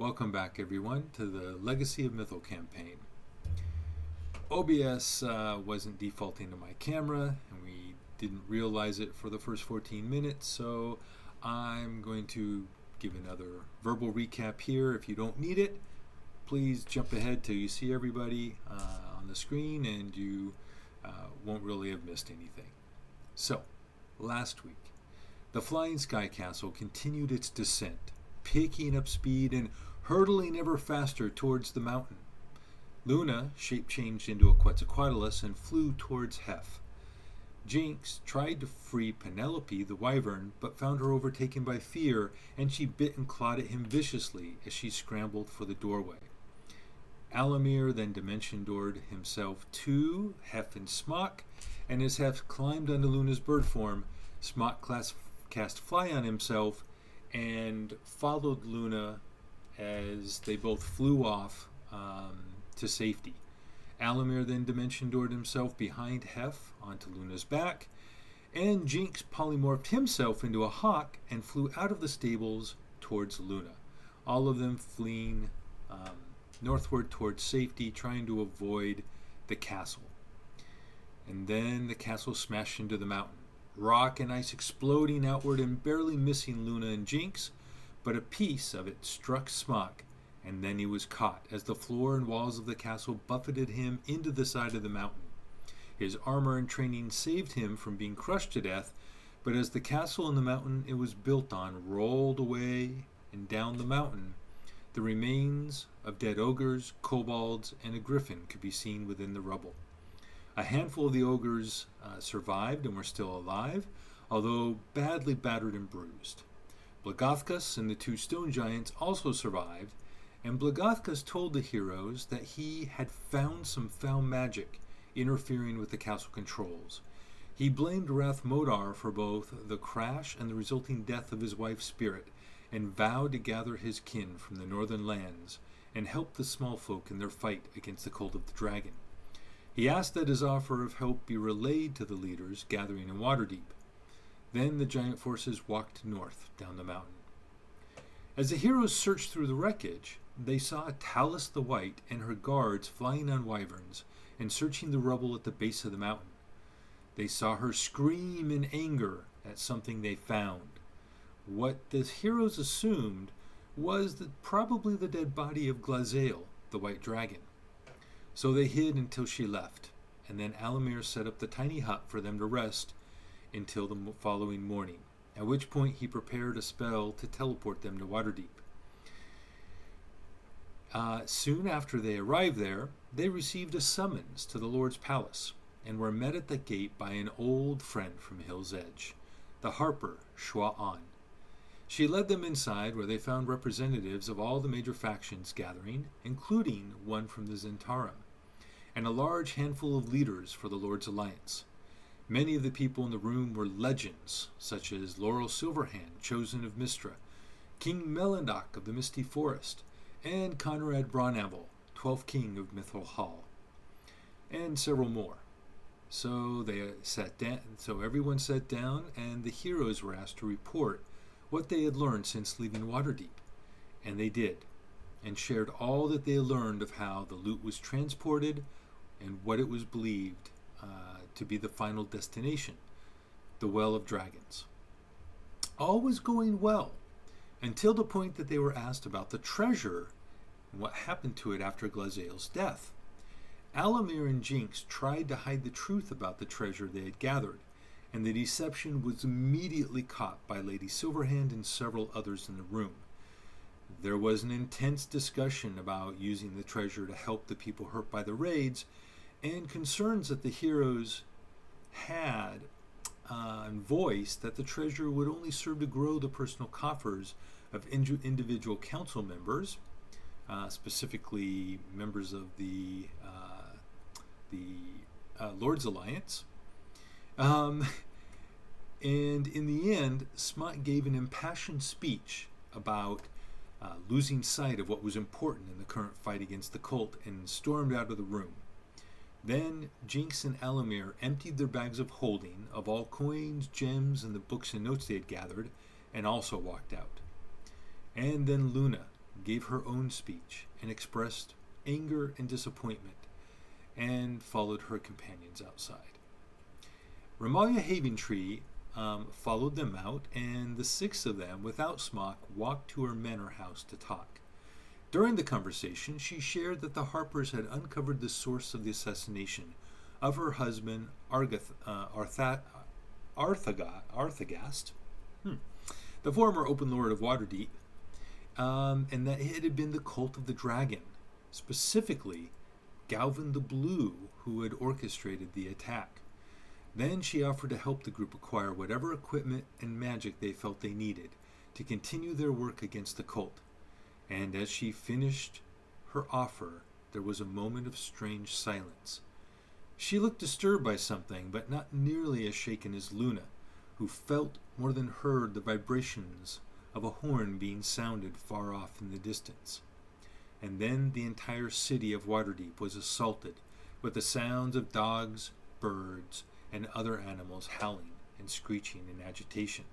Welcome back, everyone, to the Legacy of Mythal campaign. OBS wasn't defaulting to my camera, and we didn't realize it for the first 14 minutes, so I'm going to give another verbal recap here. If you don't need it, please jump ahead till you see everybody on the screen, and you won't really have missed anything. So, last week, the Flying Sky Castle continued its descent, picking up speed and hurtling ever faster towards the mountain. Luna shape-changed into a Quetzalcoatlus and flew towards Hef. Jinx tried to free Penelope, the wyvern, but found her overtaken by fear, and she bit and clawed at him viciously as she scrambled for the doorway. Alamir then dimension-doored himself to Hef and Smock, and as Hef climbed onto Luna's bird form, Smock cast Fly on himself and followed Luna as they both flew off to safety. Alamir then dimension-doored himself behind Hef onto Luna's back, and Jinx polymorphed himself into a hawk and flew out of the stables towards Luna, all of them fleeing northward towards safety, trying to avoid the castle. And then the castle smashed into the mountain, rock and ice exploding outward and barely missing Luna and Jinx, but a piece of it struck Smock, and then he was caught as the floor and walls of the castle buffeted him into the side of the mountain. His armor and training saved him from being crushed to death, but as the castle and the mountain it was built on rolled away and down the mountain, the remains of dead ogres, kobolds, and a griffin could be seen within the rubble. A handful of the ogres survived and were still alive, although badly battered and bruised. Blagothkus and the two stone giants also survived, and Blagothkus told the heroes that he had found some foul magic interfering with the castle controls. He blamed Rathmodar for both the crash and the resulting death of his wife's spirit, and vowed to gather his kin from the northern lands and help the small folk in their fight against the cult of the dragon. He asked that his offer of help be relayed to the leaders gathering in Waterdeep. Then the giant forces walked north down the mountain. As the heroes searched through the wreckage, they saw Talus the White and her guards flying on wyverns and searching the rubble at the base of the mountain. They saw her scream in anger at something they found. What the heroes assumed was that probably the dead body of Glazael, the white dragon. So they hid until she left, and then Alamir set up the tiny hut for them to rest until the following morning, at which point he prepared a spell to teleport them to Waterdeep. Soon after they arrived there, they received a summons to the Lord's palace, and were met at the gate by an old friend from Hill's Edge, the harper Shua-an. She led them inside, where they found representatives of all the major factions gathering, including one from the Zentarum, and a large handful of leaders for the Lord's Alliance. Many of the people in the room were legends, such as Laurel Silverhand, chosen of Mistra, King Melendoc of the Misty Forest, and Conrad Bronabel, 12th King of Mythal Hall, and several more. So everyone sat down, and the heroes were asked to report what they had learned since leaving Waterdeep, and they did, and shared all that they had learned of how the loot was transported and what it was believed to be the final destination, the Well of Dragons. All was going well, until the point that they were asked about the treasure and what happened to it after Glazael's death. Alamir and Jinx tried to hide the truth about the treasure they had gathered, and the deception was immediately caught by Lady Silverhand and several others in the room. There was an intense discussion about using the treasure to help the people hurt by the raids, and concerns that the heroes had voiced that the treasure would only serve to grow the personal coffers of individual council members, specifically members of the Lord's Alliance. And in the end, Smut gave an impassioned speech about losing sight of what was important in the current fight against the cult, and stormed out of the room. Then Jinx and Alamir emptied their bags of holding of all coins, gems, and the books and notes they had gathered, and also walked out. And then Luna gave her own speech and expressed anger and disappointment, and followed her companions outside. Ramalia Haventree followed them out, and the 6 of them, without Smock, walked to her manor house to talk. During the conversation, she shared that the Harpers had uncovered the source of the assassination of her husband, Arthagast, the former Open Lord of Waterdeep, and that it had been the Cult of the Dragon, specifically Galvin the Blue, who had orchestrated the attack. Then she offered to help the group acquire whatever equipment and magic they felt they needed to continue their work against the cult. And as she finished her offer, there was a moment of strange silence. She looked disturbed by something, but not nearly as shaken as Luna, who felt more than heard the vibrations of a horn being sounded far off in the distance. And then the entire city of Waterdeep was assaulted with the sounds of dogs, birds, and other animals howling and screeching in agitation.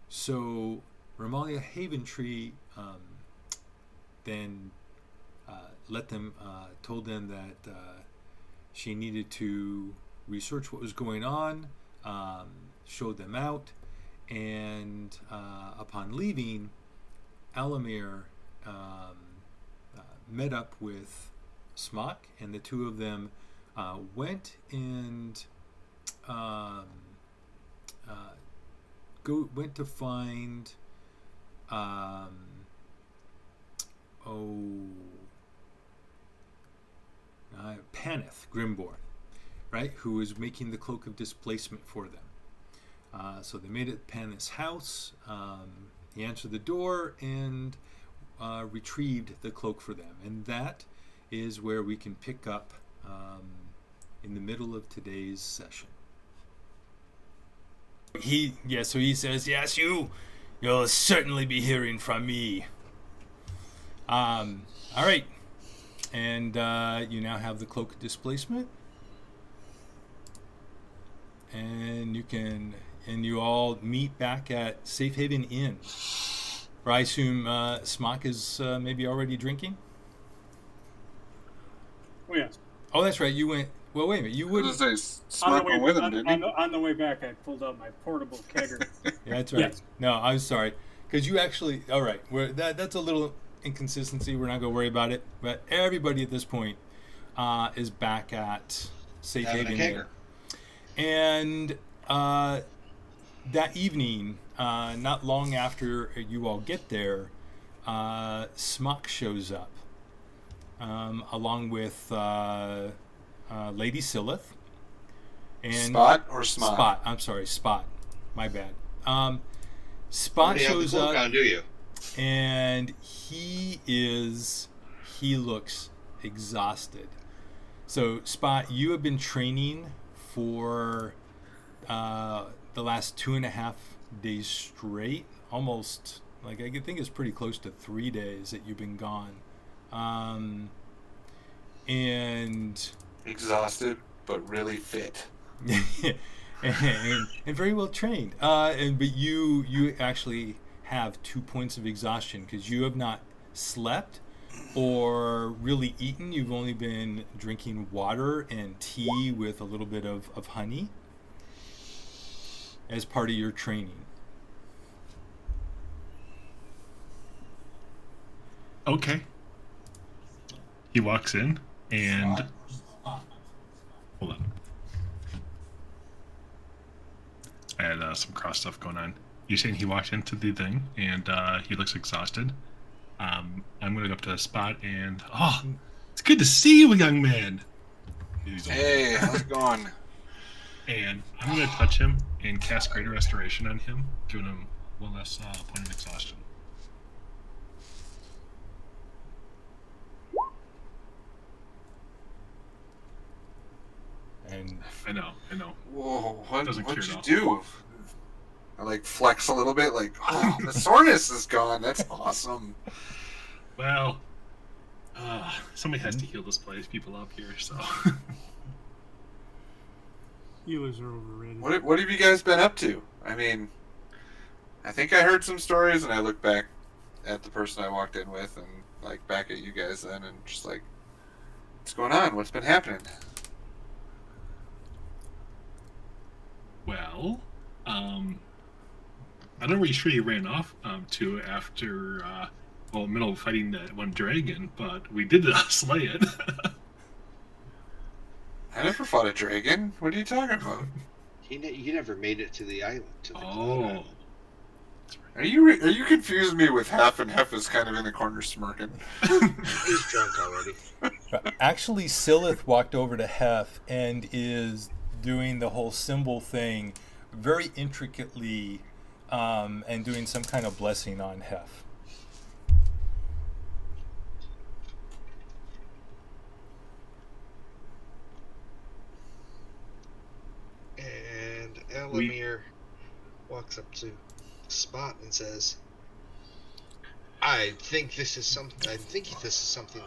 So Ramalia Haventree then told them that she needed to research what was going on, showed them out, and upon leaving, Alamir met up with Smock, and the 2 of them went and went to find Paneth Grimborn, right, who was making the Cloak of Displacement for them. So they made it to Paneth's house. He answered the door and retrieved the cloak for them. And that is where we can pick up in the middle of today's session. So he says, yes, you'll certainly be hearing from me. All right. And you now have the Cloak of Displacement. And you all meet back at Safe Haven Inn. Or I assume Smock is maybe already drinking? Oh, yes. Oh, that's right. You went... Well, wait a minute. You wouldn't... Smock went with him, didn't he? On the way back, I pulled out my portable kegger. Yeah, that's right. Yes. No, I'm sorry. Because you actually... All right. That's a little inconsistency. We're not going to worry about it. But everybody at this point is back at Safe Haven Inn. And that evening, not long after you all get there, Smock shows up, along with Lady Silith. And Spot or Smock? Spot. I'm sorry, Spot. My bad. Spot shows up, on, do you? and he looks exhausted. So, Spot, you have been training for the last 2.5 days straight, almost, like, I think it's pretty close to 3 days that you've been gone, and exhausted but really fit. and very well trained, but you actually have 2 points of exhaustion because you have not slept or really eaten. You've only been drinking water and tea with a little bit of honey as part of your training. Okay. He walks in and... Hold on. I had some cross stuff going on. You're saying he walked into the thing and he looks exhausted. I'm going to go up to the Spot and... Oh, it's good to see you, young man. Hey, how's it going? And I'm going to touch him and cast Greater Restoration on him, giving him one less point of exhaustion. And I know. Whoa, what'd you off. do? I like flex a little bit, like, oh, the soreness is gone. That's awesome. Well, somebody has to heal this place, people up here, so. Healers are overrated. What have you guys been up to? I mean, I think I heard some stories, and I look back at the person I walked in with, and like back at you guys then, and just like, what's going on? What's been happening? Well, I don't know where you ran off to after, middle of fighting that one dragon, but we did slay it. I never fought a dragon. What are you talking about? He never made it to the island. To the Cloud Oh. Island. Are you confusing me with Hef, and Hef is kind of in the corner smirking? He's drunk already. Actually, Silith walked over to Hef and is doing the whole symbol thing very intricately, and doing some kind of blessing on Hef. And Elamir walks up to Spot and says, I think this is something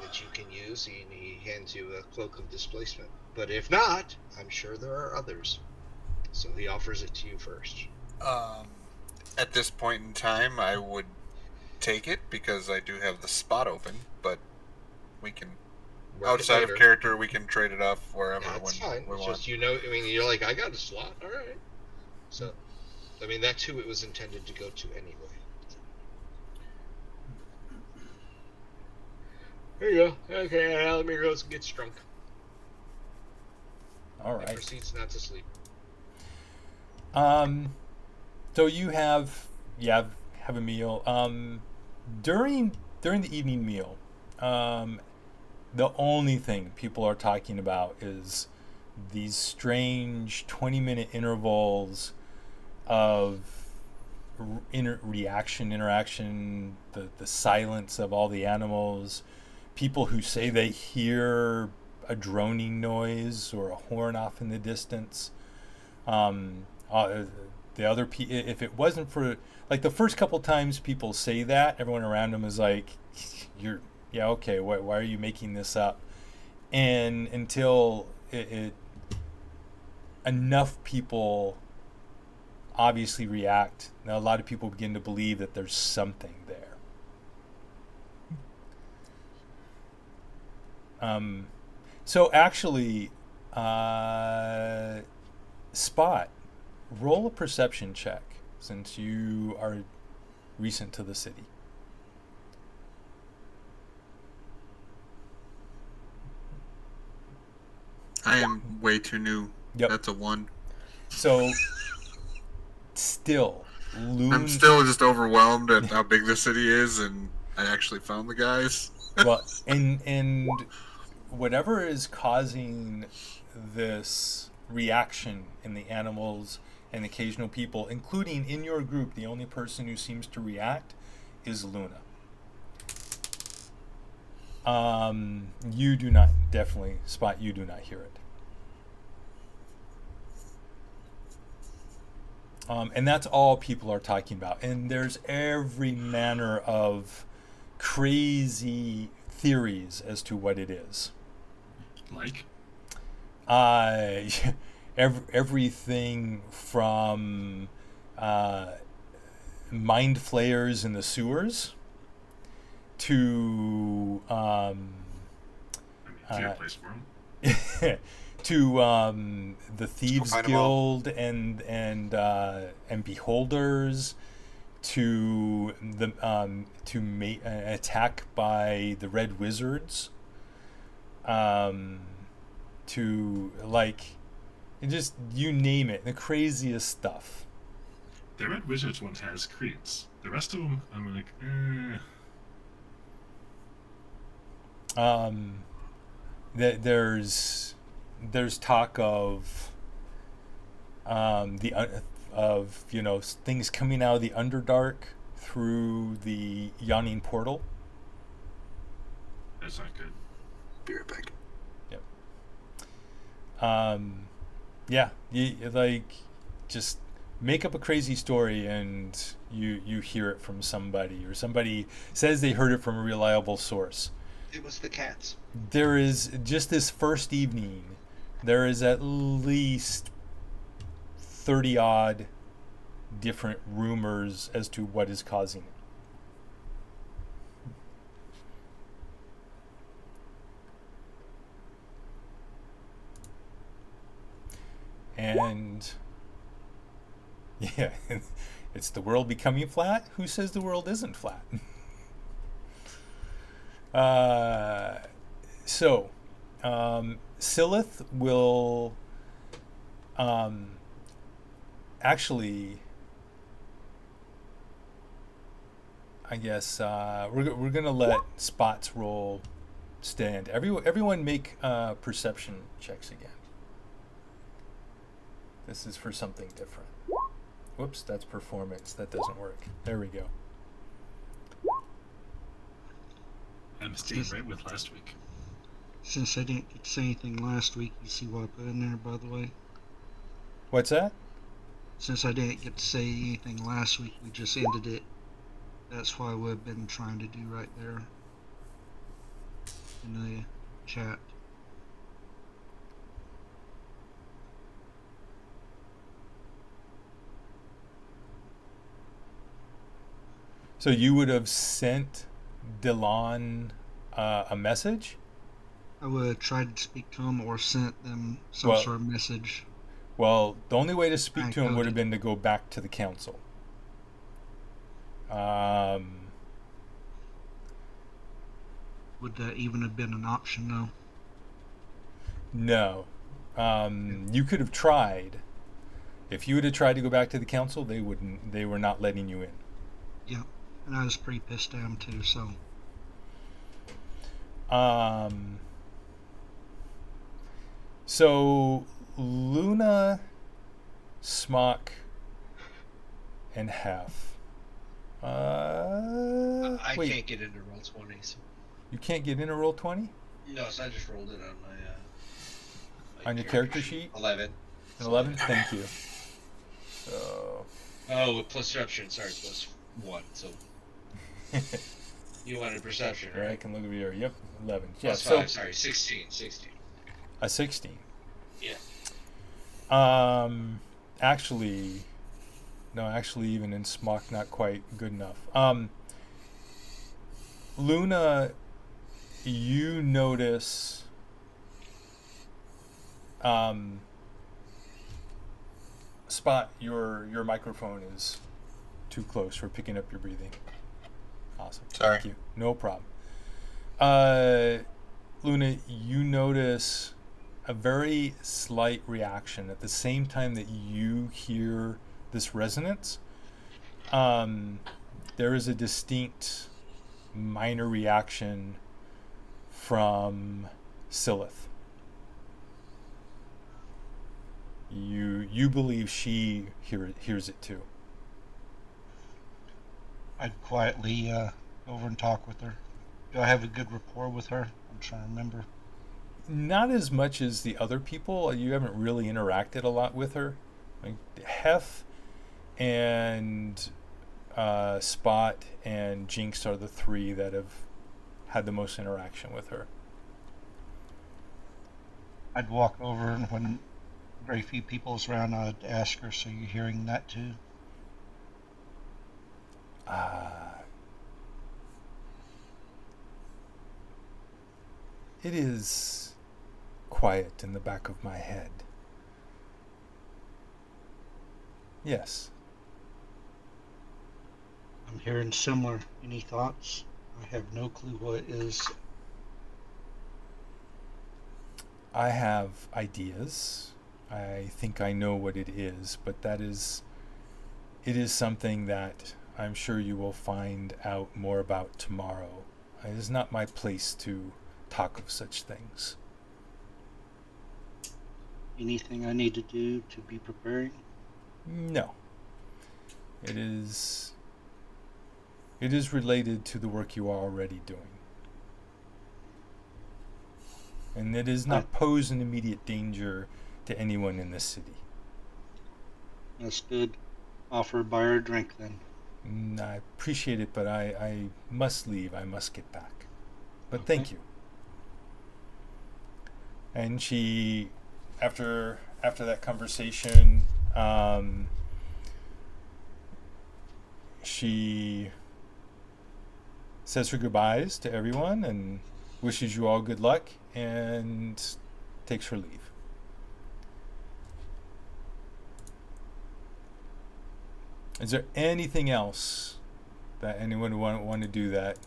that you can use. And he hands you a cloak of displacement. But if not, I'm sure there are others. So he offers it to you first. At this point in time, I would take it because I do have the spot open, but we can, outside of character, we can trade it off wherever That's when fine. we It's want. just, you're like, I got a slot. All right. So, that's who it was intended to go to anyway. There you go. Okay, Elamir goes and gets drunk. All And right. proceeds not to sleep. So you have a meal. During the evening meal, the only thing people are talking about is these strange 20-minute intervals of interaction, the silence of all the animals, people who say they hear a droning noise or a horn off in the distance. The other if it wasn't for, like, the first couple times people say that, everyone around them is like, okay, why are you making this up? And until enough people obviously react, now a lot of people begin to believe that there's something there. So actually, Spot, roll a perception check since you are recent to the city. I am way too new. Yep. That's a 1. So, still, I'm still just overwhelmed at how big the city is, and I actually found the guys. Well, and whatever is causing this reaction in the animals and occasional people, including in your group, the only person who seems to react is Luna. You do not, definitely, Spot, you do not hear it. And that's all people are talking about. And there's every manner of crazy theories as to what it is. Like? Everything from mind flayers in the sewers to Fair place for him. to the Thieves Guild and Beholders, to the attack by the Red Wizards, to, like, just you name it, the craziest stuff. The Red Wizards one has creeds. The rest of them, I'm like, There's talk of things coming out of the Underdark through the Yawning Portal. That's not good. Be right back. Yep. Just make up a crazy story and you hear it from somebody, or somebody says they heard it from a reliable source. It was the cats. There is, just this first evening, there is at least 30 odd different rumors as to what is causing And yeah, it's the world becoming flat. Who says the world isn't flat? So, Silith will actually, I guess we're gonna let Spots roll stand. Everyone make perception checks again. This is for something different. Whoops, that's performance. That doesn't work. There we go. I'm staying right with last week. Since I didn't get to say anything last week, you see what I put in there, by the way? What's that? Since I didn't get to say anything last week, we just ended it. That's what I've been trying to do right there in the chat. So you would have sent Delon a message? I would have tried to speak to him or sent them some Well- sort of message. Well, the only way to speak I to him would have coded. been to go back to the council. Would that even have been an option, though? No. You could have tried. If you would have tried to go back to the council, they wouldn't. They were not letting you in. Yeah. And I was pretty pissed at him, too, so. So Luna, Smock, and Hef. I Wait, can't get into roll 20, so. you can't get into roll 20 No, so I just rolled it on my on your character sheet. 11. 11. Thank you. So Oh, with perception. Sorry, plus 1. So you wanted perception, here I right? can look over here. Yep, 11. Yeah, Plus so 5. Sorry, 16. 16. a 16. Yeah. Actually, no, actually, even in Smock, not quite good enough. Luna, you notice Spot, your microphone is too close for picking up your breathing. Awesome. Sorry. Thank you. No problem. Luna, you notice a very slight reaction at the same time that you hear this resonance. There is a distinct minor reaction from Silith. You believe she hears it too. I'd quietly go over and talk with her. Do I have a good rapport with her? I'm trying to remember. Not as much as the other people. You haven't really interacted a lot with her. Like Hef and Spot and Jinx are the three that have had the most interaction with her. I'd walk over, and when very few people is around, I'd ask her, so you're hearing that too? It is quiet in the back of my head. Yes. I'm hearing similar. Any thoughts? I have no clue what it is. I have ideas. I think I know what it is, but it is something that I'm sure you will find out more about tomorrow. It is not my place to talk of such things. Anything I need to do to be preparing? No. It is related to the work you are already doing. And it does not pose an immediate danger to anyone in this city. That's good. Offer a buyer a drink then. I appreciate it, but I must leave. I must get back. But Okay. thank you. And she, after that conversation, she says her goodbyes to everyone and wishes you all good luck and takes her leave. Is there anything else that anyone would want to do that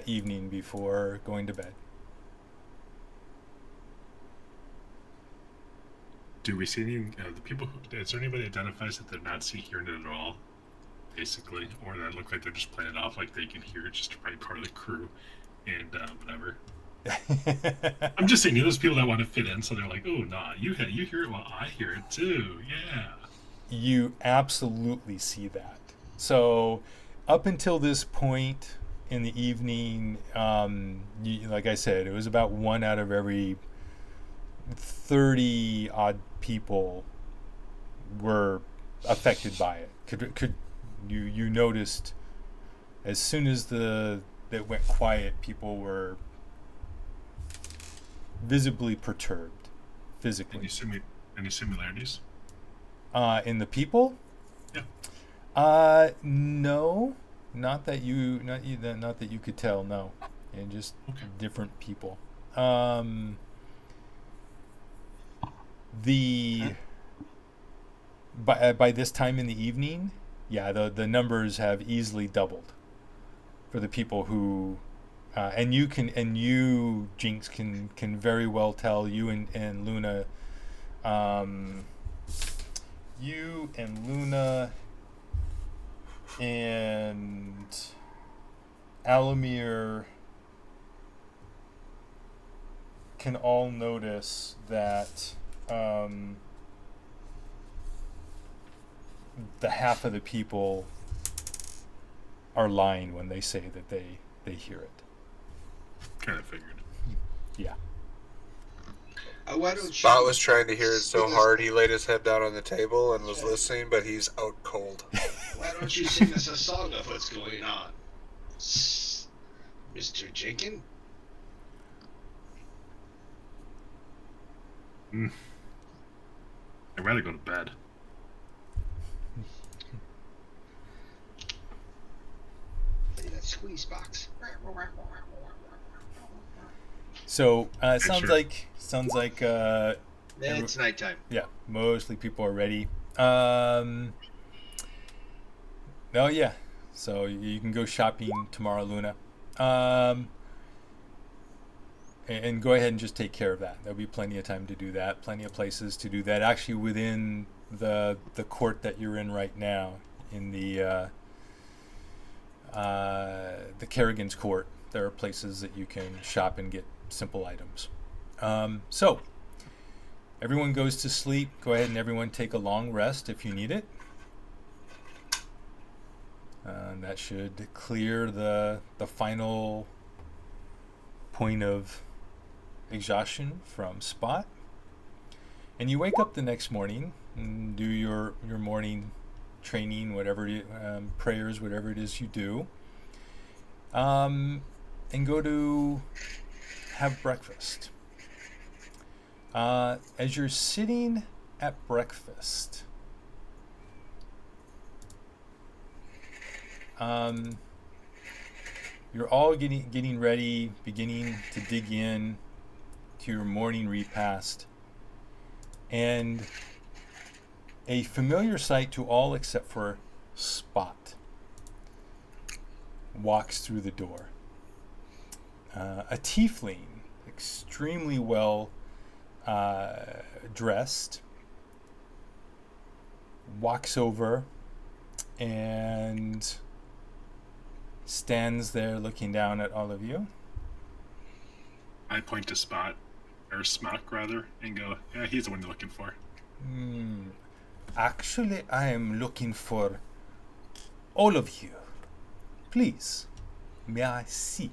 evening before going to bed? Do we see any the people who? Is there anybody identifies that they're not hearing it at all, basically, or that look like they're just playing it off like they can hear it, just probably part of the crew, and whatever. I'm just saying, those people that want to fit in, so they're like, "Oh, nah, you hear it, well, I hear it too, yeah." You absolutely see that. So, up until this point in the evening, like I said, it was about 1 out of every 30 odd people were affected by it. Could you noticed as soon as it went quiet, people were visibly perturbed, physically. Any similarities? In the people? Yeah. No, not that you could tell. No, and just different people. By this time in the evening, yeah, the numbers have easily doubled for the people who, and you Jinx can very well tell, you and Luna, you and Luna and Alamir can all notice that the half of the people are lying when they say that they hear it. Kind of figured. Yeah. Why don't Spot you was trying to hear it so sing us- hard he laid his head down on the table and was listening, but he's out cold. Why don't you sing us a song of what's going on, Mr. Jenkins? I'd rather go to bed. That squeeze box. So it sounds sure. like It's nighttime. yeah, mostly people are ready. Oh yeah, so you can go shopping tomorrow, Luna. And go ahead and just take care of that. There'll be plenty of time to do that. Plenty of places to do that. Actually, within the court that you're in right now, in the Kerrigan's court, there are places that you can shop and get simple items. So everyone goes to sleep. Go ahead and everyone take a long rest if you need it. That should clear the final point of exhaustion from Spot. And you wake up the next morning and do your morning training, whatever prayers, whatever it is you do, and go to have breakfast. As you're sitting at breakfast, you're all getting ready, beginning to dig in to your morning repast, and a familiar sight to all except for Spot walks through the door. A tiefling, extremely well dressed, walks over and stands there looking down at all of you. I point to Spot, or Smock rather, and go, "Yeah, he's the one you're looking for." Actually, I am looking for all of you. Please, may I sit?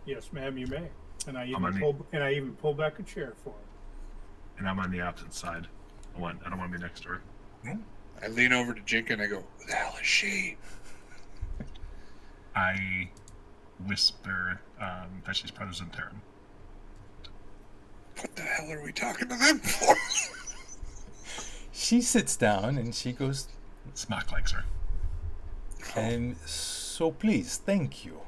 Yes, ma'am, you may. And I I'm on even pull back a chair for him. And I'm on the opposite side. I don't want to be next to her. I lean over to Jenkins and I go, "Who the hell is she?" I whisper that she's part of Zentarum. What the hell are we talking to them for? She sits down and she goes, Smock likes her. and so please, thank you.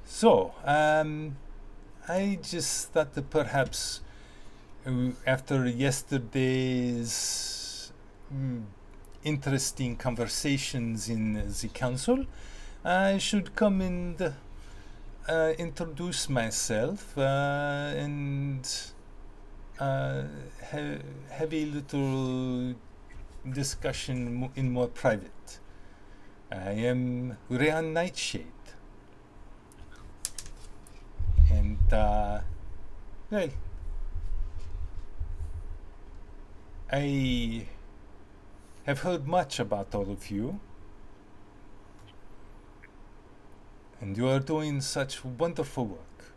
So, I just thought that perhaps after yesterday's interesting conversations in the council, I should come and introduce myself and have a little discussion in more private. I am Ryan Nightshade. And, well, I have heard much about all of you. And you are doing such wonderful work.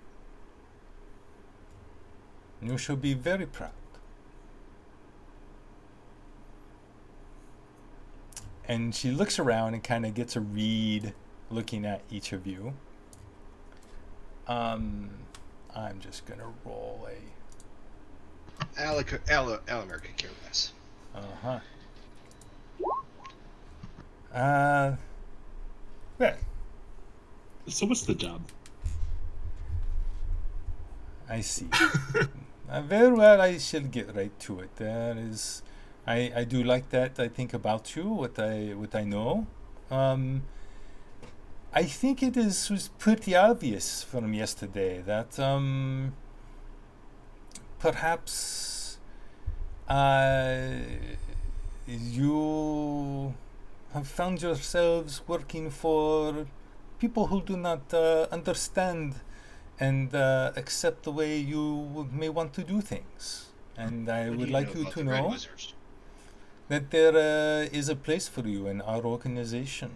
You should be very proud. And she looks around and kind of gets a read looking at each of you. I'm just going to roll a... Alamir could care less. Well, So what's the job? I see. Very well, I shall get right to it. There is... I do like that. I think about you, what I know. I think it was pretty obvious from yesterday that perhaps you have found yourselves working for people who do not understand and accept the way you may want to do things. And I would like you to know that there is a place for you in our organization.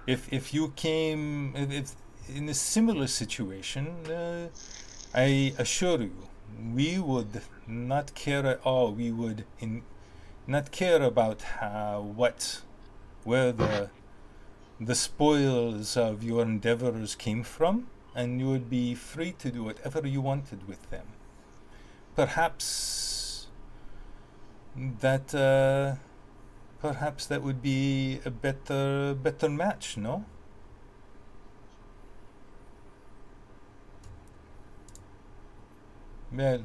If you came if in a similar situation, I assure you, we would not care at all. We would not care about where the spoils of your endeavors came from, and you would be free to do whatever you wanted with them. Perhaps that would be a better match, no? Well,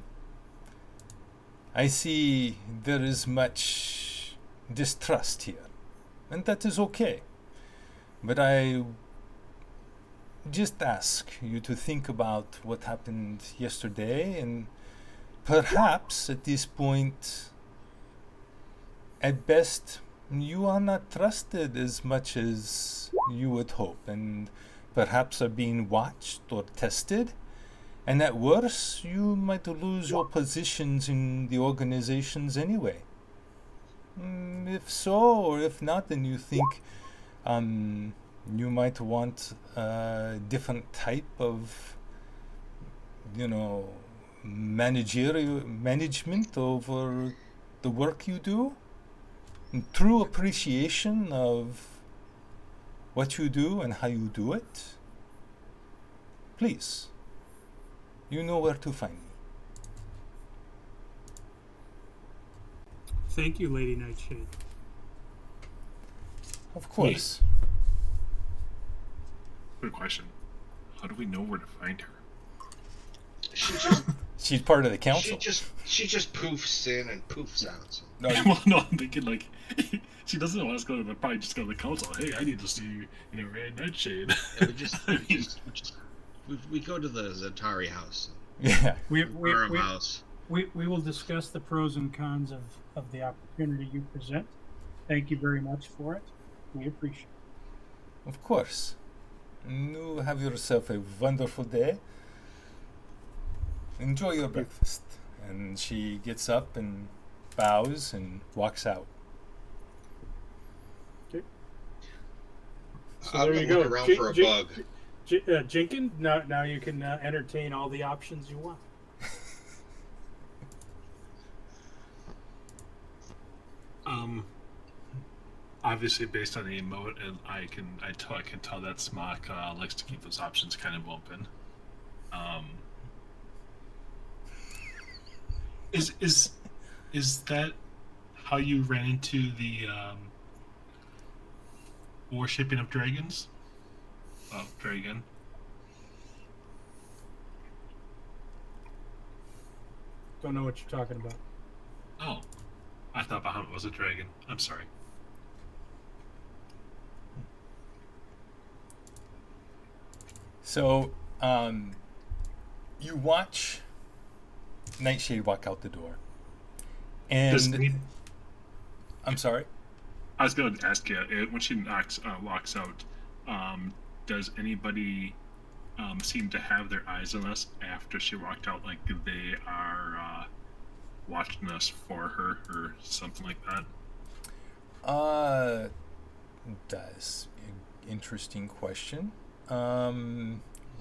I see there is much distrust here, and that is okay. But I just ask you to think about what happened yesterday, and perhaps at this point, at best, you are not trusted as much as you would hope, and perhaps are being watched or tested. And at worst, you might lose your positions in the organizations anyway. If so, or if not, then you think you might want a different type of, management over the work you do. And true appreciation of what you do and how you do it. Please. You know where to find me. Thank you, Lady Nightshade. Of course. Good question. How do we know where to find her? She's part of the council. She just poofs in and poofs out. So. No, No, I'm thinking like she doesn't want us to go to the probably just go to the council. Hey, I need to see Red Nightshade. Yeah, we go to the Zatari house. Yeah. We House. We will discuss the pros and cons of the opportunity you present. Thank you very much for it. We appreciate it. Of course. You have yourself a wonderful day. Enjoy your breakfast. And she gets up and bows and walks out. Okay. So I'm there you gonna go. look around for a bug. Jenkins, now you can entertain all the options you want. Obviously, based on the emote, and I can tell that Smock likes to keep those options kind of open. Is that how you ran into the worshipping of dragons? Oh, dragon. Don't know what you're talking about. Oh, I thought Bahamut was a dragon. I'm sorry. So, you watch Nightshade walk out the door, and I'm sorry. I was going to ask you, when she walks out, does anybody seem to have their eyes on us after she walked out, like they are watching us for her or something like that? That's an interesting question.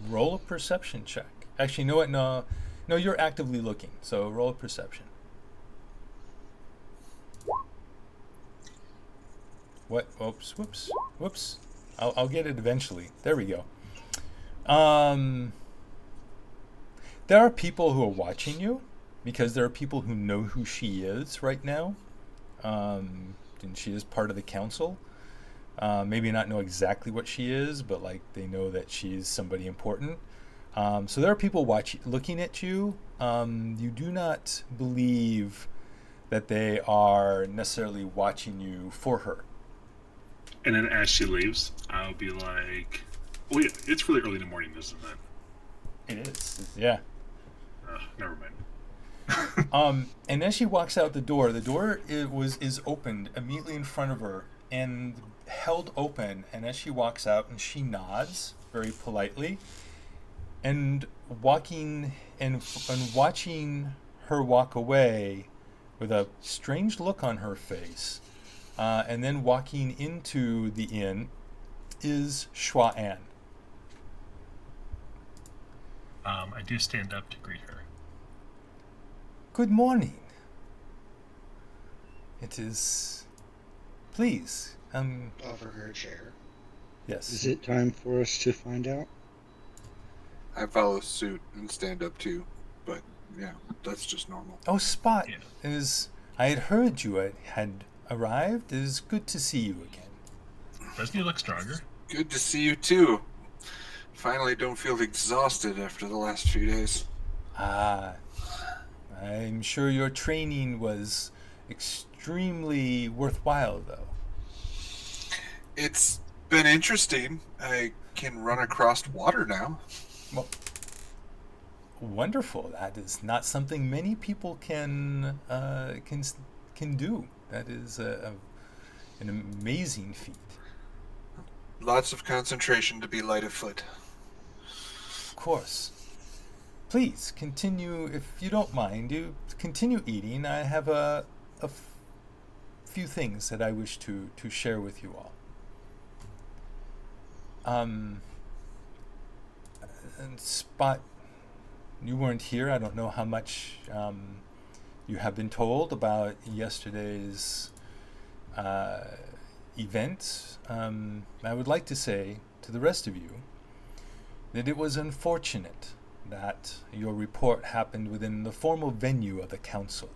Roll a perception check. Actually, you know what? No, you're actively looking, so roll a perception. What? Whoops. I'll get it eventually. There we go. There are people who are watching you, because there are people who know who she is right now. And she is part of the council. Maybe not know exactly what she is, but like they know that she is somebody important. So there are people looking at you. You do not believe that they are necessarily watching you for her. And then as she leaves, I'll be like, "Oh yeah, it's really early in the morning, isn't it?" It is. Yeah. Never mind. And as she walks out the door is opened immediately in front of her and held open. And as she walks out, and she nods very politely, and watching her walk away with a strange look on her face, and then walking into the inn is Shua An. I do stand up to greet her. Good morning. It is. Please, Offer her a chair. Yes. Is it time for us to find out? I follow suit and stand up too, but yeah, that's just normal. Oh, Spot. Yeah. I had heard you had arrived. It is good to see you again. Doesn't he look stronger? Good to see you too. Finally don't feel exhausted after the last few days. I'm sure your training was extremely worthwhile, though. It's been interesting. I can run across water now. Well, wonderful. That is not something many people can do. That is an amazing feat. Lots of concentration to be light of foot. Of course. Please continue, if you don't mind. You continue eating. I have a few things that I wish to share with you all. And Spot, you weren't here. I don't know how much you have been told about yesterday's event. I would like to say to the rest of you that it was unfortunate that your report happened within the formal venue of the council.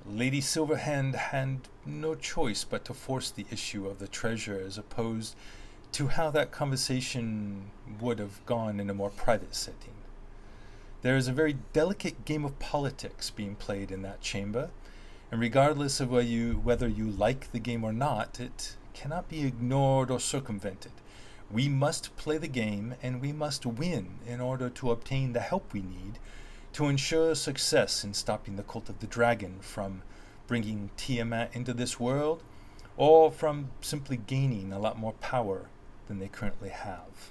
Lady Silverhand had no choice but to force the issue of the treasure, as opposed to how that conversation would have gone in a more private setting. There is a very delicate game of politics being played in that chamber, and regardless of whether you like the game or not, it cannot be ignored or circumvented. We must play the game, and we must win in order to obtain the help we need to ensure success in stopping the Cult of the Dragon from bringing Tiamat into this world, or from simply gaining a lot more power than they currently have.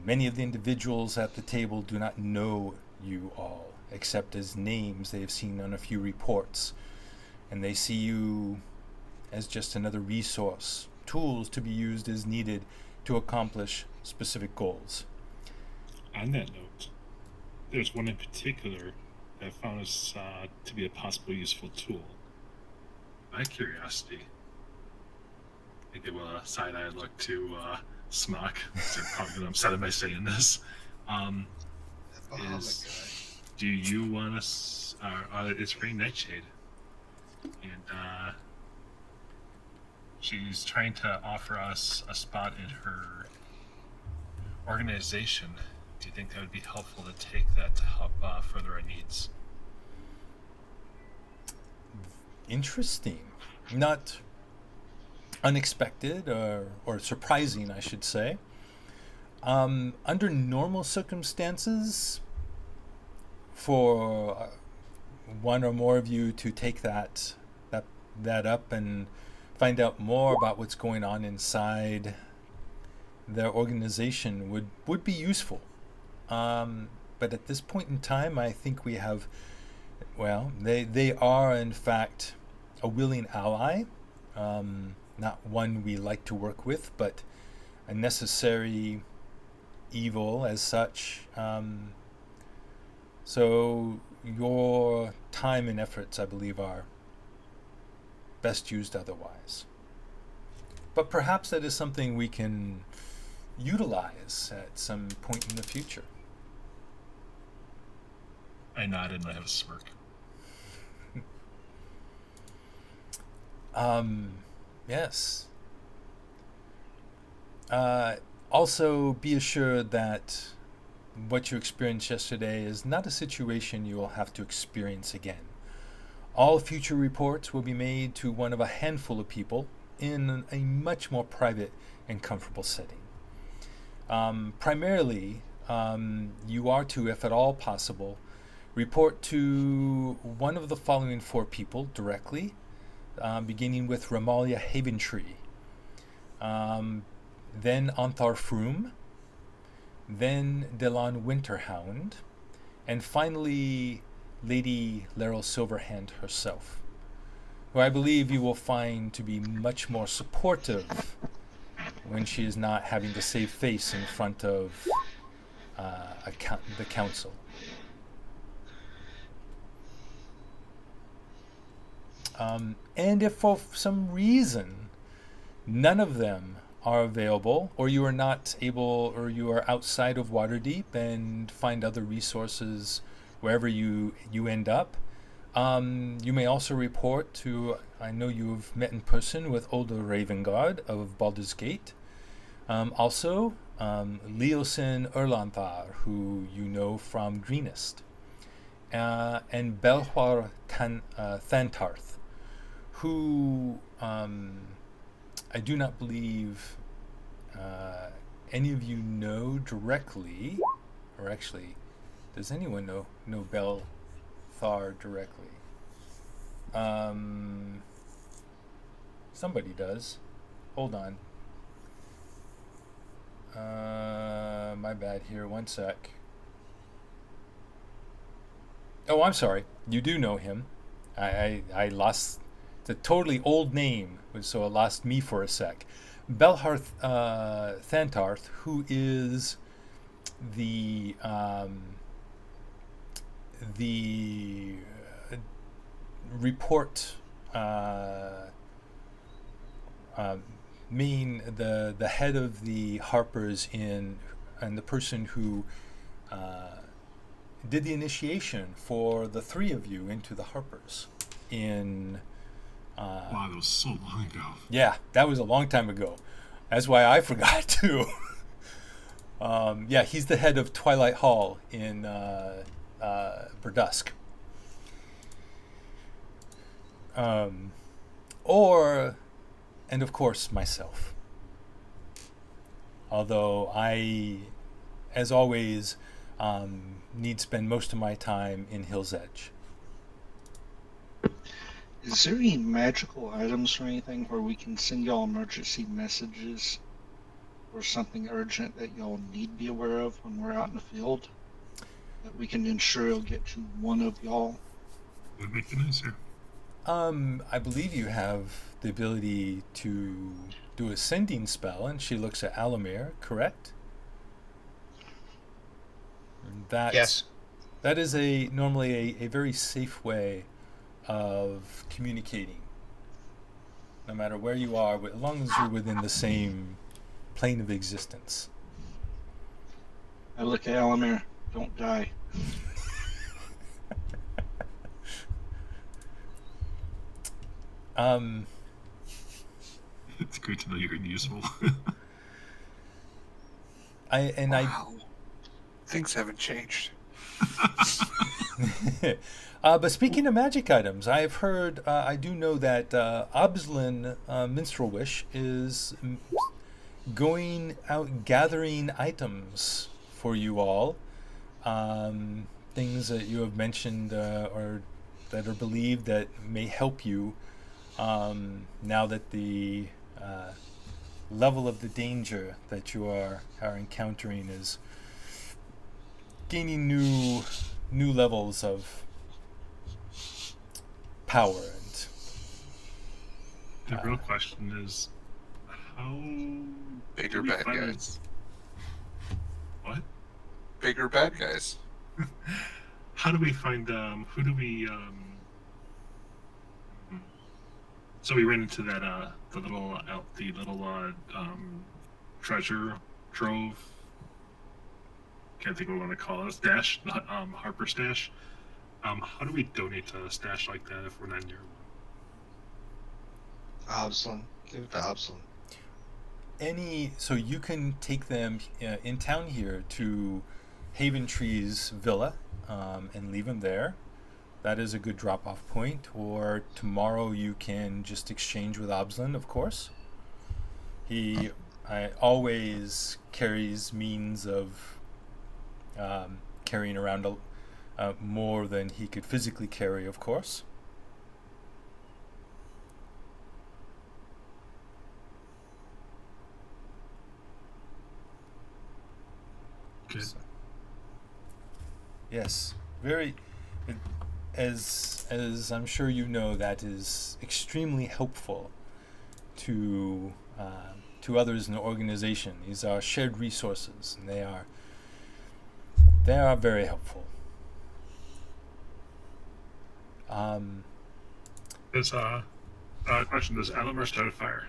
Many of the individuals at the table do not know you all, except as names they have seen on a few reports, and they see you as just another resource, tools to be used as needed to accomplish specific goals. On that note, there's one in particular that found us to be a possible useful tool. My curiosity, I give a side-eye look to Smock, so I'm probably going to upset him by saying this. Do you want us? It's Rain Nightshade, and she's trying to offer us a spot in her organization. Do you think that would be helpful to take that to help further our needs? Interesting. Not unexpected or surprising, I should say. Under normal circumstances, for one or more of you to take that up and find out more about what's going on inside their organization would be useful. But at this point in time, I think we have, well, they are in fact a willing ally, not one we like to work with, but a necessary evil as such. So your time and efforts, I believe, are best used otherwise. But perhaps that is something we can utilize at some point in the future. I nod and I have a smirk. Yes. Also, be assured that what you experienced yesterday is not a situation you will have to experience again. All future reports will be made to one of a handful of people in a much more private and comfortable setting. Primarily, you are to, if at all possible, report to one of the following 4 people directly, beginning with Ramalia Haventree, then Anthar Faerûn, then Delon Winterhound, and finally Lady Laryl Silverhand herself, who I believe you will find to be much more supportive when she is not having to save face in front of the council. And if for some reason none of them are available, or you are not able, or you are outside of Waterdeep and find other resources wherever you end up, you may also report to, I know you've met in person with Olda Ravengard of Baldur's Gate. Also, Leosin Erlanthar, who you know from Greenest, and Belhwar Thantarth, who I do not believe any of you know directly, or actually, does anyone know Belthar directly? Somebody does. Hold on. My bad here. One sec. Oh, I'm sorry. You do know him. I lost. It's a totally old name, so it lost me for a sec. Belhar Thantarth, who is the report the head of the Harpers and the person who did the initiation for the 3 of you into the Harpers in Wow, that was so long ago. Yeah, that was a long time ago. That's why I forgot too. Yeah, he's the head of Twilight Hall in Verdusk. And of course, myself. Although I, as always, need to spend most of my time in Hill's Edge. Is there any magical items or anything where we can send y'all emergency messages or something urgent that y'all need to be aware of when we're out in the field? That we can ensure it'll get to one of y'all? Would make it nicer. I believe you have the ability to do a sending spell, and she looks at Alamir, correct? Yes. That is normally a very safe way of communicating, no matter where you are, as long as you're within the same plane of existence. I look at Alamir, don't die. It's great to know you're useful. Wow. Things haven't changed. But speaking of magic items, I've heard, I do know that Abslin Minstrel Wish is going out gathering items for you all. Things that you have mentioned or that are believed that may help you now that the level of the danger that you are encountering is gaining new levels of power. And the real question is, how Big do or we bad find guys? this- What? Big or bad guys? How do we find who do we so we ran into that the little treasure trove, can't think of what I want to call it, stash, Harper stash. How do we donate to a stash like that if we're not near one? Absalom. Give it to Absalom. So you can take them in town here to Haven Tree's villa and leave them there. That is a good drop-off point. Or tomorrow you can just exchange with Absalom, of course. He always carries means of carrying around more than he could physically carry, of course. Good. So, yes, very. As I'm sure you know, that is extremely helpful to others in the organization. These are shared resources, and they are very helpful. There's a question. Does Alamar start a fire?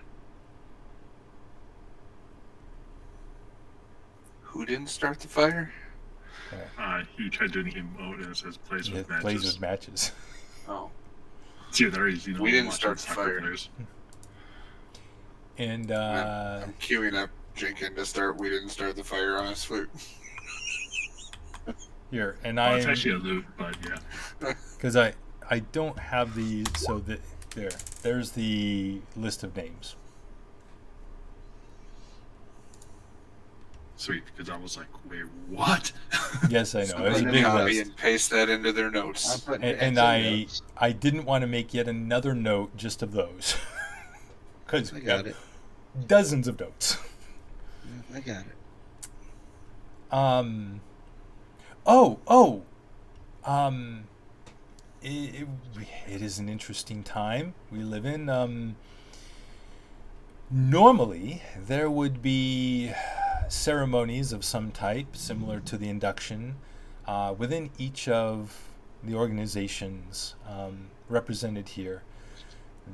Who didn't start the fire? He tried doing emote and it says plays with matches. Plays with matches. Oh. See, there is, We didn't watching start the soccer fire. players. And I'm queuing up Jenkins to start. We didn't start the fire on his flute. here, and Well, it's actually a loop, but yeah. because I don't have the there's the list of names. Sweet, because I was like, wait, what? Yes, I know. So It was a then big copy list. and paste that into their notes. And I didn't want to make yet another note just of those. Because I we got have it. dozens of notes. I got it. It is an interesting time we live in. Normally, there would be ceremonies of some type, similar to the induction, within each of the organizations represented here.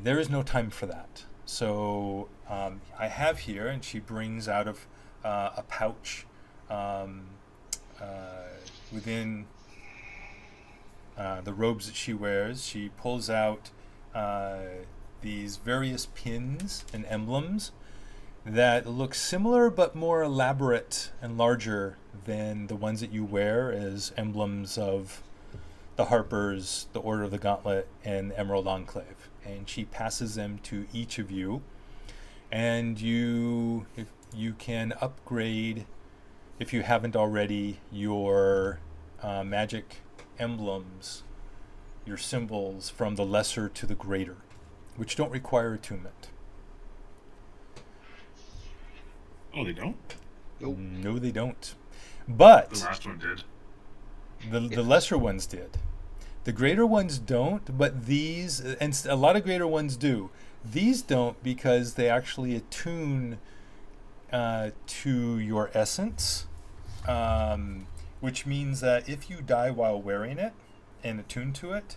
There is no time for that. So I have here, and she brings out of a pouch within the robes that she wears. She pulls out these various pins and emblems that look similar but more elaborate and larger than the ones that you wear as emblems of the Harpers, the Order of the Gauntlet, and the Emerald Enclave. And she passes them to each of you, and if you can upgrade, if you haven't already, your magic emblems, your symbols from the lesser to the greater, which don't require attunement. Oh, they don't? Nope. No, they don't. But The last one did. the lesser ones did. The greater ones don't, but these, and a lot of greater ones do. These don't because they actually attune to your essence, which means that if you die while wearing it and attune to it,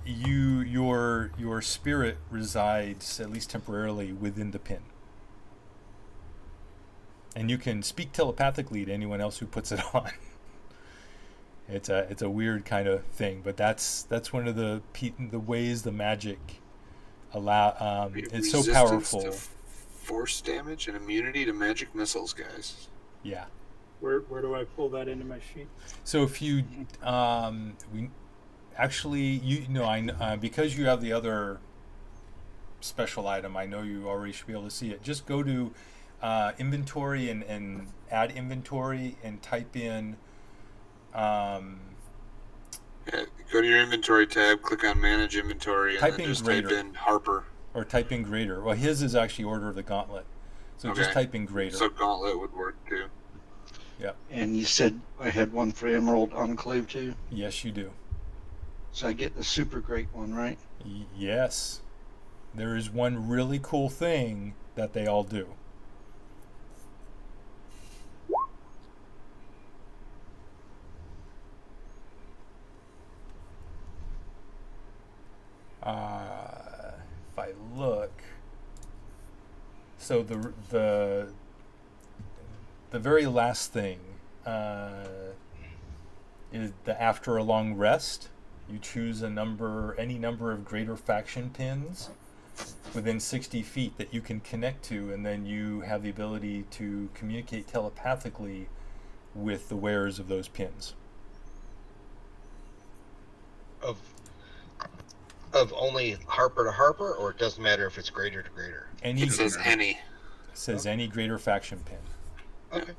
your spirit resides, at least temporarily, within the pin. And you can speak telepathically to anyone else who puts it on. It's a weird kind of thing, but that's one of the ways the magic it's so powerful. To force damage and immunity to magic missiles, guys. Yeah. Where do I pull that into my sheet? So if you because you have the other special item. I know you already should be able to see it. Just go to inventory and add inventory and type in. Yeah, go to your inventory tab, click on manage inventory, and then just type in Harper. Or type in greater. Well, his is actually Order of the Gauntlet. So just type in greater. So Gauntlet would work too. Yep. And you said I had one for Emerald Enclave too? Yes, you do. So I get the super great one, right? Yes. There is one really cool thing that they all do. If I look, so the very last thing is the after a long rest. You choose any number of greater faction pins within 60 feet that you can connect to, and then you have the ability to communicate telepathically with the wearers of those pins. Of only Harper to Harper, or it doesn't matter if it's greater to greater? It says any. It says any greater faction pin. Okay.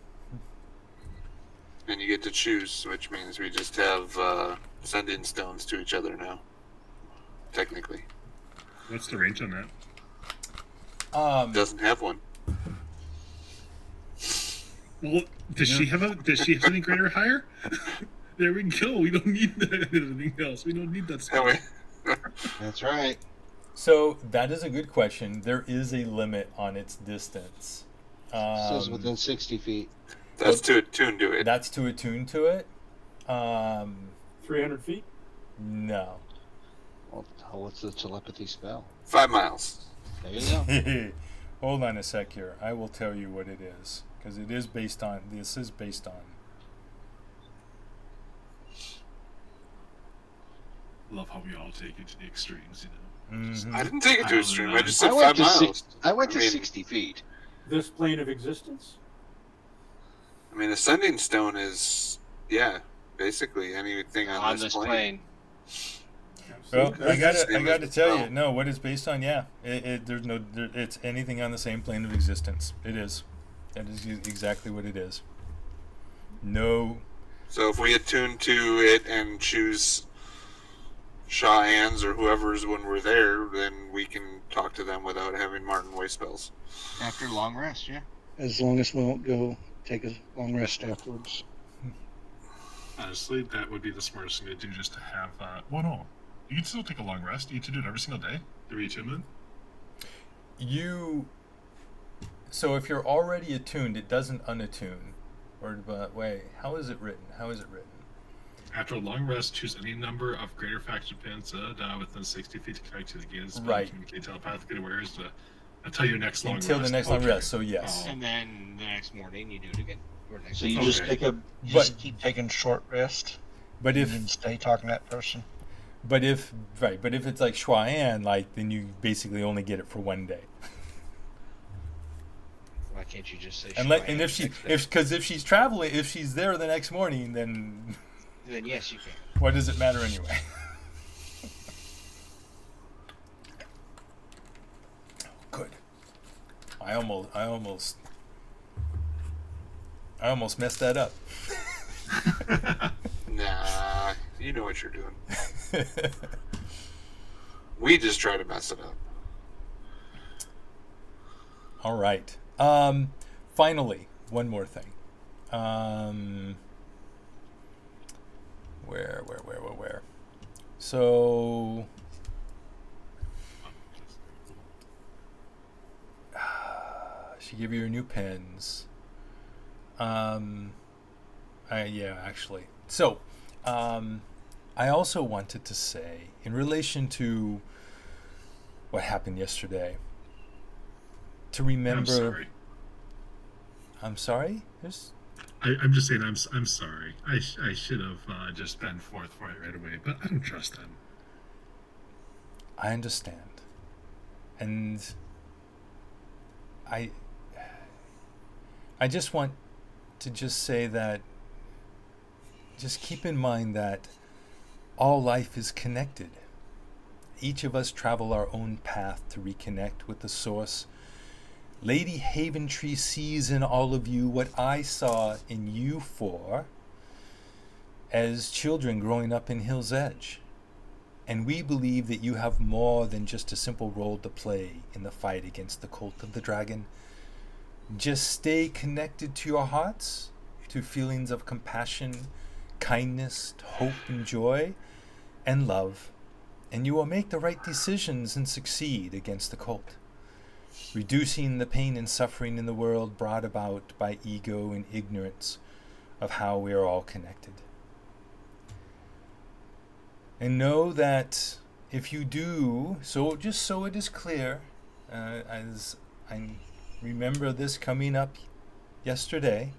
And you get to choose, which means we just have send-in stones to each other now. Technically. What's the range on that? Doesn't have one. Well, does she have something greater or higher? There we go. We don't need anything else. We don't need that spell. That's right. So that is a good question. There is a limit on its distance. Says within 60 feet. That's to attune to it. That's to attune to it. 300 feet? No. Well, what's the telepathy spell? 5 miles. There you go. Hold on a sec here. I will tell you what it is, because it is based on. This is based on. Love how we all take it to the extremes, you know. Mm-hmm. I didn't take it to extreme. I just said 5 miles. I went to 60 feet. This plane of existence? I mean, ascending stone is, basically anything on this plane. Well, I gotta tell you, no. What it's based on, it's anything on the same plane of existence. It is. That is exactly what it is. No. So if we attune to it and choose Shah-Ans or whoever's when we're there, then we can talk to them without having Martin waste spells. After long rest, yeah. As long as we don't go take a long rest afterwards. Honestly, that would be the smartest thing to do, just to have... well, no. You can still take a long rest. You can do it every single day. The reattunement. So if you're already attuned, it doesn't unattune. But wait, how is it written? After a long rest, choose any number of greater faction pins within 60 feet to connect to the gates. Right. Communicate telepathically to wearers until your next long rest. Until the next long rest, so yes. And then the next morning you do it again. So you just keep taking short rest. But if and stay talking to that person. But if it's like Shua-An, then you basically only get it for one day. Why can't you just say? And if she's traveling, if she's there the next morning, then yes, you can. What does it matter anyway? Good. I almost messed that up. Nah, you know what you're doing. We just try to mess it up. All right. Finally, one more thing. Where? So, she gave you your new pens. Actually. So, I also wanted to say, in relation to what happened yesterday, to remember. I'm sorry? I'm just saying I'm sorry. I should have just been forthright right away, but I don't trust them. I understand. And I just want to just say that just keep in mind that all life is connected. each of us travel our own path to reconnect with the source. Lady Haventree sees in all of you what I saw in you four as children growing up in Hill's Edge. And we believe that you have more than just a simple role to play in the fight against the Cult of the Dragon. Just stay connected to your hearts, to feelings of compassion, kindness, hope and joy, and love, and you will make the right decisions and succeed against the cult, reducing the pain and suffering in the world brought about by ego and ignorance of how we are all connected. And know that if you do, so just so it is clear, as I remember this coming up yesterday,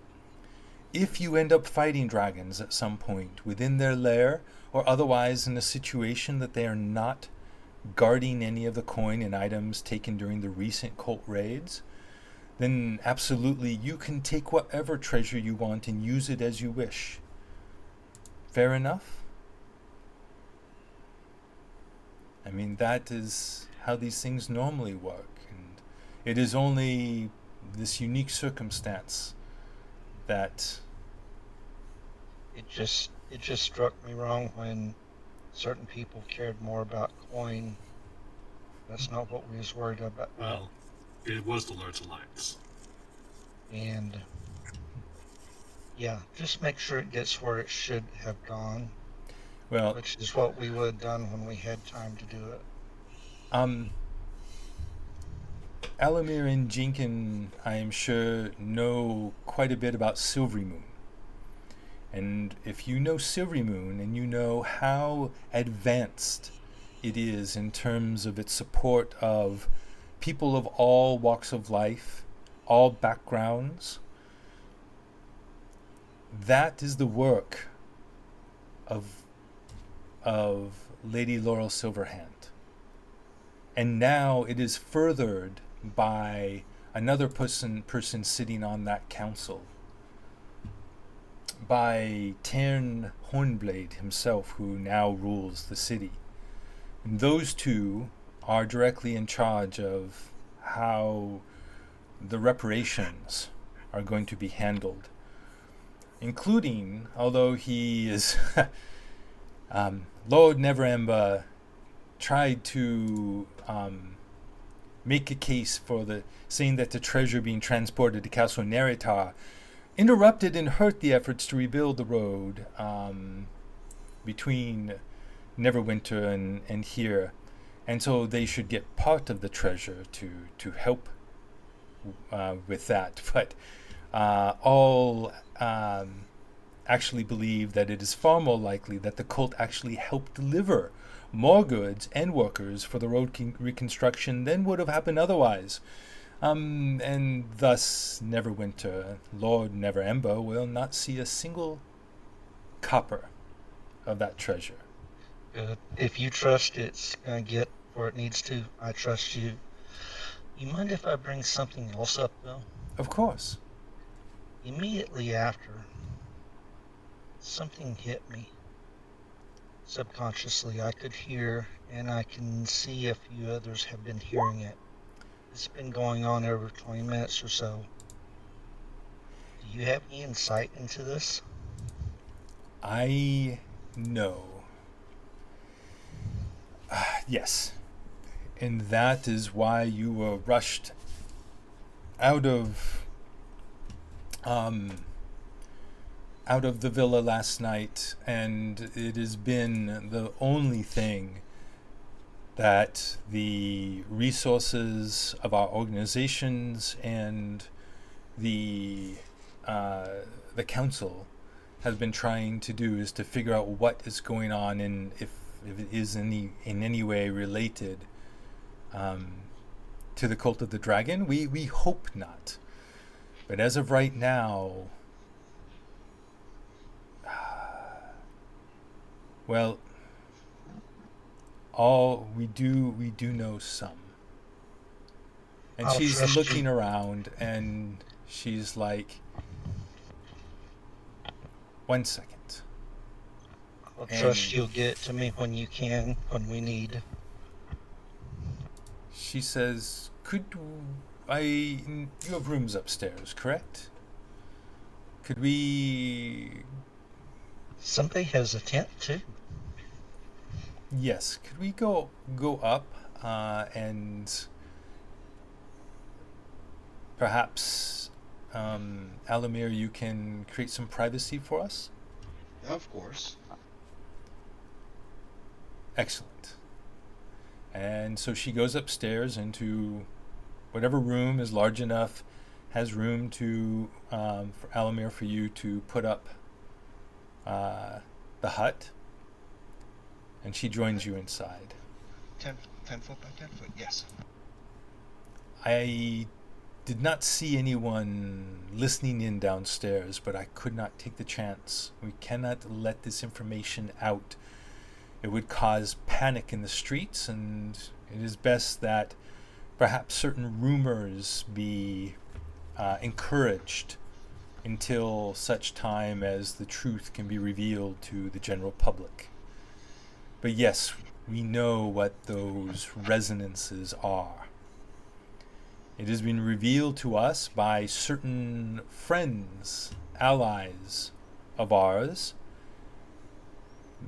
if you end up fighting dragons at some point within their lair or otherwise in a situation that they are not guarding any of the coin and items taken during the recent cult raids, then absolutely you can take whatever treasure you want and use it as you wish. Fair enough? I mean, that is how these things normally work, and it is only this unique circumstance that It just struck me wrong when certain people cared more about coin. That's not what we was worried about. Well, it was the Lord's Alliance. And yeah, just make sure it gets where it should have gone, well, which is what we would have done when we had time to do it. Alamir and Jinkin, I am sure, know quite a bit about Silvery Moon. And if you know Silvery Moon and you know how advanced it is in terms of its support of people of all walks of life, all backgrounds, that is the work of Lady Laurel Silverhand. And now it is furthered by another person sitting on that council, by Tern Hornblade himself, who now rules the city. And those two are directly in charge of how the reparations are going to be handled, including, although he is Lord Neverember tried to make a case for saying that the treasure being transported to Castle Neritar interrupted and hurt the efforts to rebuild the road between Neverwinter and here, and so they should get part of the treasure to help with that. But all actually believe that it is far more likely that the cult actually helped deliver more goods and workers for the road reconstruction than would have happened otherwise. And thus Neverwinter, Lord Neverember, will not see a single copper of that treasure. Good. If you trust it's going to get where it needs to, I trust you. You mind if I bring something else up, though? Of course. Immediately after, something hit me. Subconsciously, I could hear, and I can see a few others have been hearing it. It's been going on over 20 minutes or so. Do you have any insight into this? I know. Yes. And that is why you were rushed out of the villa last night, and it has been the only thing that the resources of our organizations and the council has been trying to do, is to figure out what is going on and if it is in any way related to the Cult of the Dragon. We hope not. But as of right now, well, we do know some. And I'll she's looking you. around and she's like, 1 second. I'll trust you'll get it to me when you can, when we need. she says, you have rooms upstairs, correct? Could we... Somebody has a tent too. Yes, could we go up and perhaps, Alamir, you can create some privacy for us? Of course. Excellent. And so she goes upstairs into whatever room is large enough, has room to for Alamir, for you to put up the hut, and she joins you inside. 10 foot by 10 foot, yes. I did not see anyone listening in downstairs, but I could not take the chance. We cannot let this information out. It would cause panic in the streets, and it is best that perhaps certain rumors be encouraged until such time as the truth can be revealed to the general public. But yes, we know what those resonances are. It has been revealed to us by certain friends, allies of ours,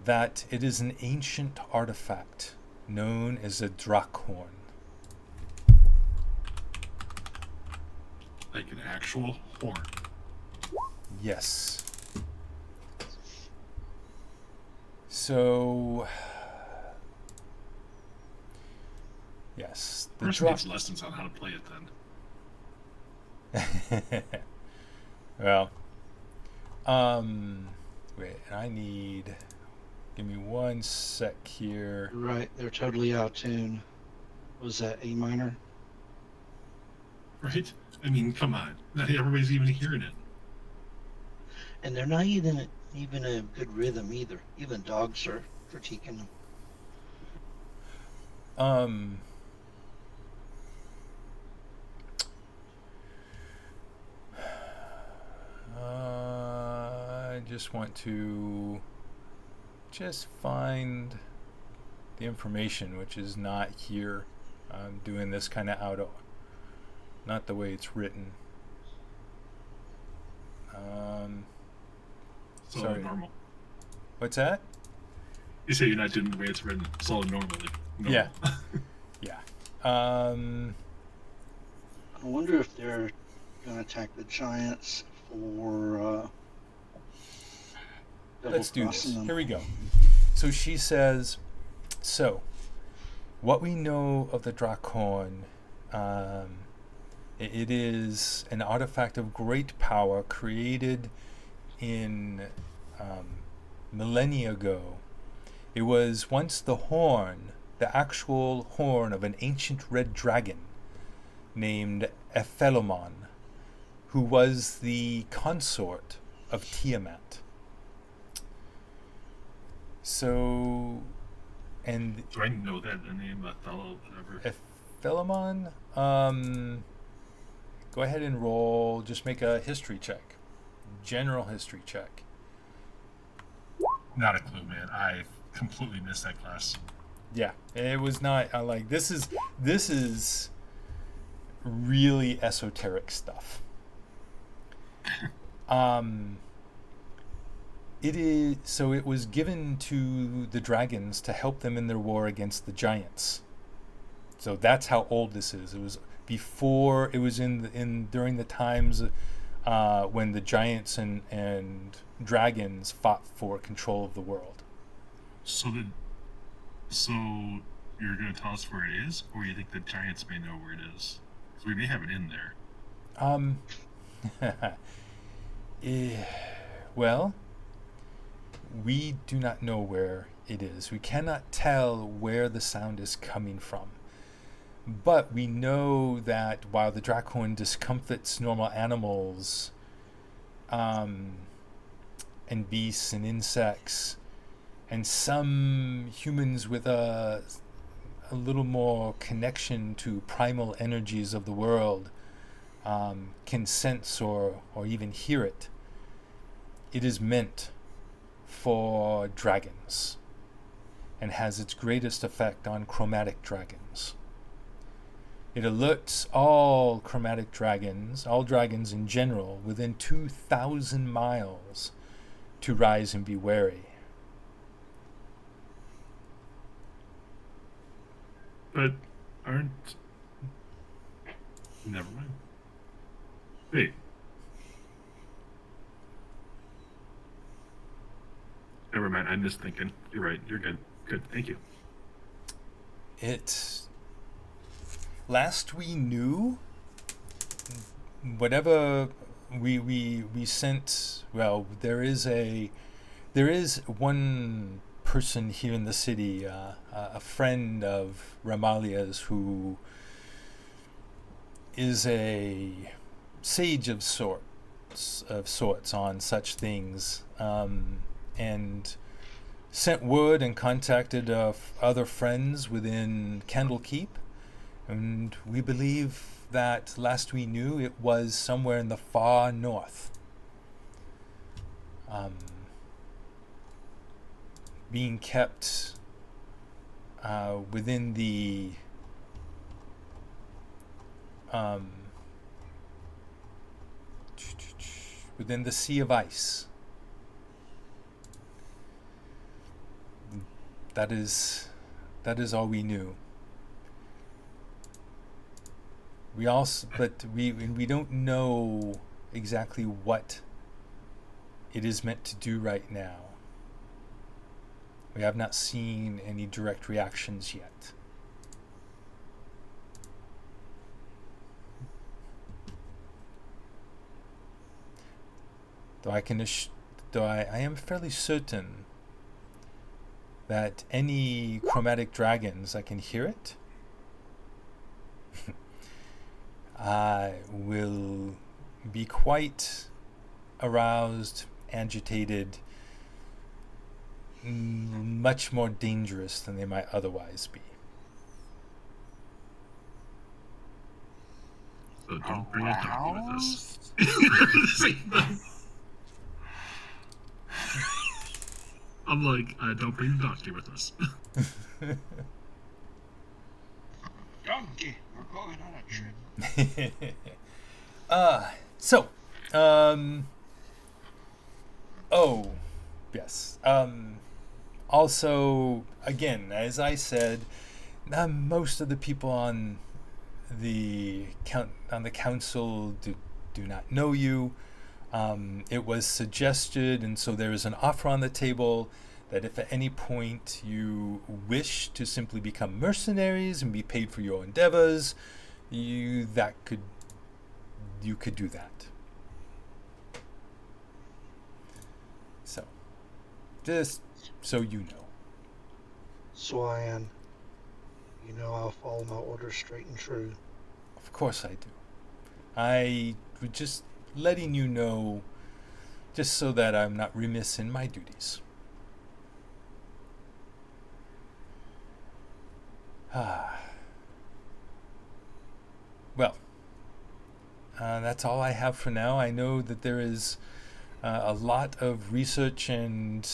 that it is an ancient artifact known as a Draakhorn. Like an actual horn. Yes. So, yes, the First needs lessons on how to play it then. Well, wait, I need. Give me 1 sec here. Right, they're totally out of tune. Was that A minor? Right? I mean, come on. Not everybody's even hearing it. And they're not even a good rhythm either. Even dogs are critiquing them. I just want to find the information, which is not here. I'm doing this kind of out of, not the way it's written. It's all Sorry. normal. What's that? You say you're not doing the way it's written. It's all normally. Normal. Yeah. Yeah. I wonder if they're going to attack the giants for Let's do this. double-crossing them. Here we go. So she says, so, what we know of the Draakhorn, it is an artifact of great power created in millennia ago. It was once the actual horn of an ancient red dragon named Ephelomon, who was the consort of Tiamat. So, and Do I know that the name of that fellow? Whatever. Ephelomon, go ahead and roll. Just make a history check, general history check. Not a clue, man. I completely missed that class. Yeah, it was not. Like this is really esoteric stuff. It is so. It was given to the dragons to help them in their war against the giants. So that's how old this is. It was before. It was during the times when the giants and dragons fought for control of the world. So you're going to tell us where it is, or you think the giants may know where it is? Because we may have it in there. Well, we do not know where it is. We cannot tell where the sound is coming from. But we know that while the Draakhorn discomfits normal animals and beasts and insects, and some humans with a little more connection to primal energies of the world can sense or even hear it, it is meant for dragons and has its greatest effect on chromatic dragons. It alerts all chromatic dragons, all dragons in general, within 2,000 miles to rise and be wary. But aren't... Never mind. Wait. Never mind, I'm just thinking. You're right, you're good. Good, thank you. Last we knew, whatever we sent, well, there is one person here in the city, a friend of Ramalia's, who is a sage of sorts on such things, and sent word and contacted other friends within Candlekeep, and we believe that last we knew it was somewhere in the far north, being kept within the Sea of Ice. That is all we knew. We don't know exactly what it is meant to do right now. We have not seen any direct reactions yet. Though I am fairly certain that any chromatic dragons, I can hear it, will be quite aroused, agitated, much more dangerous than they might otherwise be. So don't bring a donkey with us. I'm like, don't bring the donkey with us. Donkey, we're going on a trip. Oh, yes. Also, again, as I said, most of the people on the council do not know you. It was suggested, and so there is an offer on the table that if at any point you wish to simply become mercenaries and be paid for your endeavors, you could do that. So, just so you know. Swayan, you know I'll follow my orders straight and true. Of course I do. I was just letting you know, just so that I'm not remiss in my duties. Well, that's all I have for now. I know that there is a lot of research and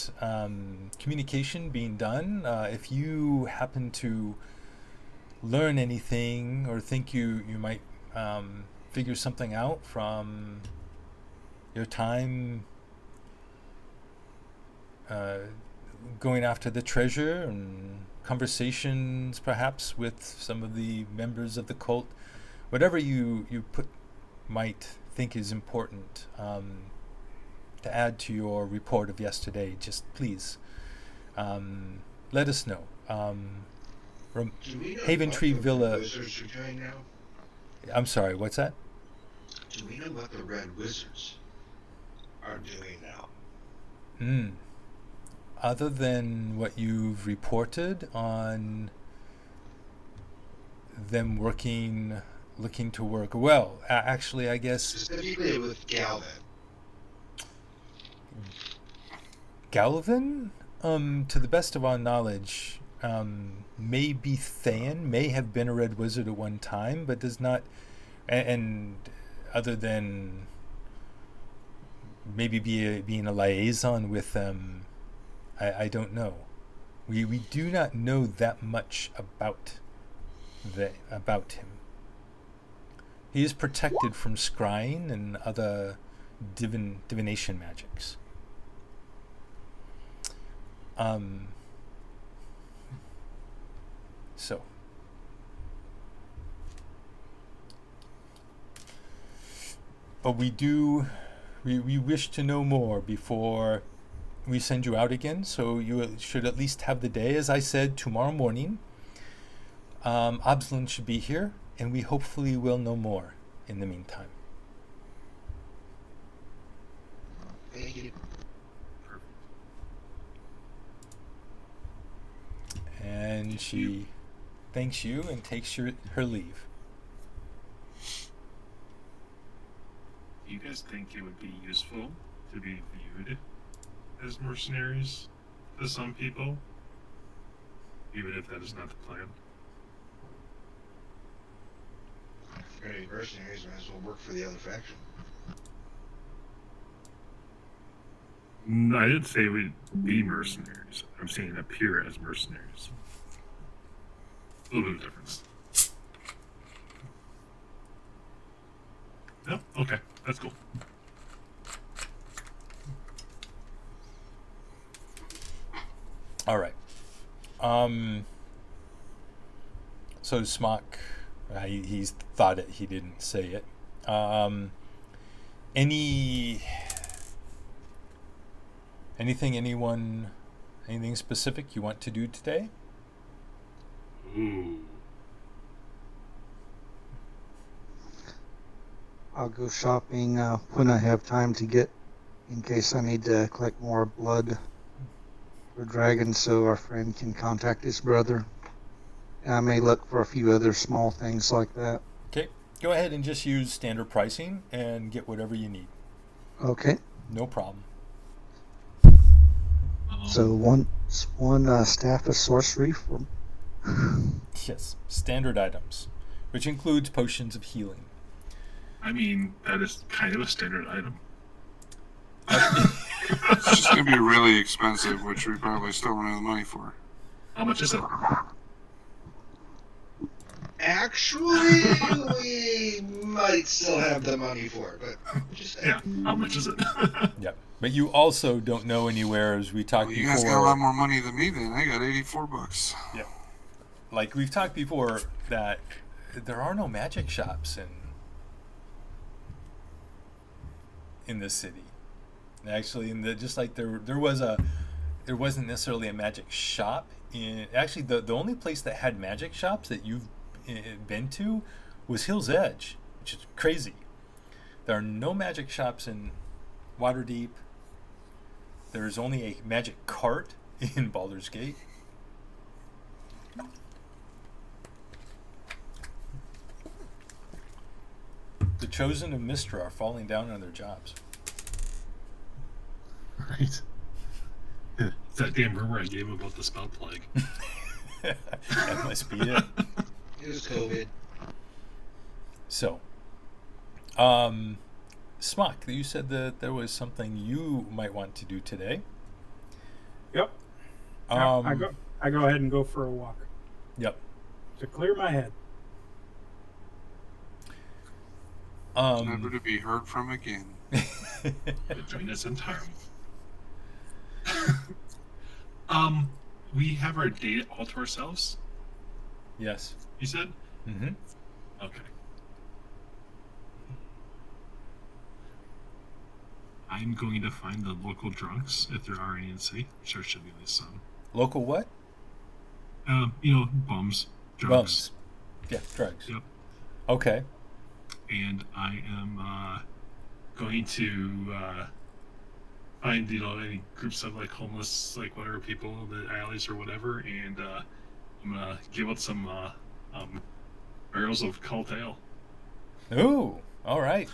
communication being done. If you happen to learn anything or think you might figure something out from your time going after the treasure and conversations perhaps with some of the members of the cult, whatever you might think is important to add to your report of yesterday, just please let us know. Haven Tree Villa. Wizards are doing now? I'm sorry, what's that? Do we know what the Red Wizards are doing now? Other than what you've reported on them looking to work, well, actually, I guess Specifically with Galvin. Galvin, to the best of our knowledge, may be Thayan, may have been a Red Wizard at one time, but does not, and other than maybe being a liaison with them, I don't know. We do not know that much about him. He is protected from scrying and other divination magics. So. But we wish to know more before we send you out again, so you should at least have the day. As I said, tomorrow morning, Absalom should be here, and we hopefully will know more in the meantime. Thank you. And she thanks you and takes her leave. Do you guys think it would be useful to be viewed as mercenaries to some people? Even if that is not the plan? If you're gonna be mercenaries, might as well work for the other faction. I didn't say we'd be mercenaries. I'm saying appear as mercenaries. A little bit of difference. Yep, okay, that's cool. All right. So Smock, he's thought it. He didn't say it. Anything specific you want to do today? Ooh. I'll go shopping when I have time to get, in case I need to collect more blood for dragons so our friend can contact his brother. And I may look for a few other small things like that. Okay. Go ahead and just use standard pricing and get whatever you need. Okay. No problem. So one staff of sorcery for... Yes, standard items, which includes potions of healing. I mean, that is kind of a standard item. It's just going to be really expensive, which we probably still don't have the money for. How much is it? Actually, we might still have the money for it, but just Yeah, how much is it? Yep. But you also don't know anywhere, as we talked Well, you before. guys got a lot more money than me then. I got $84. Yeah. Like we've talked before, that there are no magic shops in this city. Actually, there wasn't necessarily a magic shop in. Actually, the only place that had magic shops that you've been to was Hill's Edge, which is crazy. There are no magic shops in Waterdeep. There's only a magic cart in Baldur's Gate. The chosen of Mystra are falling down on their jobs. Right. It's that damn rumor I gave about the spell plague. That must be it. it was COVID. So, Smock, you said that there was something you might want to do today. Yep. I go ahead and go for a walk. Yep. To clear my head. Never to be heard from again. Between us entirely. We have our data all to ourselves, Yes. you said? Mm-hmm. Okay. I'm going to find the local drunks, if there are any in the city. I'm sure should be at least some. Local what? Bums. Drugs. Bums. Yeah, drugs. Yep. Okay. And I am going to find any groups of like homeless, like whatever people in the alleys or whatever, and I'm gonna give out some barrels of cult ale. Ooh, all right.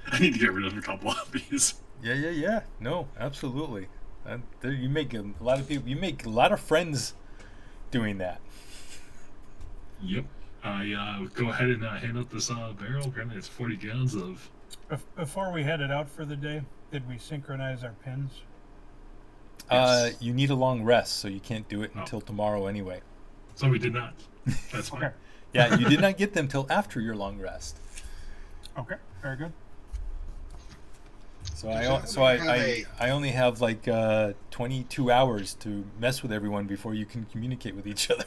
I need to get rid of a couple of these. Yeah. No, absolutely. You make a lot of people. You make a lot of friends doing that. Yep. I go ahead and hand out this barrel. Apparently, it's 40 gallons of. Before we headed out for the day, did we synchronize our pins? Yes. You need a long rest, so you can't do it until tomorrow anyway. So we did not. That's fine. Okay. Yeah, you did not get them till after your long rest. Okay, very good. So I only have like 22 hours to mess with everyone before you can communicate with each other.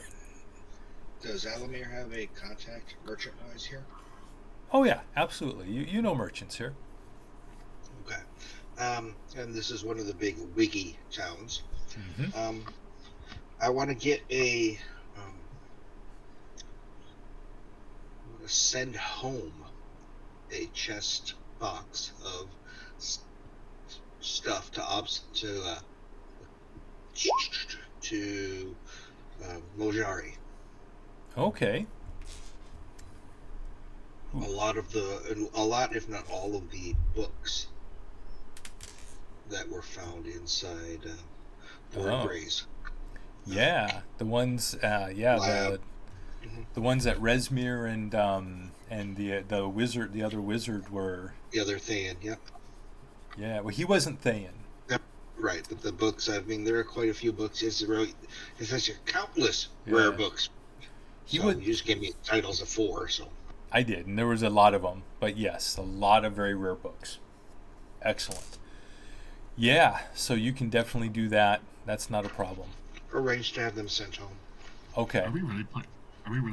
Does Alamir have a contact merchant-wise here? Oh yeah, absolutely. You know merchants here. Okay. And this is one of the big wiggy towns. Mm-hmm. I want to get I want to send home a chest box of stuff to Mojari. Okay. A lot, if not all of the books that were found inside Fort Grays. Yeah, the ones. The ones that Resmir and the wizard, the other wizard were. The other Thayan, yep. Yeah, well, he wasn't Thayan. Yep, right, but the books. I mean, there are quite a few books. It's countless rare books. You just gave me titles of 4, so. I did, and there was a lot of them. But yes, a lot of very rare books. Excellent. Yeah, so you can definitely do that. That's not a problem. Arrange to have them sent home. Okay. Are we really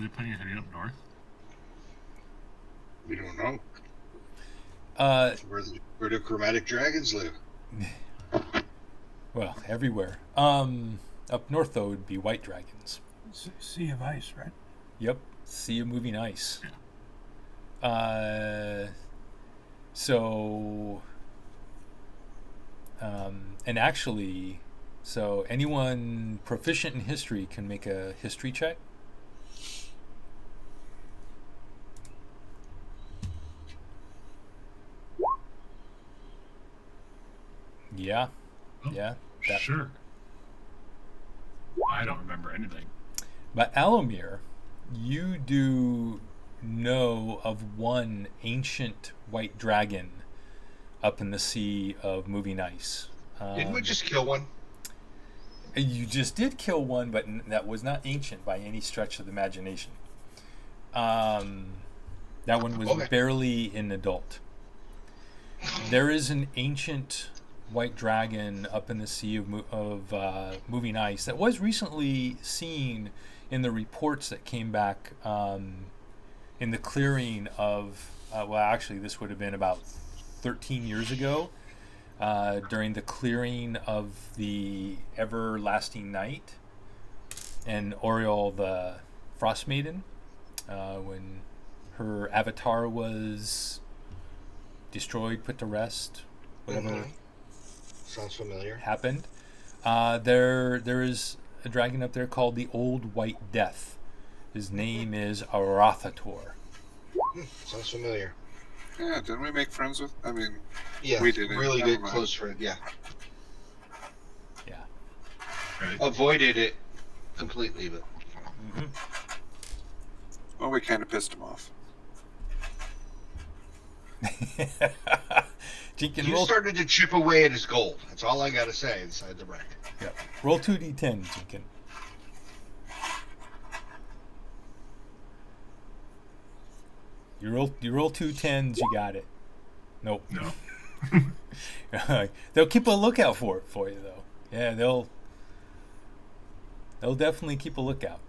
planning on heading up north? We don't know. Where do chromatic dragons live? Well, everywhere. Up north though would be white dragons. Sea of Ice, right? Yep, Sea of Moving Ice. Yeah. And actually, so anyone proficient in history can make a history check. Yeah. Oh, yeah. Sure. I don't remember anything. But Alamir, you do know of one ancient white dragon up in the Sea of Moving Ice. Didn't we just kill one? You just did kill one, but that was not ancient by any stretch of the imagination. That one was barely an adult. There is an ancient white dragon up in the Sea of Moving Ice that was recently seen in the reports that came back in the clearing of, actually this would have been about 13 years ago, during the clearing of the Everlasting Night and Oriole the Frost Maiden, when her avatar was destroyed, put to rest, whatever. Sounds familiar. Happened. There is a dragon up there called the Old White Death. His name is Arathator. Sounds familiar. Yeah, didn't we make friends with? I mean, yeah, we did. Really good close friend. Yeah. Yeah. Right. Avoided it completely, but. Mm-hmm. Well, we kind of pissed him off. You started to chip away at his gold. That's all I gotta say inside the wreck. Yep. Roll 2d10, Jinkin. You roll 2 10s, you got it. Nope. No. They'll keep a lookout for you though. Yeah, they'll definitely keep a lookout.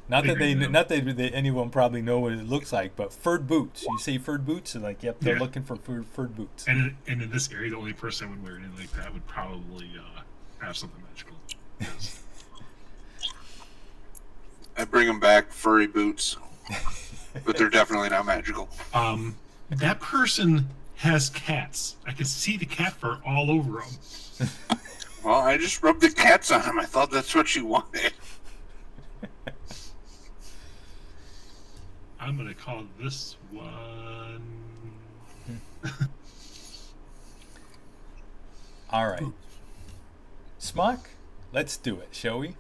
Not that anyone probably know what it looks like, but furred boots. You say furred boots, and like, yep, they're looking for furred boots. And in this area, the only person that would wear anything like that would probably have something magical. I bring them back furry boots, but they're definitely not magical. That person has cats. I can see the cat fur all over them. Well, I just rubbed the cats on him. I thought that's what you wanted. I'm going to call this one... All right. Smock, let's do it, shall we?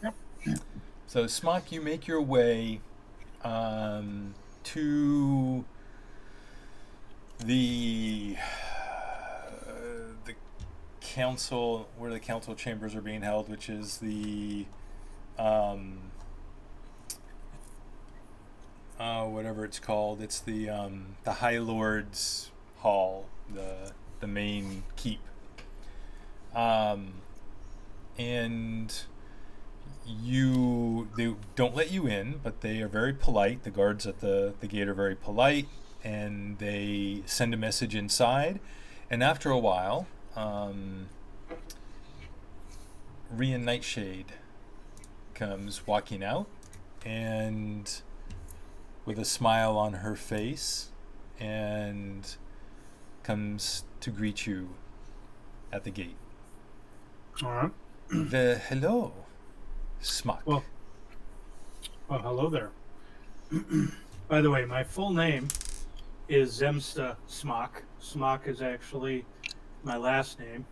Yep. So, Smock, you make your way to the council, where the council chambers are being held, which is the whatever it's called. It's the High Lord's Hall, the main keep. And they don't let you in, but they are very polite. The guards at the gate are very polite, and they send a message inside. And after a while, Rhea Nightshade comes walking out, and with a smile on her face, and comes to greet you at the gate. All right. Hello, Smock. Well, hello there. By the way, my full name is Zemsta Smock. Smock is actually my last name.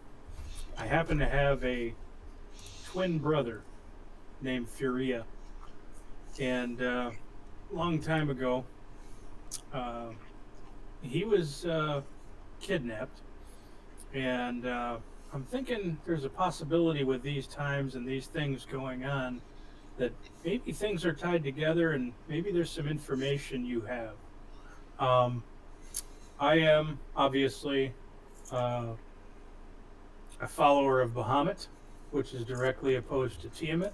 I happen to have a twin brother named Furia. And long time ago, he was kidnapped. And I'm thinking there's a possibility with these times and these things going on that maybe things are tied together and maybe there's some information you have. I am obviously a follower of Bahamut, which is directly opposed to Tiamat.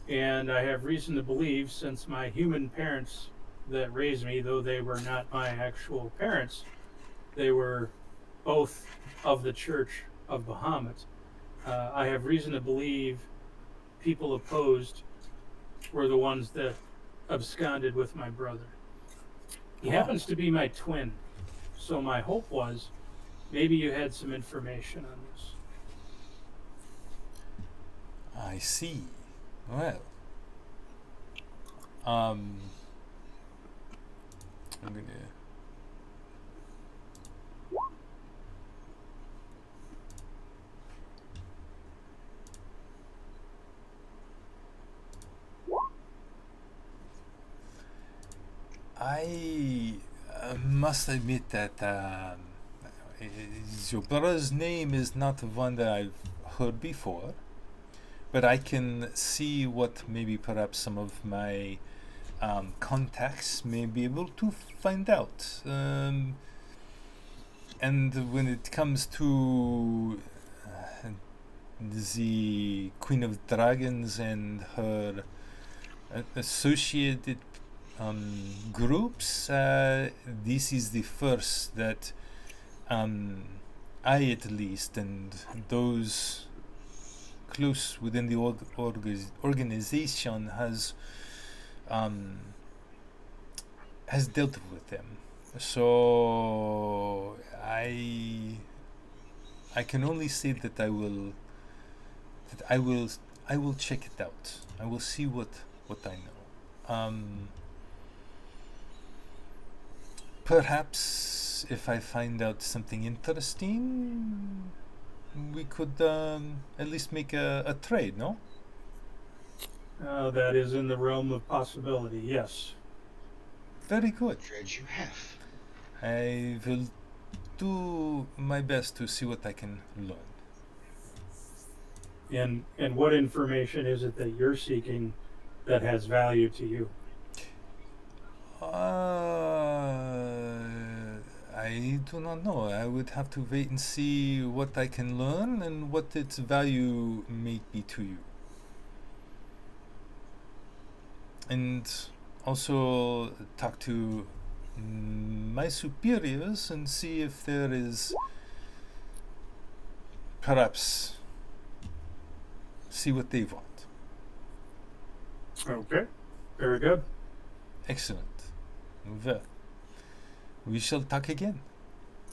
And I have reason to believe, since my human parents that raised me, though they were not my actual parents, they were both of the Church of Bahamut. I have reason to believe people opposed were the ones that absconded with my brother. He happens to be my twin, so my hope was maybe you had some information on this. I see. Well, I'm gonna. I must admit that your brother's name is not one that I've heard before, but I can see what maybe perhaps some of my contacts may be able to find out. And when it comes to the Queen of Dragons and her associated groups, this is the first that I at least, and those close within the organization has dealt with them. So I can only say that I will check it out. I will see what I know. Perhaps if I find out something interesting, we could at least make a trade, no? That is in the realm of possibility, yes. Very good. Trade you have. I will do my best to see what I can learn. And what information is it that you're seeking that has value to you? I do not know. I would have to wait and see what I can learn and what its value may be to you. And also talk to my superiors and see if there is perhaps see what they want. Okay, very good. Excellent. Well, we shall talk again.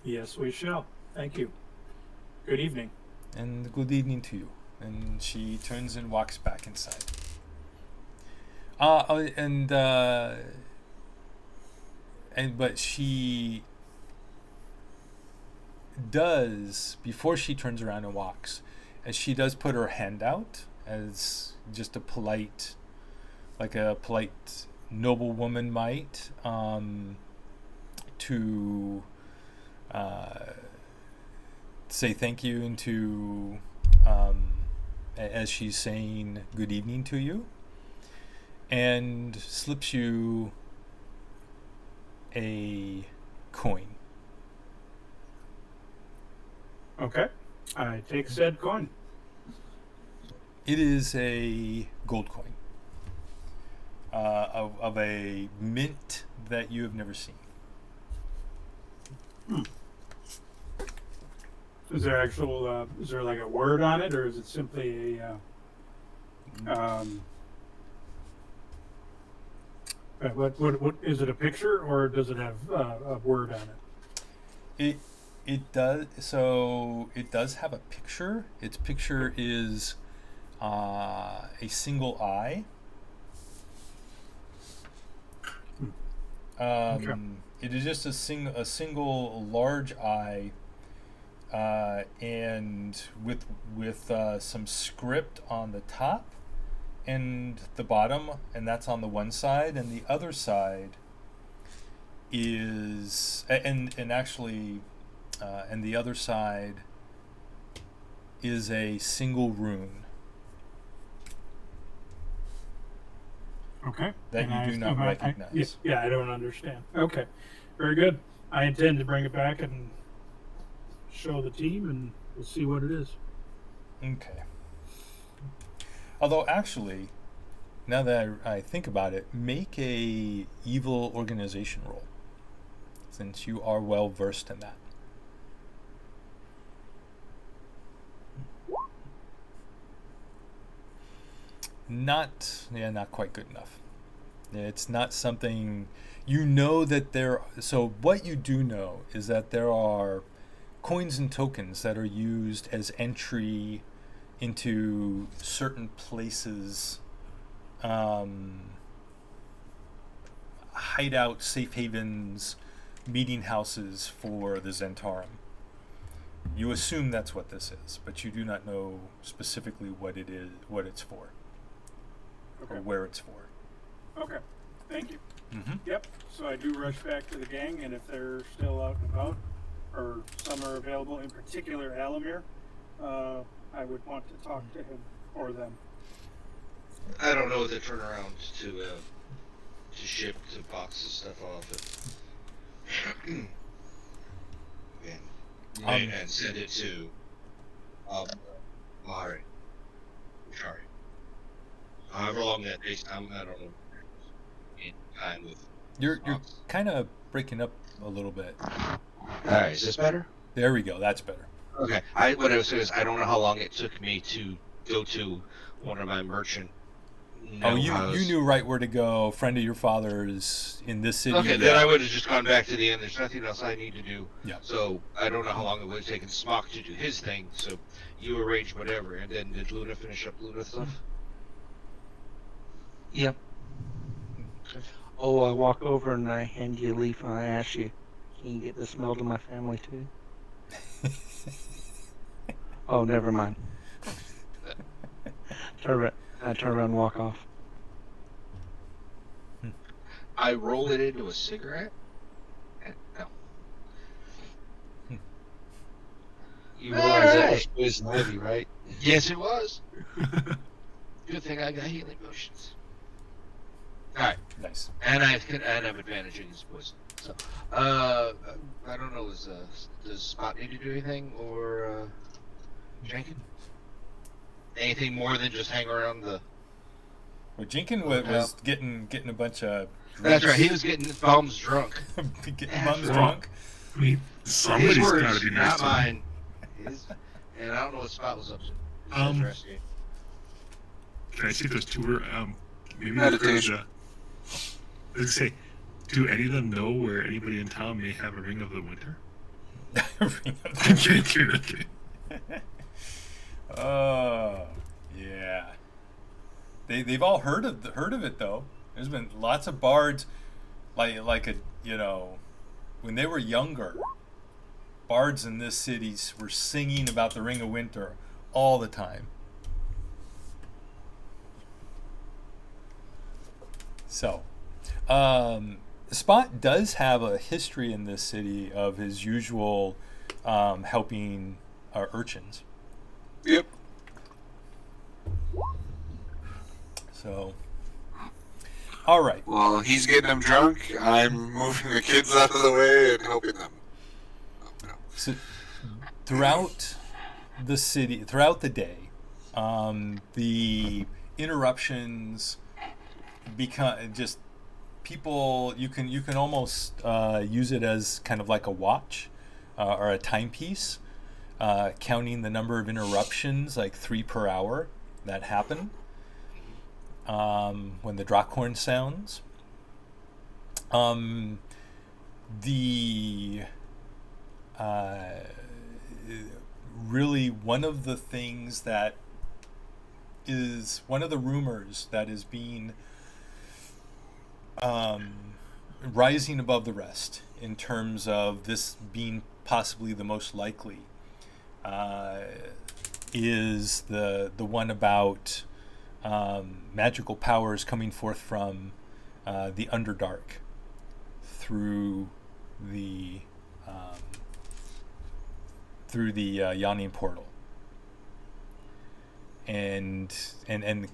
Yes, we shall. Thank you. Good evening. And good evening to you. And she turns and walks back inside. But she does, before she turns around and walks, as she does put her hand out as just a polite, like a polite noble woman might, to say thank you and to, as she's saying good evening to you, and slips you a coin. Okay. I take said coin. It is a gold coin of a mint that you have never seen. Is there actual? Is there like a word on it, or is it simply a? What is it? A picture, or does it have a word on it? It does. So it does have a picture. Its picture is a single eye. Okay. It is just a single large eye, and with some script on the top and the bottom, and that's on the one side, and the other side is and actually and the other side is a single rune Okay. that you do not recognize. Yeah, I don't understand. Okay. Very good. I intend to bring it back and show the team, and we'll see what it is. Okay. Although, actually, now that I think about it, make a evil organization roll, since you are well versed in that. Not quite good enough. It's not something you know that there. So what you do know is that there are coins and tokens that are used as entry into certain places, hideout, safe havens, meeting houses for the Zentarum. You assume that's what this is, but you do not know specifically what it is, what it's for, Okay. or where it's for. Okay. Thank you. Mm-hmm. Yep. So I do rush back to the gang, and if they're still out and about, or some are available, in particular Alamir, I would want to talk to him or them. I don't know the turnaround to ship to box the stuff off and send it to Mahari. Sorry. However long that takes time, I don't know. In time with You're kind of breaking up a little bit. Alright, is this better? There we go. That's better. Okay. What I was saying is I don't know how long it took me to go to one of my merchant. You knew right where to go. Friend of your father's in this city. Okay, then I would have just gone back to the end. There's nothing else I need to do. Yeah. So I don't know how long it would have taken Smock to do his thing. So you arrange whatever, and then did Luna finish up Luna stuff? Yep. Okay. Oh, I walk over and I hand you a leaf and I ask you, can you get this mail to my family too? Oh, never mind. I turn around and walk off. I roll it into a cigarette. No. You realize that was poison ivy, right? Yes, it was. Good thing I got healing potions. All right. Nice. And I have advantage against poison. So, I don't know. Does Spot need to do anything, or Jenkins? Anything more than just hang around the? Well, Jenkins was getting a bunch of. That's right. He was getting bums drunk. Getting bums drunk. I mean, somebody's His got words, to be nice not to him. mine. And I don't know what Spot was up to. Can I see if those two are maybe Meditation. Let's say, do any of them know where anybody in town may have a Ring of the Winter? I'm kidding. Oh, yeah. They've all heard of it though. There's been lots of bards, when they were younger, bards in this city were singing about the Ring of Winter all the time. So, Spot does have a history in this city of his usual helping urchins. Yep. So, All right. While he's getting them drunk, I'm moving the kids out of the way and helping them. Oh, no. So throughout the city, throughout the day, the interruptions become just people. You can almost use it as kind of like a watch or a timepiece, counting the number of interruptions, like 3 per hour, that happen when the Draakhorn sounds. Really one of the things that is one of the rumors that is being rising above the rest in terms of this being possibly the most likely is the one about magical powers coming forth from the Underdark through the Yawning Portal, and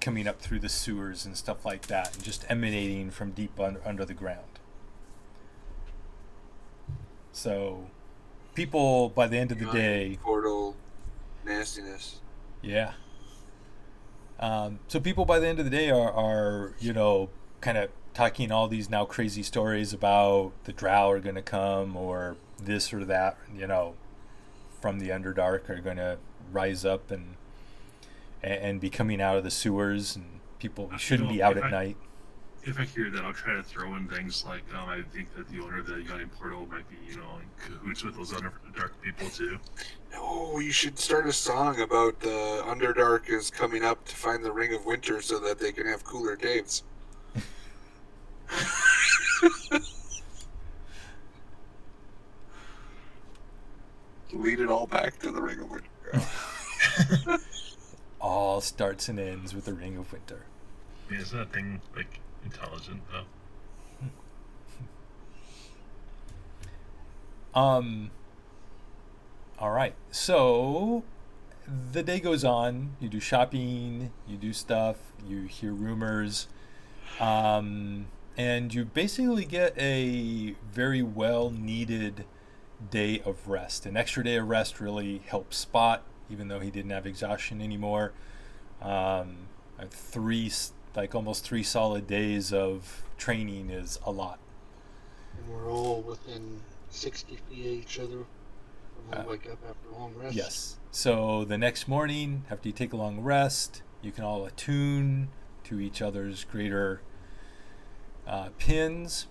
coming up through the sewers and stuff like that, and just emanating from deep under the ground. So people by the end of the day, portal nastiness. Yeah. So people by the end of the day are kind of talking all these now crazy stories about the Drow are going to come, or this or that, from the Underdark are going to rise up and be coming out of the sewers, and people shouldn't be out at night. If I hear that, I'll try to throw in things like, I think that the owner of the Yawning Portal might be, in cahoots with those Underdark people too. No, you should start a song about the Underdark is coming up to find the Ring of Winter so that they can have cooler caves. Lead it all back to the Ring of Winter. All starts and ends with the Ring of Winter. Yeah, is that thing, intelligent, though? All right. So the day goes on. You do shopping, you do stuff, you hear rumors, and you basically get a very well needed day of rest. An extra day of rest really helps Spot, even though he didn't have exhaustion anymore. Almost 3 solid days of training is a lot. And we're all within 60 feet of each other when we wake up after a long rest. Yes. So the next morning, after you take a long rest, you can all attune to each other's greater pins,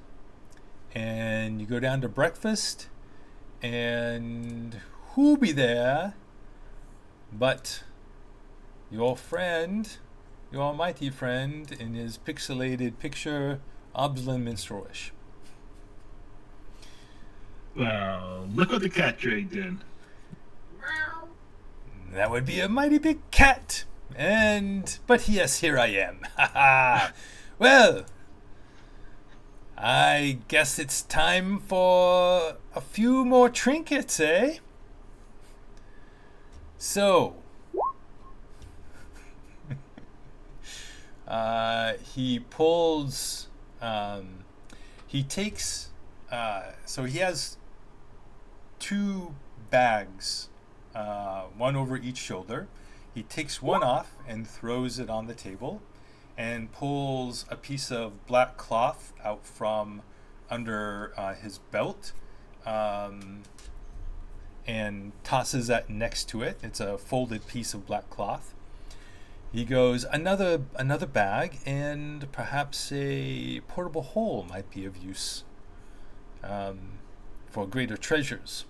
and you go down to breakfast, and who'll be there but your friend, your almighty friend, in his pixelated picture, Obslin Minstrelish. Well, look what the cat dragged in. That would be a mighty big cat. But yes, here I am. Ha ha. Well, I guess it's time for a few more trinkets, eh? So, he pulls, he takes, so he has 2 bags, one over each shoulder. He takes one off and throws it on the table, and pulls a piece of black cloth out from under his belt, and tosses that next to it. It's a folded piece of black cloth. He goes, another bag, and perhaps a portable hole might be of use for greater treasures.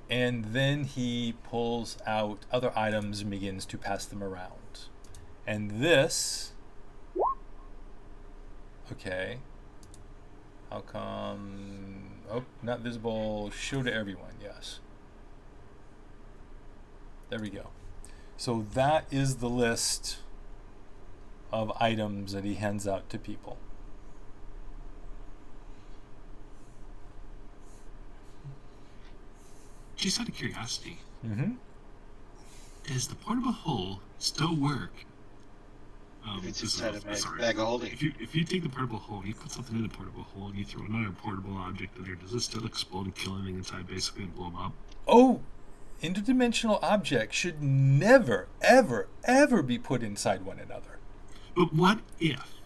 And then he pulls out other items and begins to pass them around. And this, okay, how come, not visible, show to everyone, yes. There we go. So that is the list of items that he hands out to people. Just out of curiosity, Mm-hmm. does the portable hole still work If it's this inside is- a sorry. bag of holding. If you take the portable hole, you put something in the portable hole, and you throw another portable object in there, does it still explode and kill anything inside, basically, and blow them up? Oh, interdimensional objects should never, ever, ever be put inside one another. But what if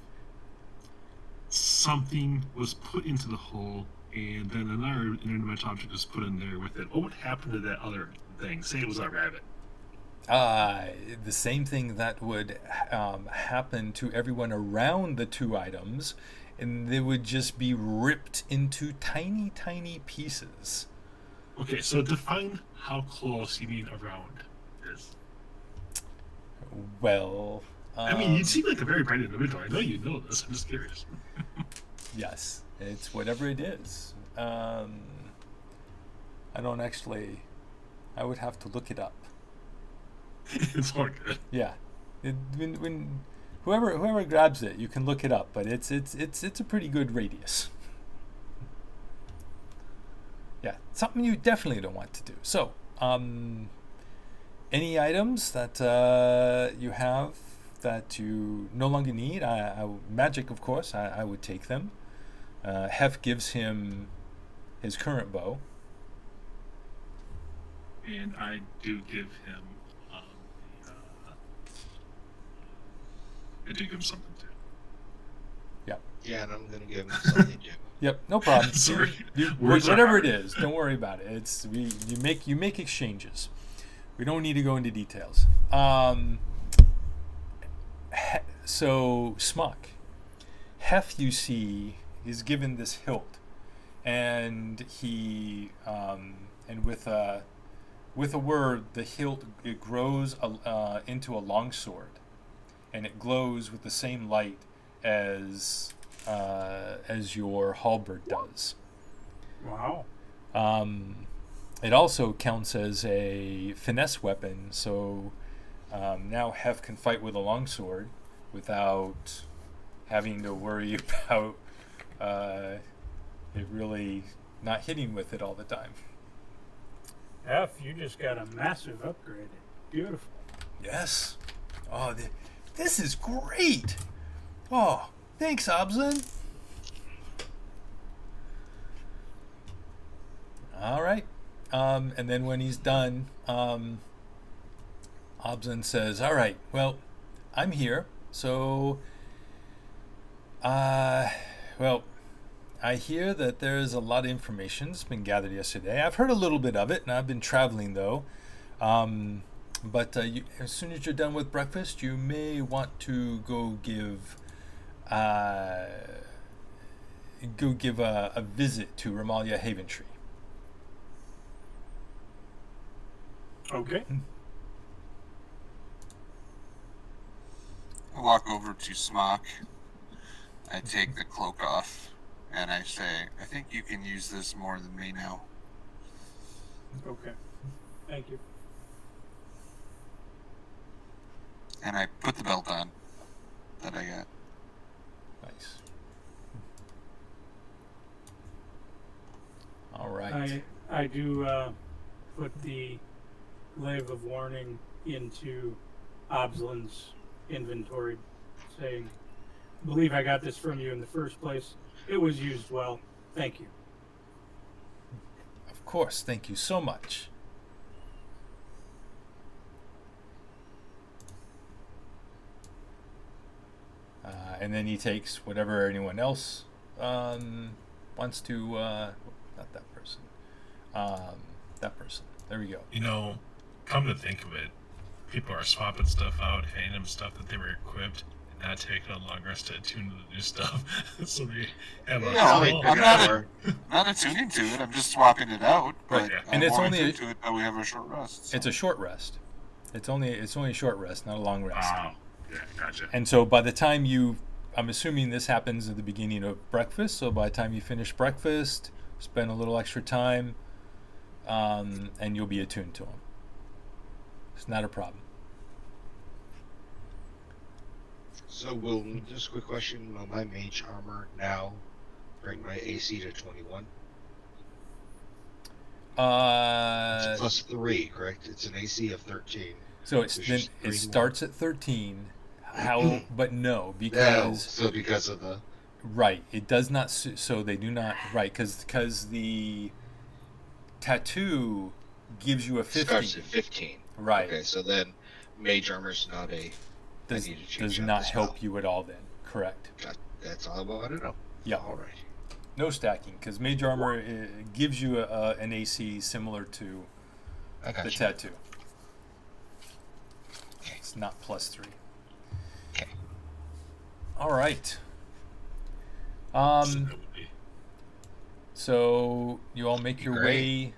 something was put into the hole, and then another interdimensional object was put in there with it? What would happen to that other thing? Say it was a rabbit. The same thing that would happen to everyone around the two items, and they would just be ripped into tiny, tiny pieces. Okay, so define how close you mean around is. Well, I mean, you seem like a very bright individual. I know you know this. I'm just curious. yes, it's whatever it is. I don't actually. I would have to look it up. It's all good. Yeah, when whoever grabs it, you can look it up. But it's a pretty good radius. Yeah, something you definitely don't want to do. So, any items that you have that you no longer need, magic, of course, I would take them. Hef gives him his current bow. And I do give him, I do give him something too. Yeah, and I'm gonna give him something too. Yep, no problem. Sorry. Whatever Sorry. it is, don't worry about it. You make exchanges. We don't need to go into details. So Smock, Hef, you see, is given this hilt, and he and with a word, the hilt, it grows into a longsword, and it glows with the same light as your halberd does. Wow. It also counts as a finesse weapon, so now Hef can fight with a longsword without having to worry about it really not hitting with it all the time. F, you just got a massive upgrade. Beautiful. Yes. Oh, this is great. Oh, thanks, Obzin. All right. And then when he's done, Obzin says, all right, well, I'm here. So, well, I hear that there's a lot of information that's been gathered yesterday. I've heard a little bit of it, and I've been traveling, though. But as soon as you're done with breakfast, you may want to go give a visit to Ramalia Haventree. Okay. I walk over to Smock. I take the cloak off, and I say, I think you can use this more than me now. Okay. Thank you. And I put the belt on that I got. Nice. All right. I do put the glaive of warning into Obzlin's inventory, saying, I believe I got this from you in the first place. It was used well. Thank you. Of course. Thank you so much. And then he takes whatever anyone else wants to. Not that person. That person. There we go. You know, come to think of it, people are swapping stuff out, handing them stuff that they were equipped, and not taking a long rest to attune to the new stuff. So they have a... No, I'm not attuning to it. I'm just swapping it out. But Right. I'm And it's more only attuned to it that we have a short rest. So. It's a short rest. It's only a short rest, not a long rest. Wow. Yeah, gotcha. And so by the time I'm assuming this happens at the beginning of breakfast. So by the time you finish breakfast, spend a little extra time, and you'll be attuned to them. It's not a problem. So, just a quick question. Will my mage armor now bring my AC to 21? It's plus 3, correct? It's an AC of 13. So There's just it 3 starts at 13. But no, No, because so because of the right, it does not. So they do not right because the tattoo gives you a 15. starts at 15. Right. Okay, so then mage armor's not a. I need to change Does that not as help well. you at all. Then correct. That's all I want to know. Yeah. All right. No stacking because mage armor gives you an AC similar to I got the you. tattoo. Okay. It's not +3. Okay. All right. So that would be- So you all make your Great. way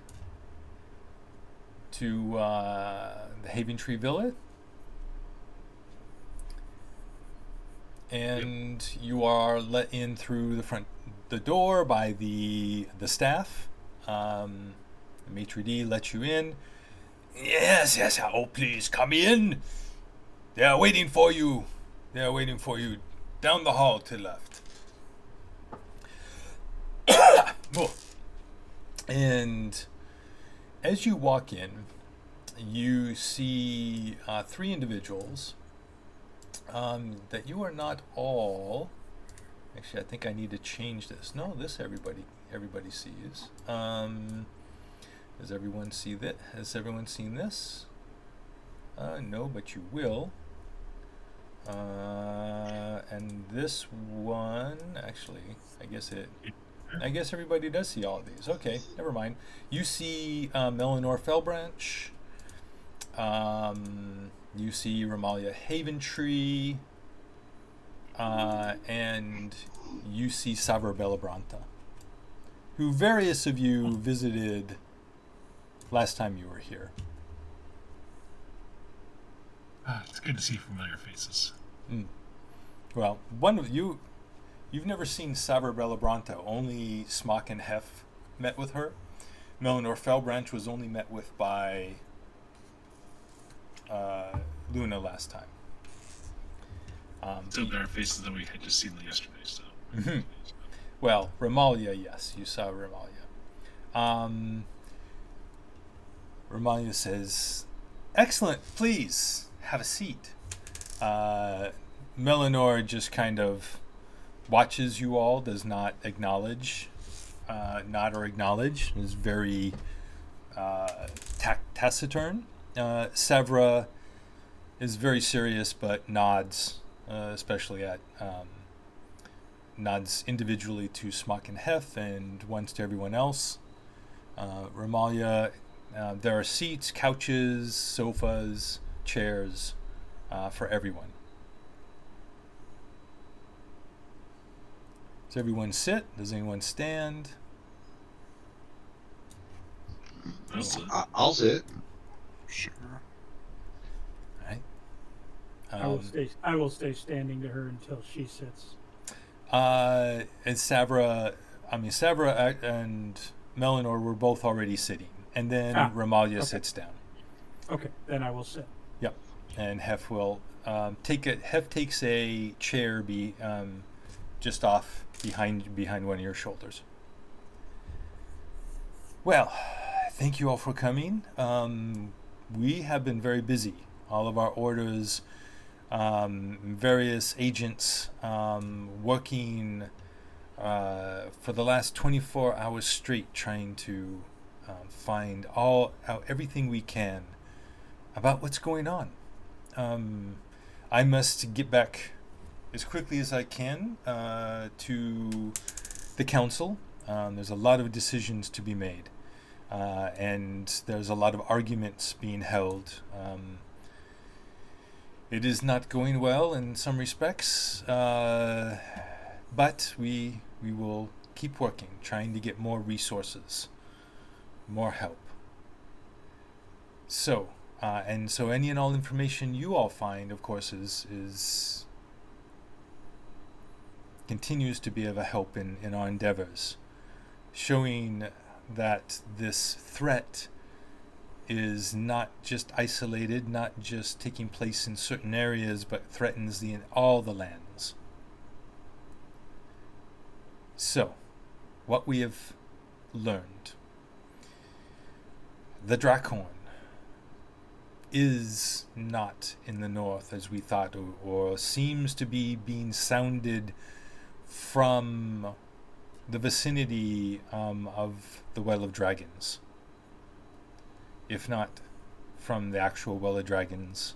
to the Haven Tree Villa, and you are let in through the door by the staff. The maitre d' lets you in. Yes, oh please come in. They are waiting for you. They are waiting for you down the hall to the left. Oh. And as you walk in, you see 3 individuals that you are not all. Actually, I think I need to change this. No, this everybody sees. Does everyone see that? Has everyone seen this? No, but you will. And this one, actually, I guess everybody does see all of these. Okay, never mind. You see Melanor Fellbranch. You see Ramalia Haventree. And you see Savra Bellabranta, who various of you visited last time you were here. It's good to see familiar faces. Well, one of you've never seen Savra Bellabranta. Only Smock and Hef met with her. Melanor Fellbranch was only met with by Luna last time. So there are faces that we had just seen yesterday. So. Mm-hmm. Well, Ramalia, yes, you saw Ramalia. Ramalia says, "Excellent, please have a seat." Melanor just kind of watches you all, does not acknowledge, nod or acknowledge, is very taciturn. Savra is very serious but nods, especially at nods individually to Smock and Hef and once to everyone else. Ramalia, there are seats, couches, sofas, chairs for everyone. Does everyone sit? Does anyone stand? I'll sit. Sure. All right. I will stay standing to her until she sits. And Savra and Melanor were both already sitting, and then Ramalia okay. sits down. Okay, then I will sit. Yep, and Hef will take it. Hef takes a chair just off behind one of your shoulders. Well, thank you all for coming. We have been very busy. All of our orders, various agents working for the last 24 hours straight trying to find out everything we can about what's going on. I must get back as quickly as I can to the council. There's a lot of decisions to be made. And there's a lot of arguments being held. It is not going well in some respects, but we will keep working, trying to get more resources, more help. So any and all information you all find, of course, is continues to be of a help in our endeavors, showing that this threat is not just isolated, not just taking place in certain areas, but threatens all the lands. So, what we have learned. The Draakhorn is not in the north as we thought, or seems to be being sounded from the vicinity of the Well of Dragons, if not from the actual Well of Dragons.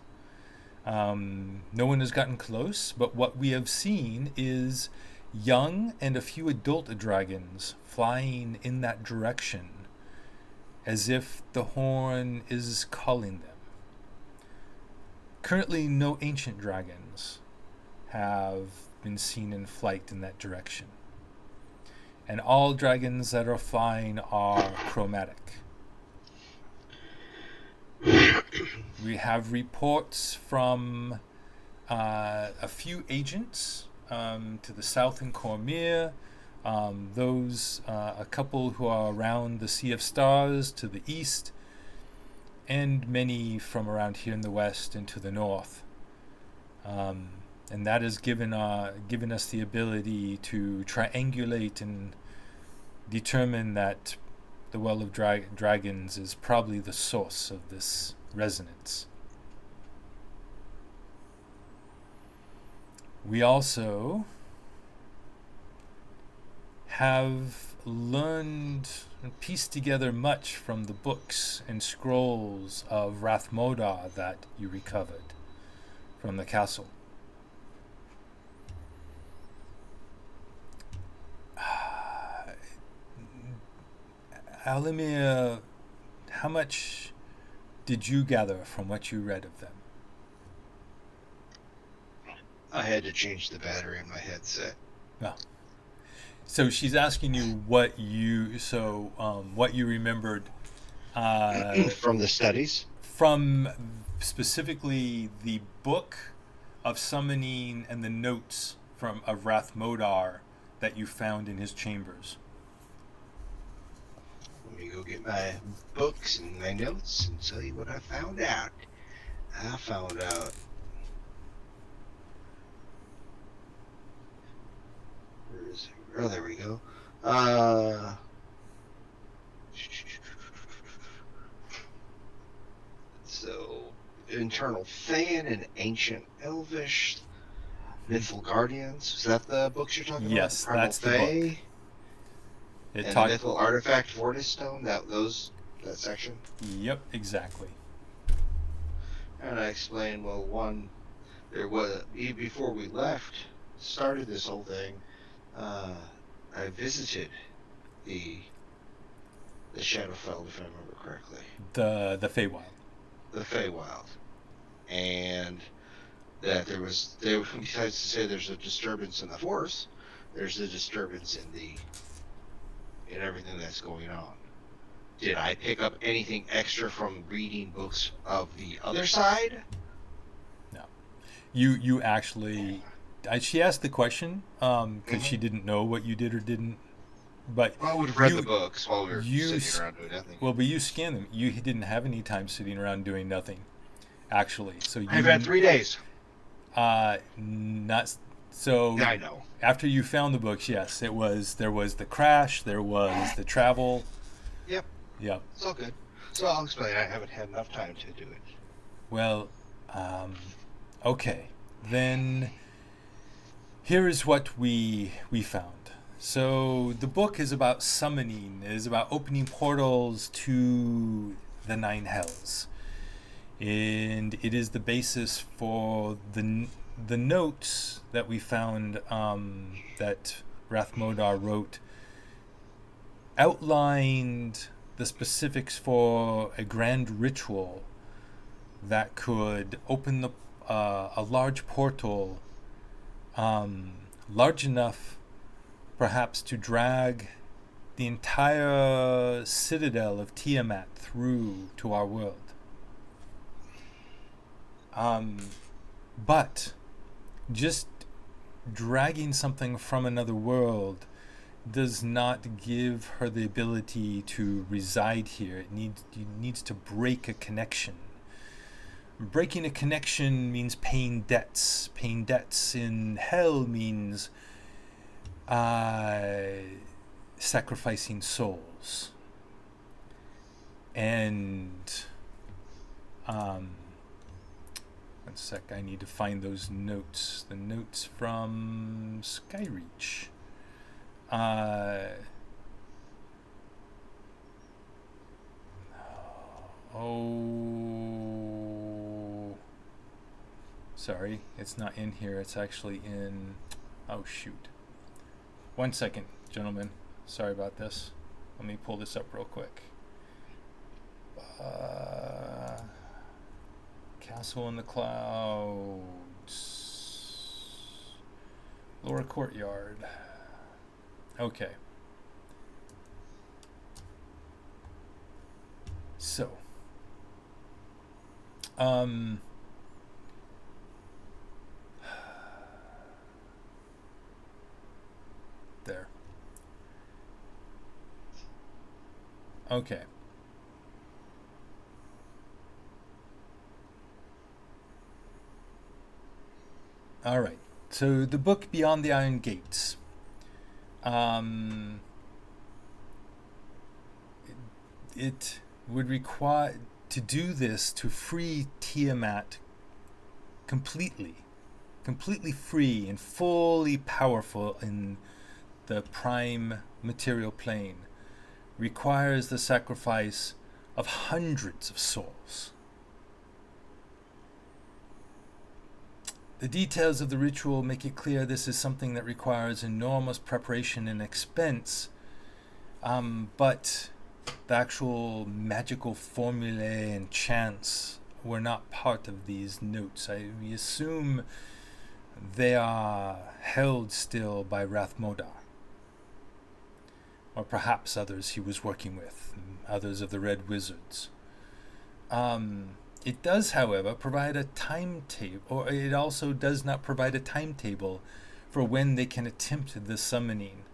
No one has gotten close, but what we have seen is young and a few adult dragons flying in that direction, as if the horn is calling them. Currently, no ancient dragons have been seen in flight in that direction. And all dragons that are flying are chromatic. We have reports from a few agents to the south in Cormyr, a couple who are around the Sea of Stars to the east, and many from around here in the west and to the north. And that has given us the ability to triangulate and determine that the Well of Dragons is probably the source of this resonance. We also have learned and pieced together much from the books and scrolls of Rathmodar that you recovered from the castle. Alamir, how much did you gather from what you read of them? I had to change the battery in my headset. Oh. So she's asking you what you remembered from the studies? From specifically the book of summoning and the notes of Rathmodar that you found in his chambers. Let me go get my books and my notes and tell you what I found out. I found out. Where is it? Oh, there we go. So, Internal Fan and Ancient Elvish, Mythal Guardians. Is that the books you're talking about? Yes, that's the book. And Mythal Artifact Vortistone, that section? Yep, exactly. And I explained, well, one, there was, before we left, started this whole thing, I visited the Shadowfell, if I remember correctly. The Feywild. The Feywild. And that besides to say there's a disturbance in the Force, there's a disturbance in everything that's going on. Did I pick up anything extra from reading books of the other side? No. You actually... She asked the question because she didn't know what you did or didn't. But I would have read the books while we were sitting around doing nothing. Well, but you scanned them. You didn't have any time sitting around doing nothing, actually. So I've had 3 days. Not so. I know. After you found the books, yes, there was the crash, there was the travel. Yep. Yep. It's all good. So I'll explain. I haven't had enough time to do it. Well, okay. Then here is what we found. So the book is about summoning, is about opening portals to the Nine Hells. And it is the basis for the notes that we found that Rathmodar wrote, outlined the specifics for a grand ritual that could open a large portal large enough perhaps to drag the entire citadel of Tiamat through to our world. But just dragging something from another world does not give her the ability to reside here. It needs to break a connection. Breaking a connection means paying debts. Paying debts in hell means sacrificing souls. And One sec, I need to find those notes. The notes from Skyreach. Sorry, it's not in here. It's actually in... Oh, shoot. 1 second, gentlemen. Sorry about this. Let me pull this up real quick. Castle in the Clouds. Lower Courtyard. Okay. So. There. Okay. All right. So the book Beyond the Iron Gates. It would require to do this to free Tiamat completely free and fully powerful in the prime material plane requires the sacrifice of hundreds of souls. The details of the ritual make it clear this is something that requires enormous preparation and expense, but the actual magical formulae and chants were not part of these notes. We assume they are held still by Rathmodar, or perhaps others he was working with, others of the Red Wizards. It does, however, provide a timetable, or it also does not provide a timetable for when they can attempt the summoning.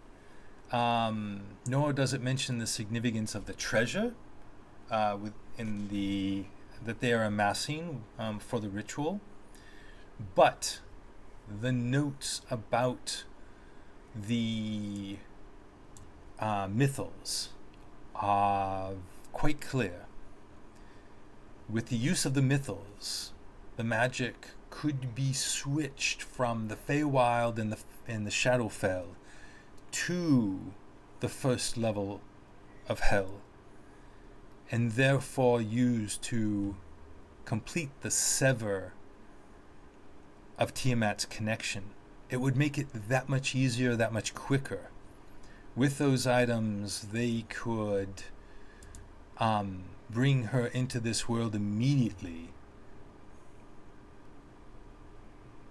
Nor does it mention the significance of the treasure that they are amassing for the ritual. But the notes about the Mythals are quite clear. With the use of the Mythals, the magic could be switched from the Feywild and the Shadowfell to the first level of Hell, and therefore used to complete the sever of Tiamat's connection. It would make it that much easier, that much quicker. With those items, they could bring her into this world immediately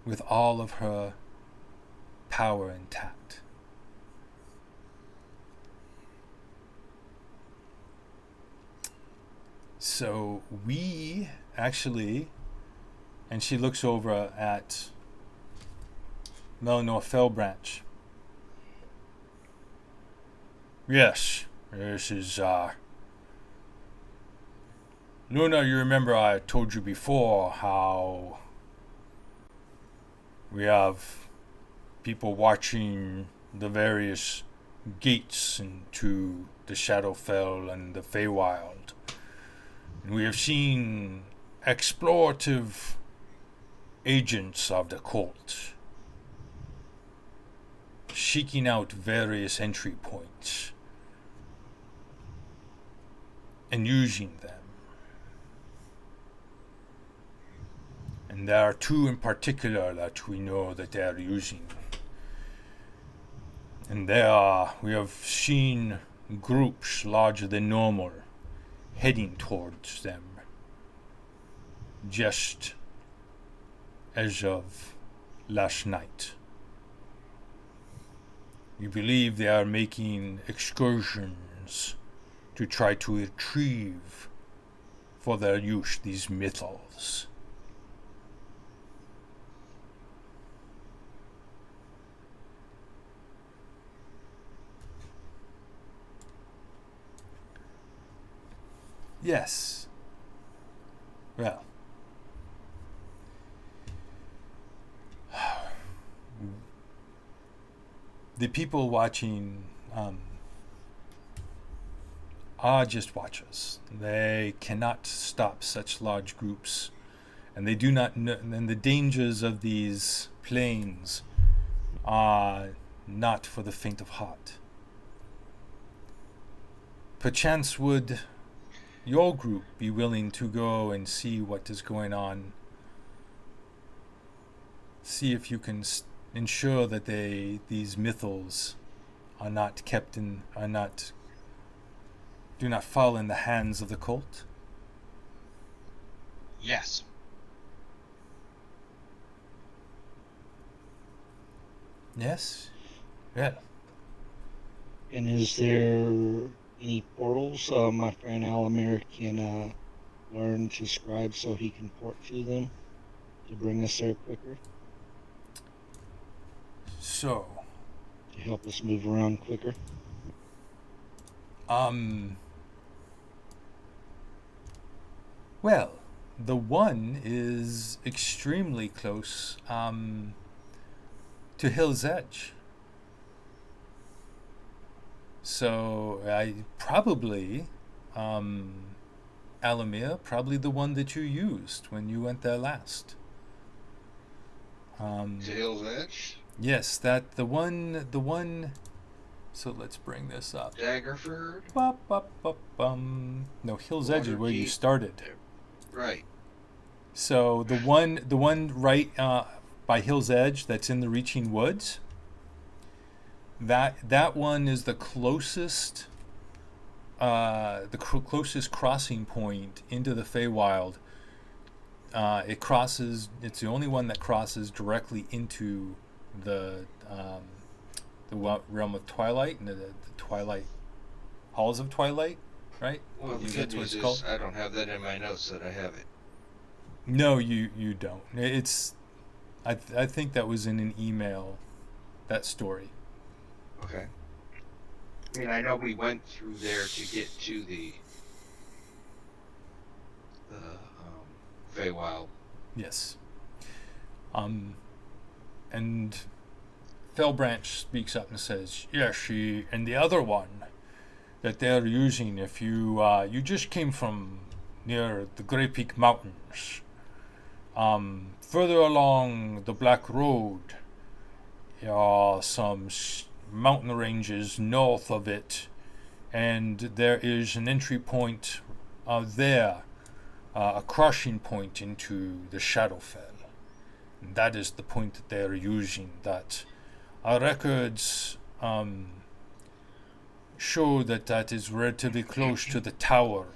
with all of her power intact. So we actually, and she looks over at Melanor Fellbranch. Yes, this is Luna, you remember I told you before how we have people watching the various gates into the Shadowfell and the Feywild. And we have seen explorative agents of the cult seeking out various entry points and using them. And there are two in particular that we know that they are using. And we have seen groups larger than normal heading towards them just as of last night. We believe they are making excursions to try to retrieve for their use these Mythals. Yes. Well. The people watching are just watchers. They cannot stop such large groups and they do not know, and the dangers of these plains are not for the faint of heart. Perchance would your group be willing to go and see what is going on? See if you can ensure that these Mythals are not kept in, do not fall in the hands of the cult? Yes. Yes? Well. And is there any portals my friend Alamir can learn to scribe so he can port to them to bring us there quicker? So. To help us move around quicker? Well, the one is extremely close to Hill's Edge. So I probably, Alamir, probably the one that you used when you went there last. To Hill's Edge? Yes, that the one. So let's bring this up. Daggerford? No, Hill's Edge is where you started. Right. So the one right by Hill's Edge that's in the Reaching Woods. That one is the closest closest crossing point into the Feywild. It's the only one that crosses directly into the realm of Twilight and the Twilight Halls of Twilight, right? Well, the good news is I don't have that in my notes that I have it. No, you don't. It's I think that was in an email, that story. Okay. I mean, I know we went through there to get to the Feywild. Yes. And Fellbranch speaks up and says, "Yes, and the other one that they're using. If you just came from near the Grey Peak Mountains, further along the Black Road, are some mountain ranges north of it, and there is an entry point there, a crossing point into the Shadowfell. And that is the point that they are using. That our records show that is relatively close to the tower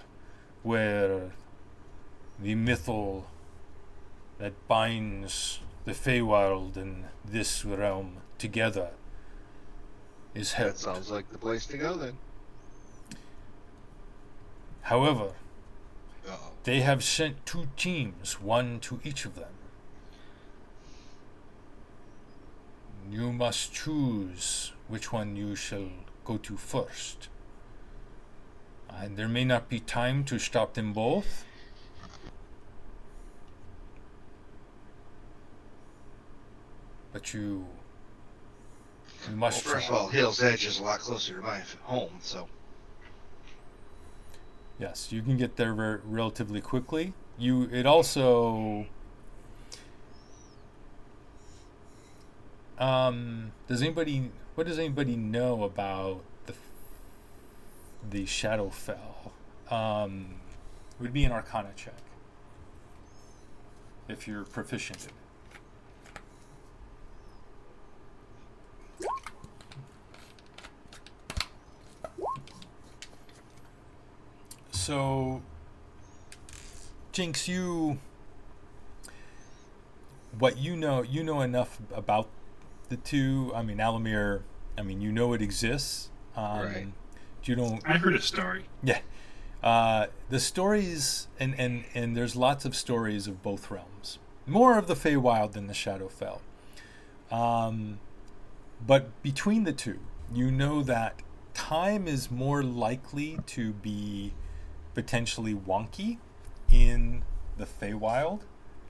where the Mythal that binds the Feywild and this realm together is held. That sounds like the place to go then. However, they have sent 2 teams, one to each of them. You must choose which one you shall go to first. And there may not be time to stop them both. But you must. Well, first of all, Hill's Edge is a lot closer to my home, so. Yes, you can get there relatively quickly. It also. What does anybody know about the Shadowfell? It would be an Arcana check if you're proficient in it. So, Jinx, you know enough about the two. I mean, Alamir, you know it exists. Right. You don't. I heard a story. Yeah. The stories, and there's lots of stories of both realms. More of the Feywild than the Shadowfell. But between the two, you know that time is more likely to be potentially wonky in the Feywild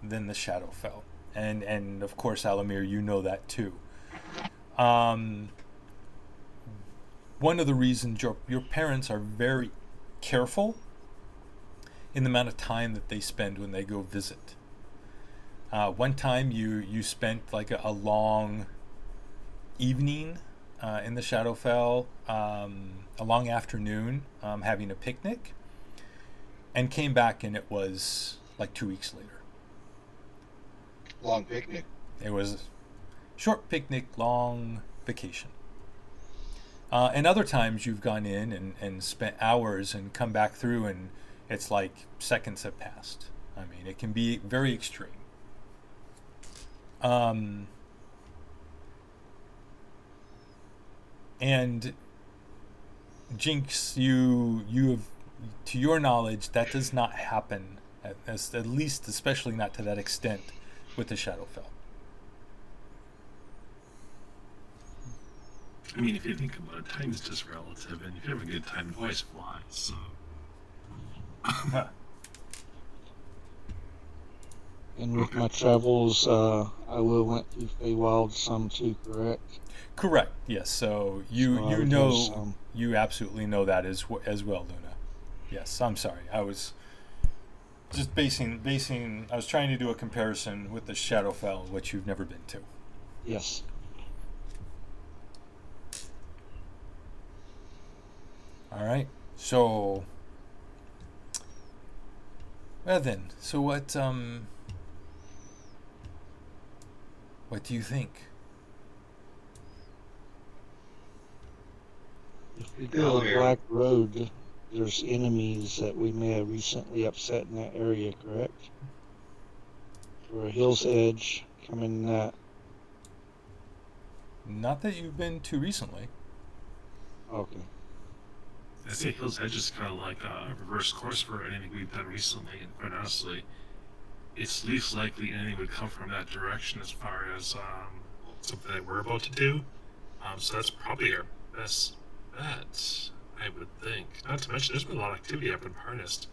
than the Shadowfell. And of course, Alamir, you know that too. One of the reasons your parents are very careful in the amount of time that they spend when they go visit. One time you spent like a long evening in the Shadowfell, a long afternoon, having a picnic, and came back and it was like 2 weeks later. Long picnic. It was a short picnic, long vacation. And other times you've gone in and spent hours and come back through and it's like seconds have passed. I mean, it can be very extreme. And Jinx, you have, to your knowledge, that does not happen, at least, especially not to that extent, with the Shadowfell. I mean, if you think about it, time is just relative, and if you have a good time, it always flies, so... And with my travels, I will went through Feywild some too, correct? Correct. Yes. So you So I would know guess, you absolutely know that as well, Luna. Yes. I'm sorry. I was just basing. I was trying to do a comparison with the Shadowfell, which you've never been to. Yes. All right. So, well then. So what do you think? If we go the Black Road, there's enemies that we may have recently upset in that area, correct? Or Hill's Edge coming that. Not that you've been to recently. Okay. I say Hill's Edge is kind of like a reverse course for anything we've done recently, and quite honestly, it's least likely anything would come from that direction as far as something that we're about to do. So that's probably our best bet, I would think. Not to mention, there's been a lot of activity up in Harnessed.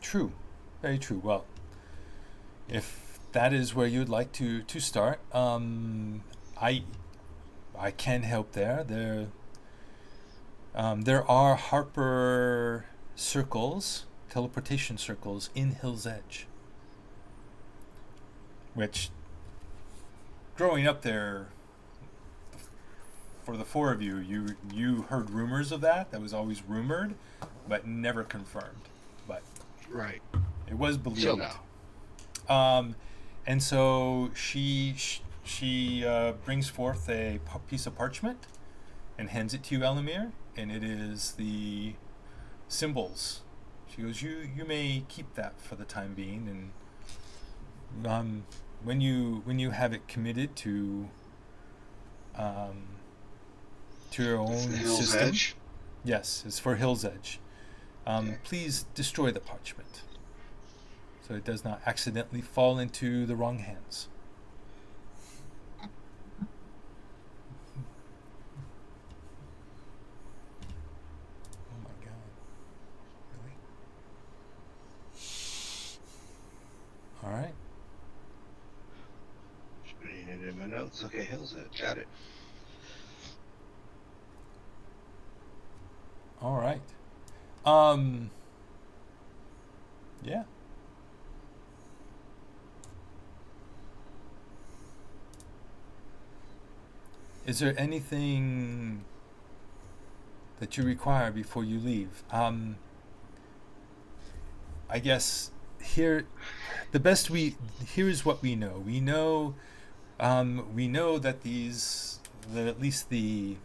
True. Very true. Well, if that is where you'd like to start, I can help there. There are Harper circles, teleportation circles in Hill's Edge, which, growing up there, for the four of you, you heard rumors of that. That was always rumored, but never confirmed. But Right. it was believed. Till now. And so she brings forth a piece of parchment and hands it to you, Elamir, and it is the symbols. She goes, you may keep that for the time being, and when you have it committed to your own Hill's system. Edge? Yes, it's for Hill's Edge. Please destroy the parchment so it does not accidentally fall into the wrong hands. Oh my god. Really? Alright. Just putting it in my notes. Okay, Hill's Edge. Got it. Alright. Yeah. Is there anything that you require before you leave? I guess here is what we know. We know that that at least the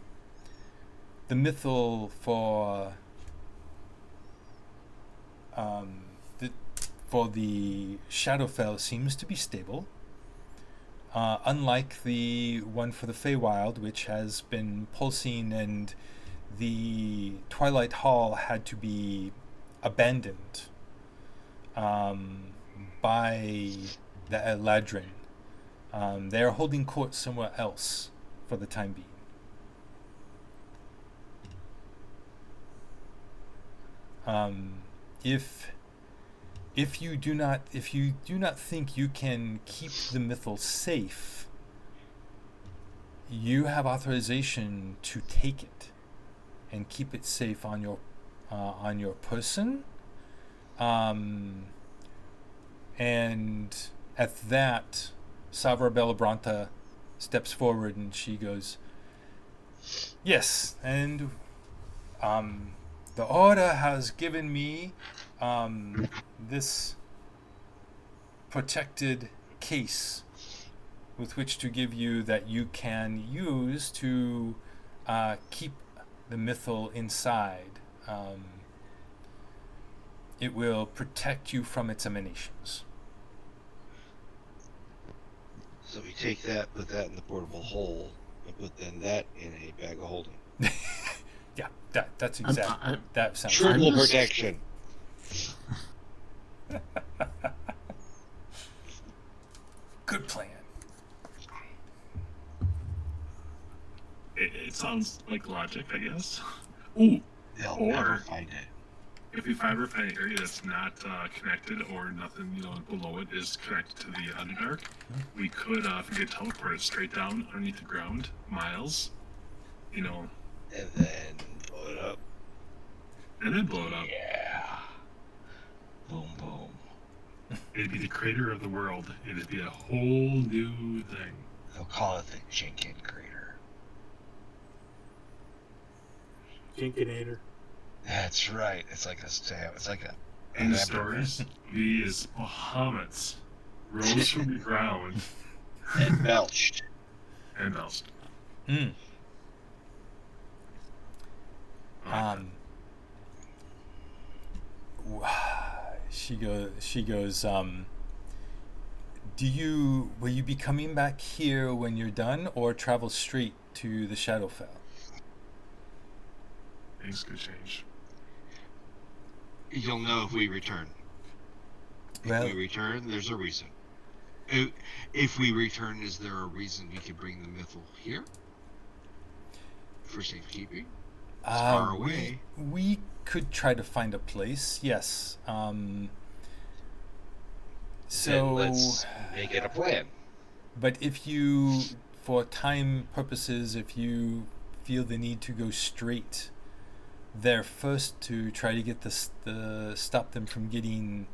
Mythal for the Shadowfell seems to be stable. Unlike the one for the Feywild, which has been pulsing, and the Twilight Hall had to be abandoned by the Eladrin. They are holding court somewhere else for the time being. If you do not think you can keep the Mythal safe, you have authorization to take it and keep it safe on your person, And at that, Savra Bellabranta steps forward and she goes, yes, and the order has given me this protected case with which to give you that you can use to keep the Mythal inside. It will protect you from its emanations. So we take that, put that in the portable hole, and put then that in a bag of holding. Yeah, that's exactly. That sounds triple protection. Good plan. It sounds like logic, I guess. Ooh, They'll or never find it. if we ever find an area that's not connected or nothing, below it is connected to the Underdark, we could, if we could teleport it straight down underneath the ground, miles, And then blow it up. and then blow it up. Yeah. Boom, boom. It'd be the crater of the world. It'd be a whole new thing. They'll call it the Jinkin Crater. Jinkinator. That's right. It's like a stab. It's like a. In the stories, we as Bahamut's rose from the ground And belched. and belched. Mm. She goes, will you be coming back here when you're done, or travel straight to the Shadowfell? Things could change. You'll know if we return. Well, If we return, there's a reason. If we return, is there a reason we could bring the Mythal here? For safekeeping? It's far away. We could try to find a place, yes. Then So let's make it a plan. But if you, for time purposes, if you feel the need to go straight there first to try to get the stop them from getting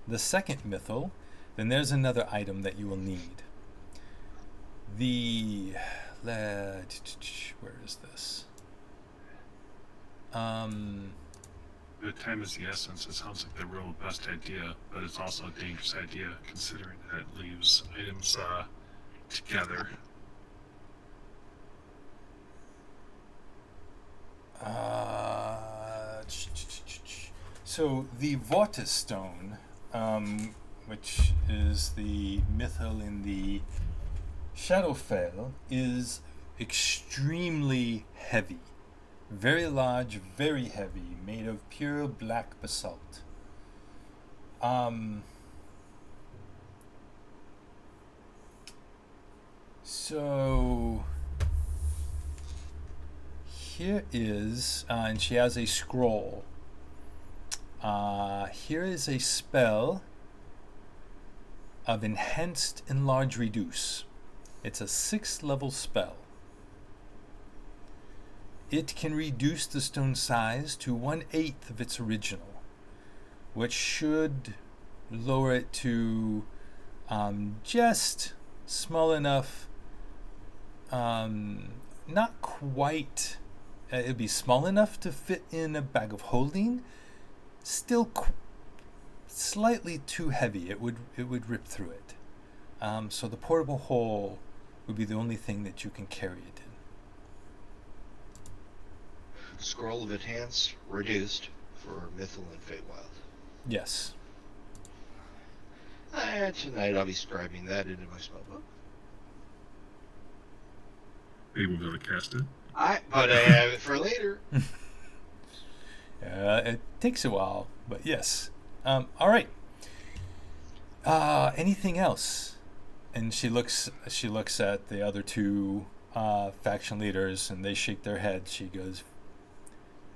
the second Mythal, then there's another item that you will need. Where is this? The time is the essence. It sounds like the real best idea, but it's also a dangerous idea considering that it leaves items together. So the Vortis Stone, which is the Mythal in the Shadowfell, is extremely heavy. Very large, very heavy, made of pure black basalt. So here is, and she has a scroll. Here is a spell of Enhanced Enlarge Reduce. It's a 6th level spell. It can reduce the stone size to 1/8 of its original, which should lower it to just small enough, not quite, it'd be small enough to fit in a bag of holding, still slightly too heavy. It would rip through it. So the portable hole would be the only thing that you can carry it in. Scroll of Enhance reduced for Mythal and Feywild. Yes. Tonight I'll be scribing that into my spellbook. Maybe we'll be able to cast it. But I have it for later. It takes a while, but yes. All right. Anything else? And she looks at the other two faction leaders, and they shake their heads. She goes,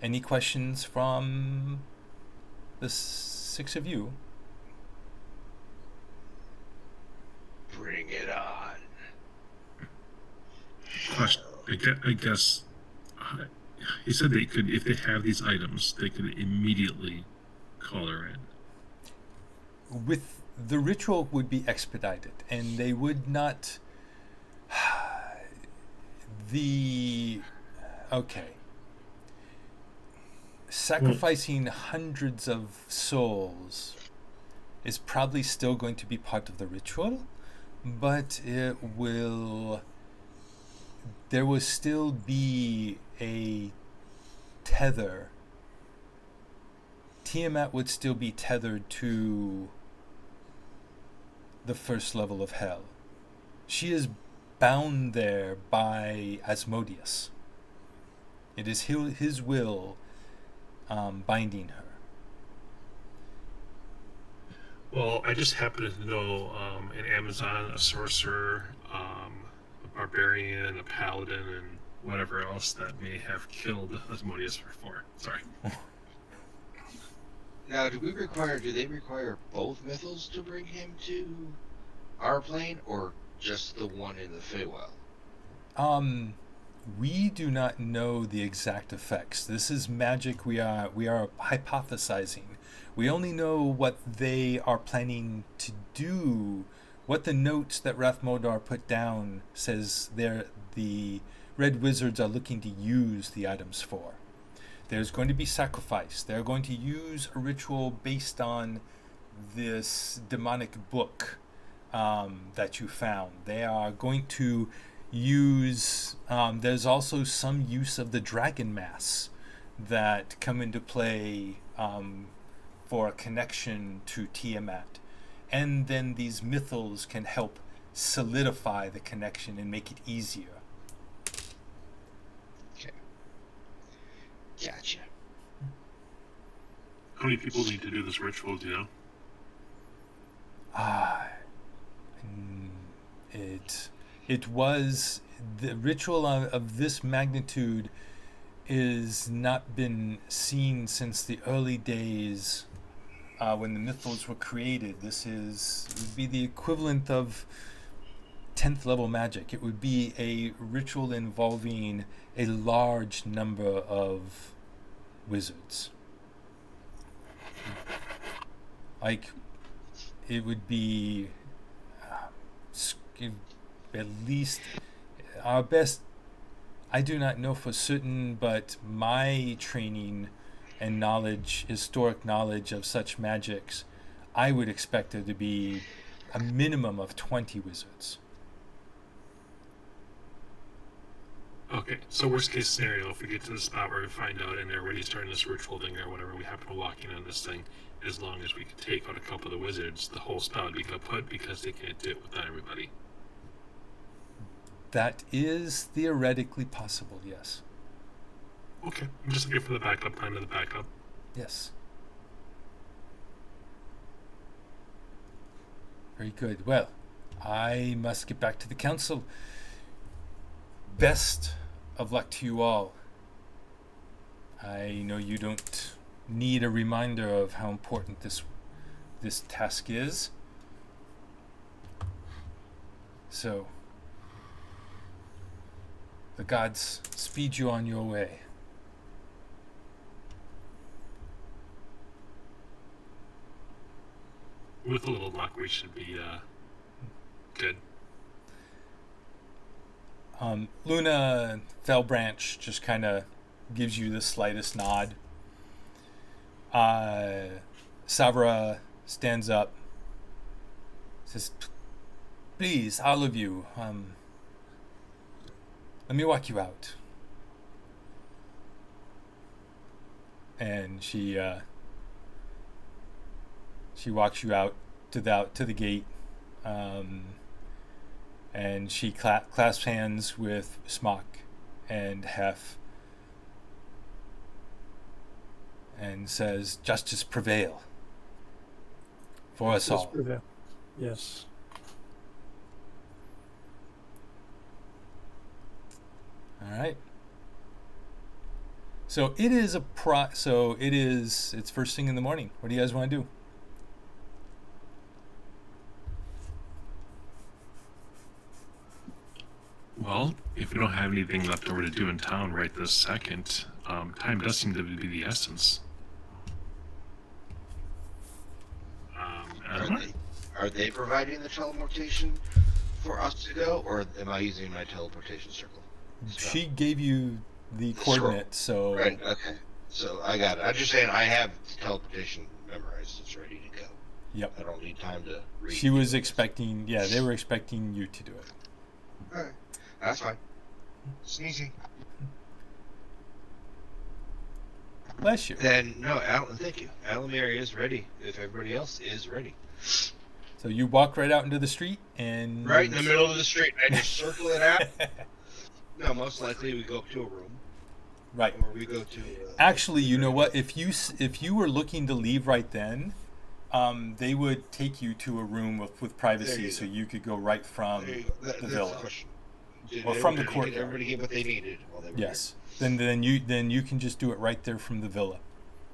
"Any questions from the 6 of you?" Bring it on. Question. I guess he said they could, if they have these items, they could immediately call her in. with the ritual would be expedited, and they would not. Sacrificing hundreds of souls is probably still going to be part of the ritual, but there will still be a tether. Tiamat would still be tethered to the first level of hell. She is bound there by Asmodeus. It is his will binding her. Well, I just happen to know an Amazon, a sorcerer, a barbarian, a paladin, and whatever else that may have killed Asmodeus before. Sorry. Now, do they require both Mythals to bring him to our plane, or just the one in the Feywild? We do not know the exact effects. This is magic. We are hypothesizing. We only know what they are planning to do. What the notes that Rathmodar put down says the Red Wizards are looking to use the items for. There's going to be sacrifice. They're going to use a ritual based on this demonic book that you found. They are going to use, there's also some use of the dragon mass that come into play for a connection to Tiamat. And then these mythals can help solidify the connection and make it easier. Okay. Gotcha. How many people need to do this ritual, do you know? It was the ritual of this magnitude is not been seen since the early days when the Mythals were created. Would be the equivalent of 10th level magic. It would be a ritual involving a large number of wizards. Like, it would be at least our best. I do not know for certain, but my training and knowledge, historic knowledge of such magics, I would expect there to be a minimum of 20 wizards. Okay, so worst case scenario, if we get to the spot where we find out and they're already starting this ritual thing or whatever, we happen to walk in on this thing, as long as we can take out a couple of the wizards, the whole spell would be kaput because they can't do it without everybody. That is theoretically possible, yes. Okay, I'm just looking for the backup, plan to the backup. Yes. Very good. Well, I must get back to the council. Best of luck to you all. I know you don't need a reminder of how important this task is. So, the gods speed you on your way. With a little luck, we should be good. Luna Fellbranch just kind of gives you the slightest nod. Savra stands up, says, "Please, all of you, let me walk you out." And she walks you out to the gate, and she clasps hands with Smock and Hef, and says, "Justice prevail for us all." Prevail. Yes. All right. So it is it's first thing in the morning. What do you guys want to do? Well, if we don't have anything left over to do in town right this second, time does seem to be the essence. Are they providing the teleportation for us to go, or am I using my teleportation circle? She gave you the coordinates, so... Right, okay. So I got it. I'm just saying I have teleportation memorized. It's ready to go. Yep. I don't need time to read. She was expecting... Yeah, they were expecting you to do it. Alright. That's fine. Sneezy. Bless you. Then, no, thank you. Alamir is ready, if everybody else is ready. So you walk right out into the street, and... Right in the middle of the street. I just circle it out. No, most likely we go up to a room. Right. Or we go to... Actually, you know what? If you were looking to leave right then, they would take you to a room with privacy, so you could go right from the villa. The question. Or from the courtyard. Did everybody get what they needed while they were Yes. Then you can just do it right there from the villa.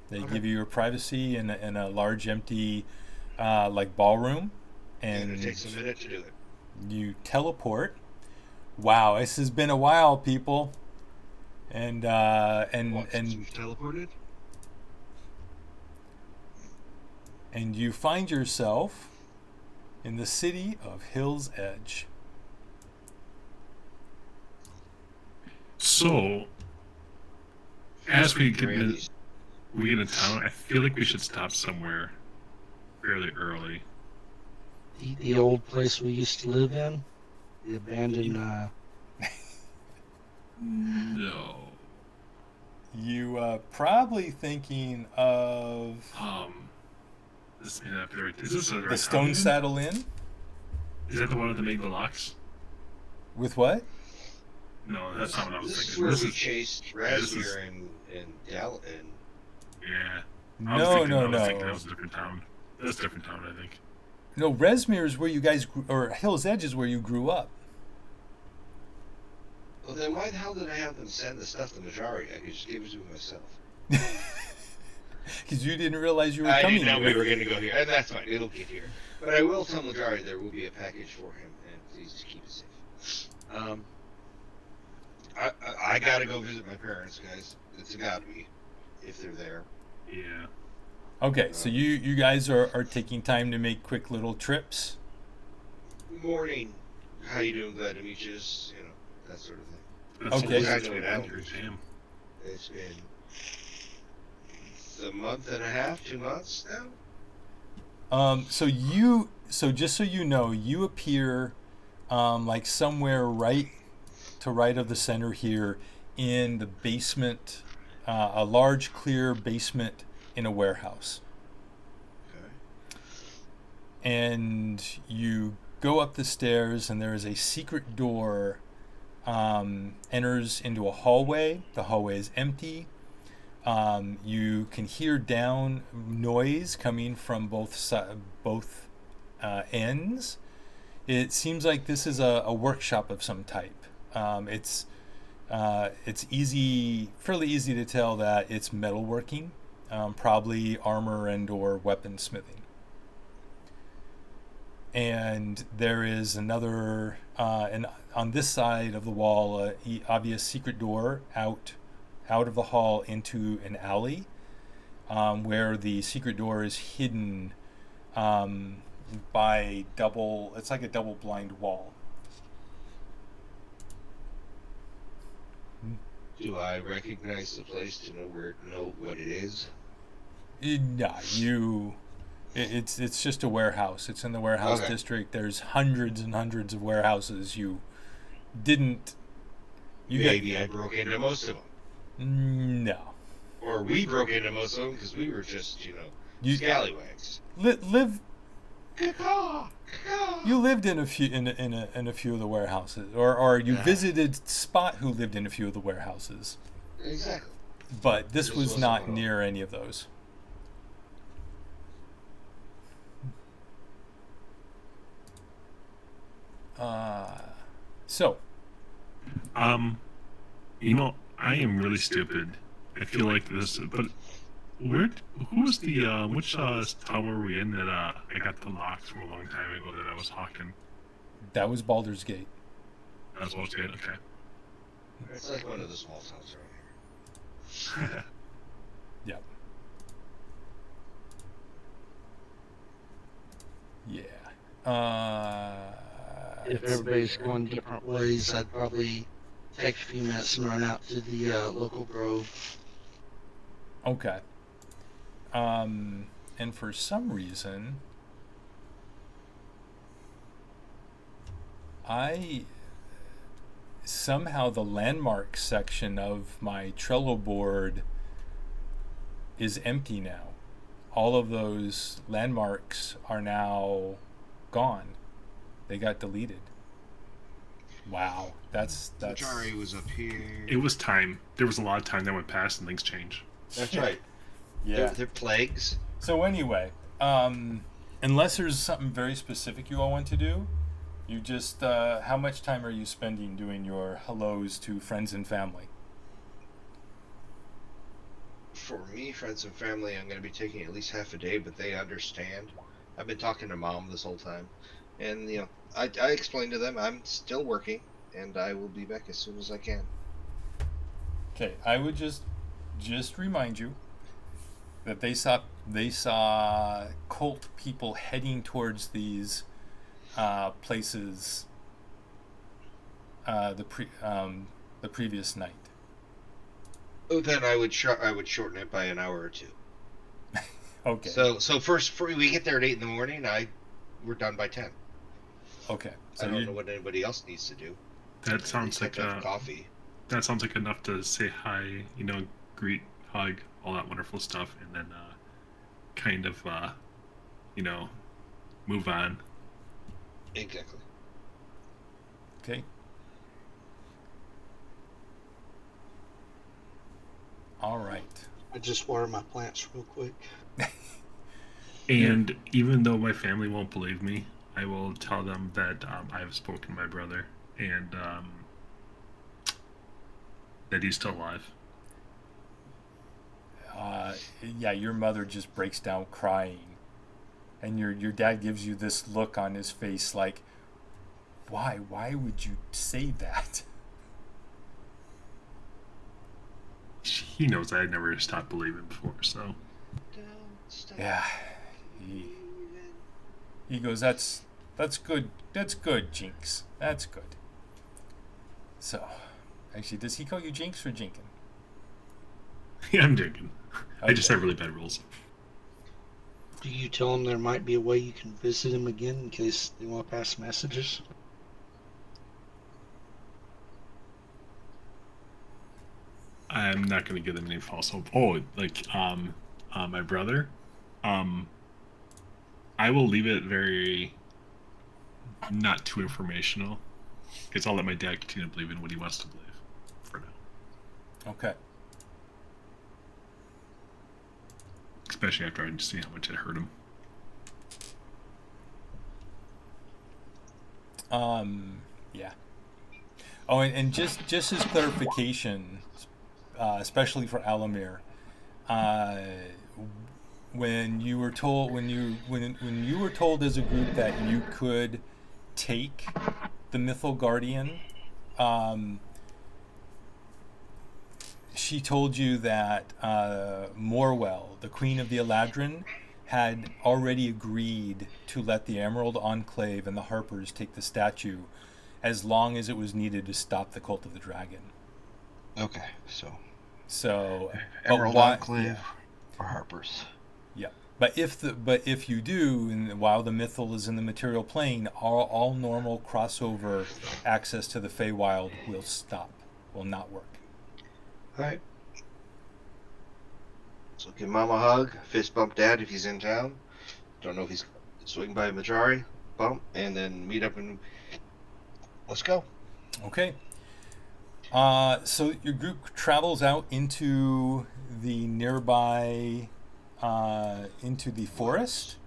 They give you your privacy in a large empty like ballroom, and it takes a minute to do it. You teleport. Wow, this has been a while, people. And You've teleported? And you find yourself in the city of Hill's Edge. So, as we get into town, I feel like we should stop somewhere fairly early. The old place we used to live in? The abandoned, No. You probably thinking of This may not be right. Is this the Stone Saddle Inn? Is that the one with the Mega Locks? With what? No, that's not what I was This is thinking. where we chased Razmir and Dal and... Yeah. No. I was thinking that was a different town. That's a different town, I think. No, Rezmir is where you guys grew, or Hill's Edge is where you grew up. Well, then why the hell did I have them send the stuff to Majari? I could just give it to myself. Because you didn't realize you were I coming didn't know here. we were going to go here, and that's fine. It'll get here. But I will tell Majari there will be a package for him, and please just keep it safe. I got to go visit my parents, guys. It's got to be, if they're there. Yeah. Okay, so you guys are taking time to make quick little trips. Morning. How you doing? Glad to meet you. Just, you know, that sort of thing. That's Okay. That's Actually, Jam. It's been a month and a half, 2 months now. So just so you know, you appear like somewhere right of the center here in the basement, a large clear basement in a warehouse. Okay. And you go up the stairs, and there is a secret door enters into a hallway. The hallway is empty. You can hear down noise coming from both ends. It seems like this is a workshop of some type. It's fairly easy to tell that it's metalworking, probably armor and or weaponsmithing. And there is another, and on this side of the wall, obvious secret door out of the hall into an alley, where the secret door is hidden by it's like a double blind wall. Do I recognize the place to know what it is? Yeah, it's just a warehouse. It's in the warehouse district. There's hundreds and hundreds of warehouses. Maybe I broke into most of them. No. Or we broke into most of them because we were just, scallywags. You lived in a few in a few of the warehouses, or you visited Spot, who lived in a few of the warehouses. Exactly. But this was not near any of those. So. I am really stupid. I feel like this, but who was the, which tower were we in that, I got the locks from a long time ago that I was hawking? That was Baldur's Gate. That was Baldur's Gate, okay. It's like one of the small towns around here. Yep. Yeah. If everybody's going different ways, I'd probably take a few minutes and run out to the local grove. Okay. And for some reason, somehow the landmark section of my Trello board is empty now. All of those landmarks are now gone. They got deleted. Wow, that's. Majari was up here. It was time. There was a lot of time that went past and things changed. That's right. Yeah. They're plagues. So anyway, unless there's something very specific you all want to do, you just how much time are you spending doing your hellos to friends and family? For me, friends and family, I'm going to be taking at least half a day, but they understand. I've been talking to Mom this whole time, and I explained to them I'm still working, and I will be back as soon as I can. Okay, I would just remind you that they saw cult people heading towards these places the previous night. Oh, then I would shorten it by an hour or two. Okay. So first we get there at 8 in the morning. We're done by 10. Okay. So I don't know what anybody else needs to do. That sounds like coffee. That sounds like enough to say hi, greet, hug, all that wonderful stuff, and then kind of move on. Exactly. Okay. All right. I just water my plants real quick. And even though my family won't believe me, I will tell them that I have spoken to my brother and that he's still alive. Yeah, your mother just breaks down crying, and your dad gives you this look on his face like, why would you say that? He knows I never stopped believing before, so Yeah. He goes, that's good. That's good, Jinx. That's good. So, actually, does he call you Jinx or Jinkin? yeah, I'm joking. Okay. I just have really bad rules. Do you tell him there might be a way you can visit him again in case they want to pass messages? I'm not going to give them any false hope. Oh, like my brother. I will leave it very not too informational, because I'll let my dad continue to believe in what he wants to believe for now. Okay. Especially after I see how much it hurt him. Yeah. Oh, and just as clarification, especially for Alamir, when you were told when you were told as a group that you could take the Mythal Guardian, she told you that Morwell, the Queen of the Eladrin, had already agreed to let the Emerald Enclave and the Harpers take the statue as long as it was needed to stop the Cult of the Dragon. Okay, So Emerald Enclave or Harpers. Yeah, but if you do, and while the Mythal is in the material plane, all normal crossover access to the Feywild will not work. Alright. So give Mom a hug, fist bump Dad if he's in town. Don't know if he's swing by Majari, bump, and then meet up and let's go. Okay. So your group travels out into the nearby, into the forest.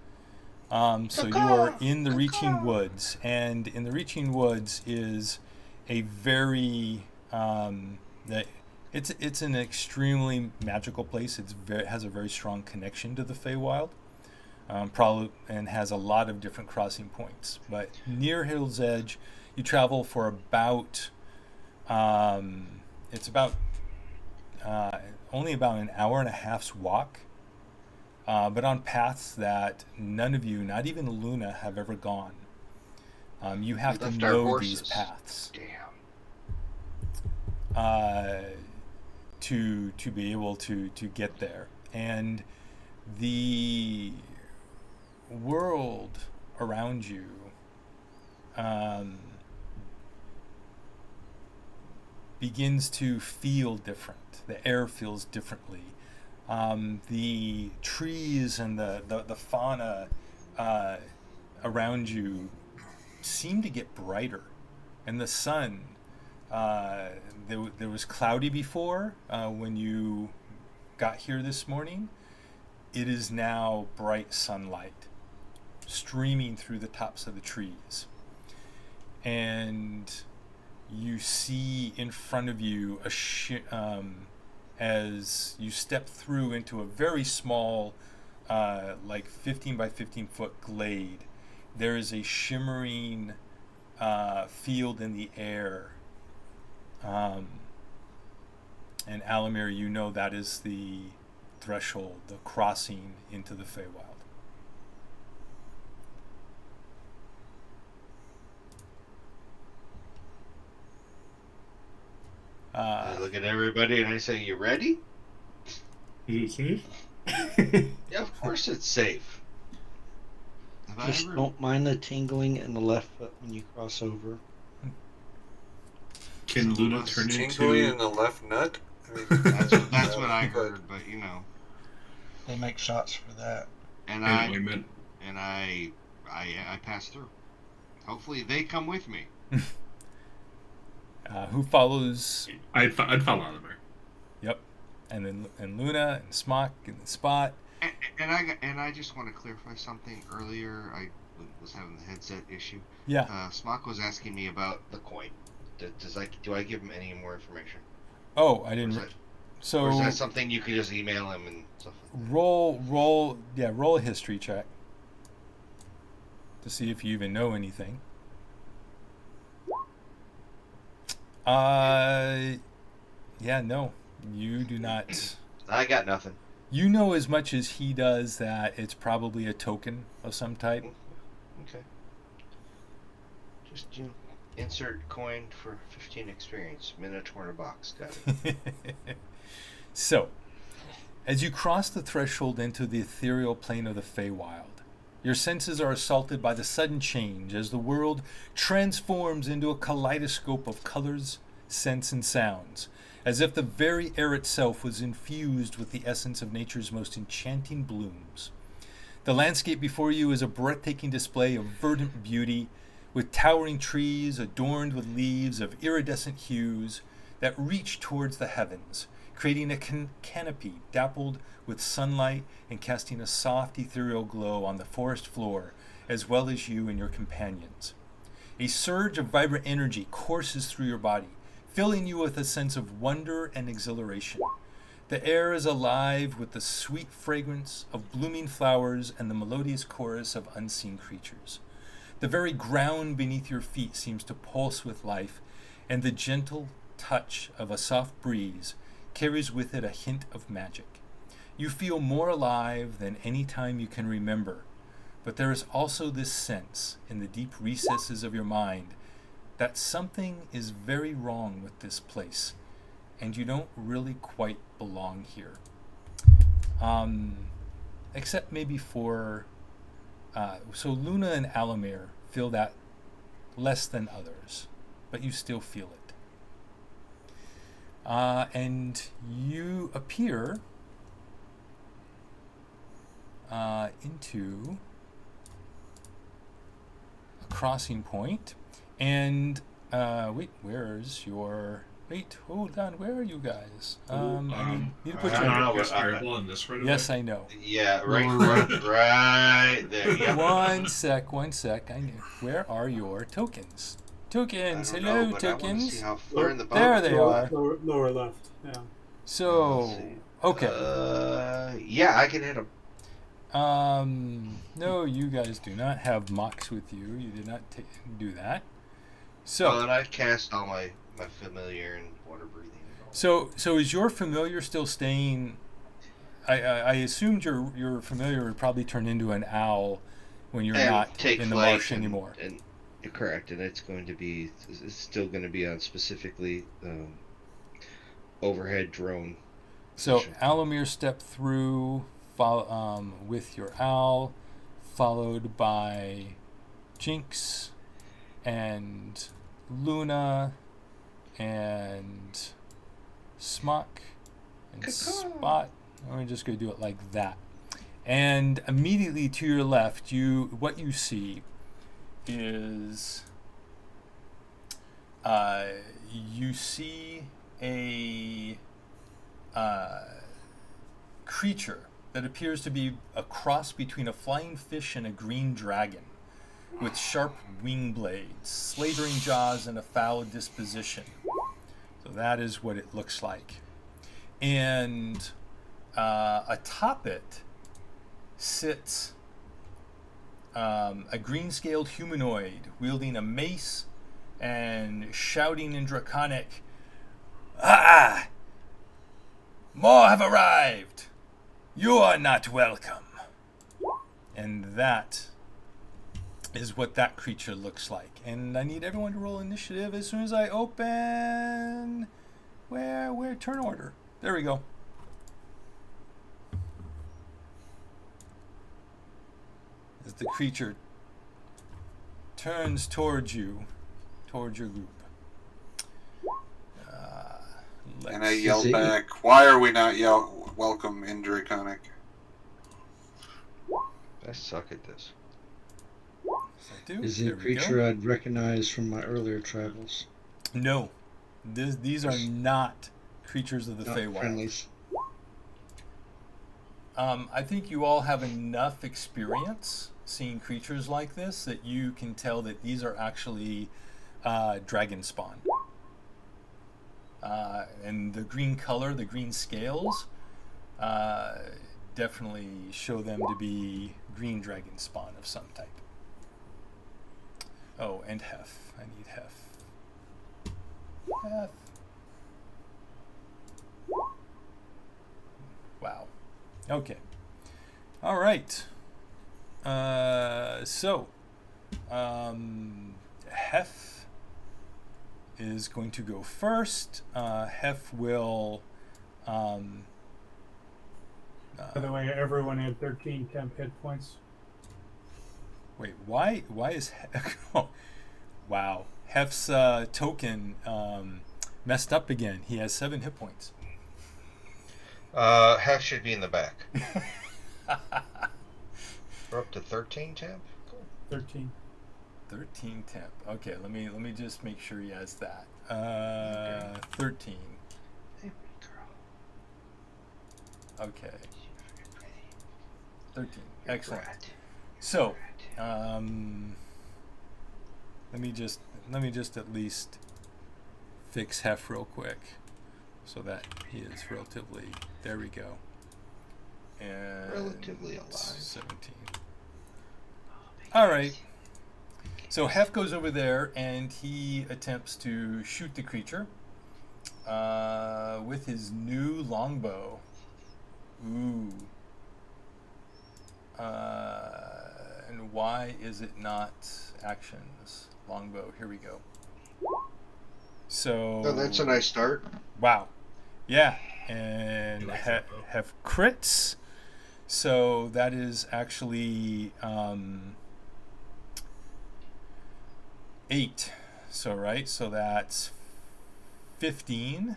So you are in the Reaching Woods, and in the Reaching Woods is a very it's an extremely magical place. It has a very strong connection to the Feywild, probably, and has a lot of different crossing points. But near Hill's Edge, you travel for about only about an hour and a half's walk but on paths that none of you, not even Luna, have ever gone. You have to know these paths. Damn. To be able to get there. And the world around you begins to feel different. The air feels differently. The trees and the fauna around you seem to get brighter. And the sun, there was cloudy before when you got here this morning. It is now bright sunlight streaming through the tops of the trees. And you see in front of you as you step through into a very small, like 15 by 15 foot glade, there is a shimmering field in the air. And Alamir, you know that is the threshold, the crossing into the Feywild. I look at everybody and I say, "You ready?" Mm-hmm. Yeah, of course it's safe. Just don't mind the tingling in the left foot when you cross over. Can Luna turn Tingling in into... the left nut? I mean, That's what I heard, but you know. They make shots for that. And ointment? I pass through. Hopefully they come with me. Who follows? I'd follow Oliver. Yep, and Luna and Smock and the Spot. And I just want to clarify something. Earlier, I was having the headset issue. Yeah. Smock was asking me about the coin. Do I give him any more information? Oh, I didn't. Or is that something you could just email him and stuff like that? Roll a history check to see if you even know anything. No, you do not. I got nothing. You know as much as he does that it's probably a token of some type. Okay. Just insert coin for 15 experience. Minotaur in a box. Got it. So, as you cross the threshold into the ethereal plane of the Feywild, your senses are assaulted by the sudden change as the world transforms into a kaleidoscope of colors, scents, and sounds, as if the very air itself was infused with the essence of nature's most enchanting blooms. The landscape before you is a breathtaking display of verdant beauty, with towering trees adorned with leaves of iridescent hues that reach towards the heavens, creating a canopy dappled with sunlight and casting a soft ethereal glow on the forest floor, as well as you and your companions. A surge of vibrant energy courses through your body, filling you with a sense of wonder and exhilaration. The air is alive with the sweet fragrance of blooming flowers and the melodious chorus of unseen creatures. The very ground beneath your feet seems to pulse with life, and the gentle touch of a soft breeze carries with it a hint of magic. You feel more alive than any time you can remember, but there is also this sense in the deep recesses of your mind that something is very wrong with this place, and you don't really quite belong here. Except maybe for... so Luna and Alamir feel that less than others, but you still feel it. And you appear into a crossing point, and hold on, where are you guys? I need to put you on this right away. Yes, I know. Yeah, right there. Yep. One sec. I know. Where are your tokens? Tokens, hello, tokens. There they are. Lower left. Yeah. So, okay. Yeah, I can hit them. No, you guys do not have mocks with you. You did not do that. So, Well, and I cast all my familiar and water breathing. And all so is your familiar still staying I assumed your familiar would probably turn into an owl when you're And not take in the flight marsh anymore. And you're correct, and it's still going to be on specifically overhead drone. So position. Alomir stepped through with your owl, followed by Jinx and Luna and Smock and Spot. I'm just going to do it like that. And immediately to your left, what you see is you see a creature that appears to be a cross between a flying fish and a green dragon, with sharp wing blades, slavering jaws, and a foul disposition. So that is what it looks like. And atop it sits a green-scaled humanoid wielding a mace and shouting in Draconic, "Ah! More have arrived! You are not welcome!" And that is what that creature looks like. And I need everyone to roll initiative as soon as I open... Where turn order? There we go. As the creature turns towards you, towards your group. And I yell back, "Why are we not welcome in Draconic?" I suck at this. Is it a creature I'd recognize from my earlier travels? No. These are not creatures of the Feywild. Friendlies. I think you all have enough experience seeing creatures like this that you can tell that these are actually dragon spawn. And the green color, the green scales, definitely show them to be green dragon spawn of some type. Oh, and Hef. I need Hef. Hef. Wow. Okay. All right. Hef is going to go first. Hef will... By the way, everyone had 13 temp hit points. Wait, why is Hef... Oh, wow. Hef's token messed up again. He has 7 hit points. Half should be in the back. We're up to 13 temp? Cool. 13. 13 temp. Okay, let me just make sure he has that. 13. Hey, girl. Okay. 13. Excellent. So, let me just at least fix Hef real quick so that he is relatively, there we go. And Relatively alive. 17. All right. So Hef goes over there and he attempts to shoot the creature with his new longbow. Ooh. And why is it not actions? Longbow. Here we go. So. Oh, that's a nice start. Wow. Yeah. And Hef crits. So that is actually 8. So right. So that's 15.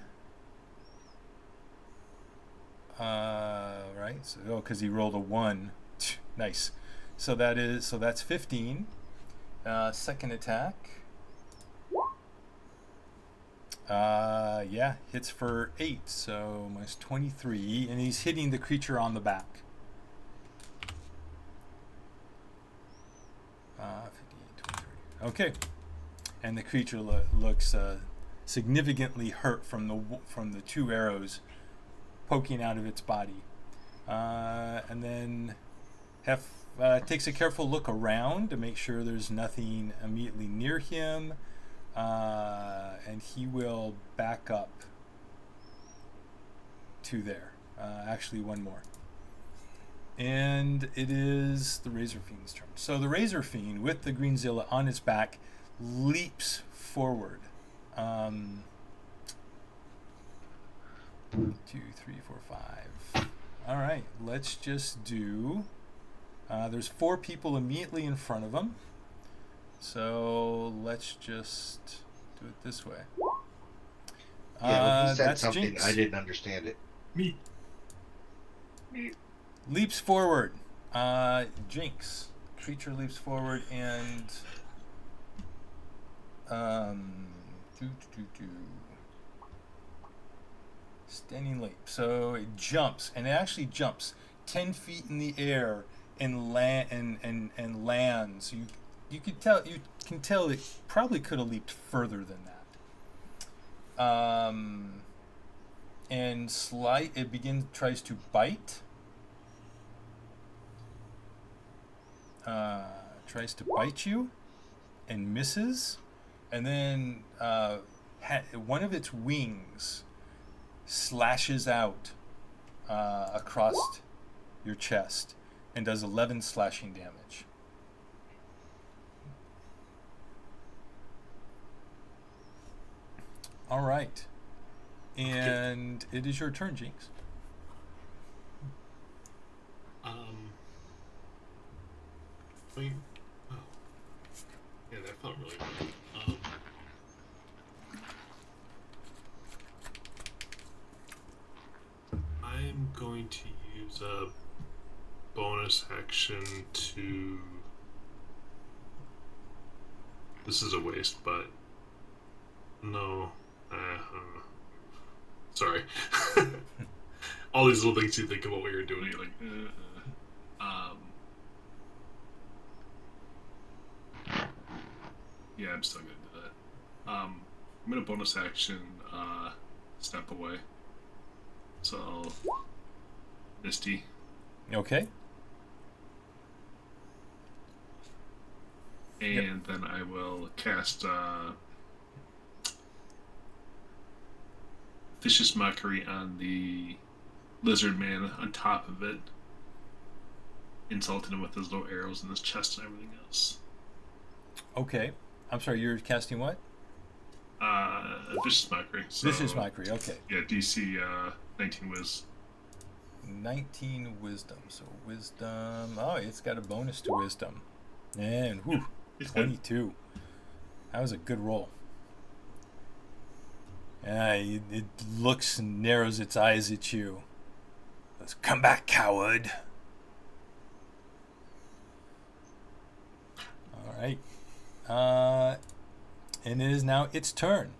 Right. So because he rolled a 1. Nice. So that's 15. Second attack. Yeah, hits for 8. So minus 23, and he's hitting the creature on the back. 58, 23. Okay. And the creature looks significantly hurt from the 2 arrows poking out of its body. And then Hef takes a careful look around to make sure there's nothing immediately near him, and he will back up to there. Actually, one more. And it is the Razor Fiend's turn. So the Razor Fiend, with the Greenzilla on its back, leaps forward. 2, 3, 4, 5. All right, let's just do... there's 4 people immediately in front of him. So let's just do it this way. Yeah, when he said that's something, Jinx. I didn't understand it. Me. Leaps forward. Jinx. Creature leaps forward and... Standing leap. So it jumps, and it actually jumps 10 feet in the air and lands. You can tell it probably could have leaped further than that. And it tries to bite. Tries to bite you and misses, and then one of its wings slashes out across your chest and does 11 slashing damage. All right. And it is your turn, Jinx. Wait. Oh. Yeah, that felt really good. I'm going to use a bonus action to... This is a waste, but... No. Sorry. All these little things you think about what you're doing, you're like... Yeah, I'm still gonna do that. I'm gonna bonus action step away. So I'll Misty. Okay. And then I will cast Vicious Mockery on the lizard man on top of it, insulting him with his little arrows in his chest and everything else. Okay. I'm sorry, you're casting what? Vicious Mockery. So, Vicious Mockery, okay. Yeah, DC 19 Wiz. 19 Wisdom. So Wisdom... Oh, it's got a bonus to Wisdom. And, whew, 22. That was a good roll. It looks and narrows its eyes at you. Let's come back, coward. All right. And it is now its turn.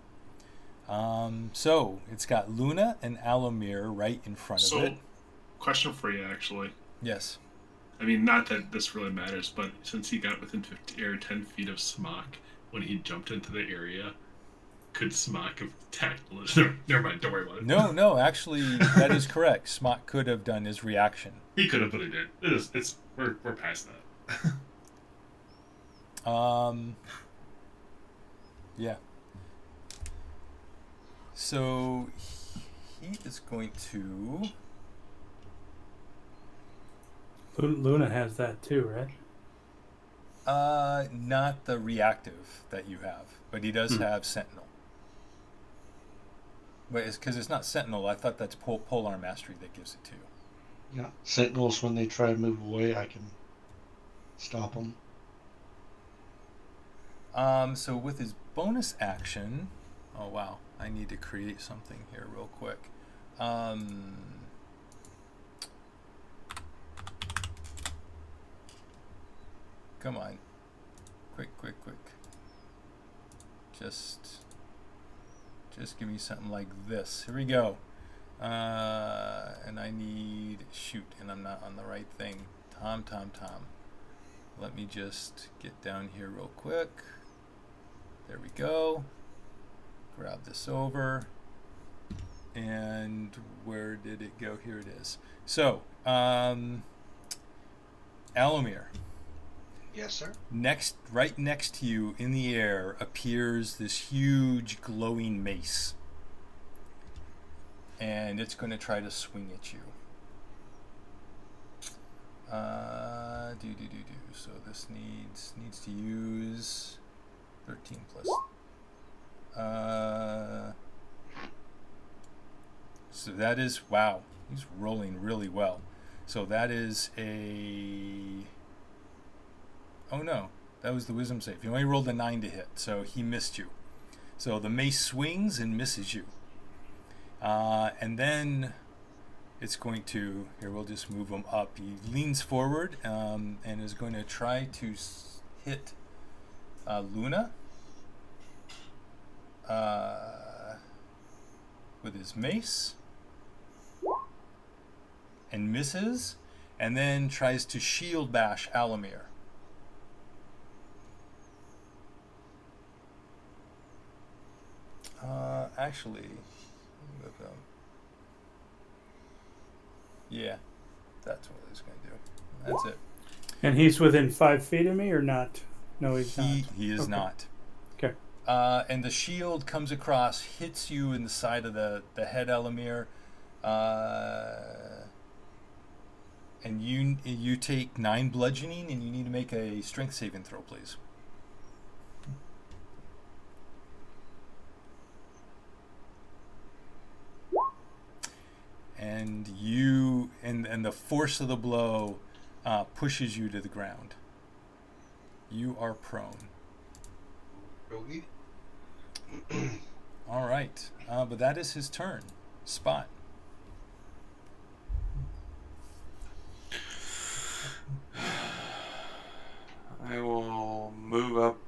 So it's got Luna and Alomir right in front of it. Question for you, actually. Yes. I mean, not that this really matters, but since he got within 50 or 10 feet of Smock when he jumped into the area, could Smock have attacked the lizard? Never mind, don't worry about it. No, actually, that is correct. Smock could have done his reaction. He could have, but he did. We're past that. Yeah. So he is going to... Luna has that too, right? Not the reactive that you have, but he does have Sentinel. But it's because it's not Sentinel. I thought that's Polar Mastery that gives it to you. Yeah, Sentinels, when they try to move away, I can stop them. So with his bonus action... Oh, wow. I need to create something here real quick. Come on. Quick. Just give me something like this. Here we go. And I need... Shoot, and I'm not on the right thing. Tom. Let me just get down here real quick. There we go. Grab this over. And where did it go? Here it is. So, Alomir. Yes, sir. Right next to you in the air appears this huge glowing mace. And it's going to try to swing at you. So this needs to use 13 plus. So that is, wow, he's rolling really well. So that is a, oh no, that was the wisdom save. He only rolled a 9 to hit, so he missed you. So the mace swings and misses you. And then it's going to, here we'll just move him up. He leans forward and is going to try to hit Luna with his mace. And misses, and then tries to shield bash Alamir. Actually, yeah, that's what he's going to do. That's it. And he's within 5 feet of me or not? No, he's not. He is not. Okay. And the shield comes across, hits you in the side of the head, Alamir. And you take 9 bludgeoning, and you need to make a strength saving throw, please. And and the force of the blow pushes you to the ground. You are prone. Yogi? All right, but that is his turn. Spot. I will move up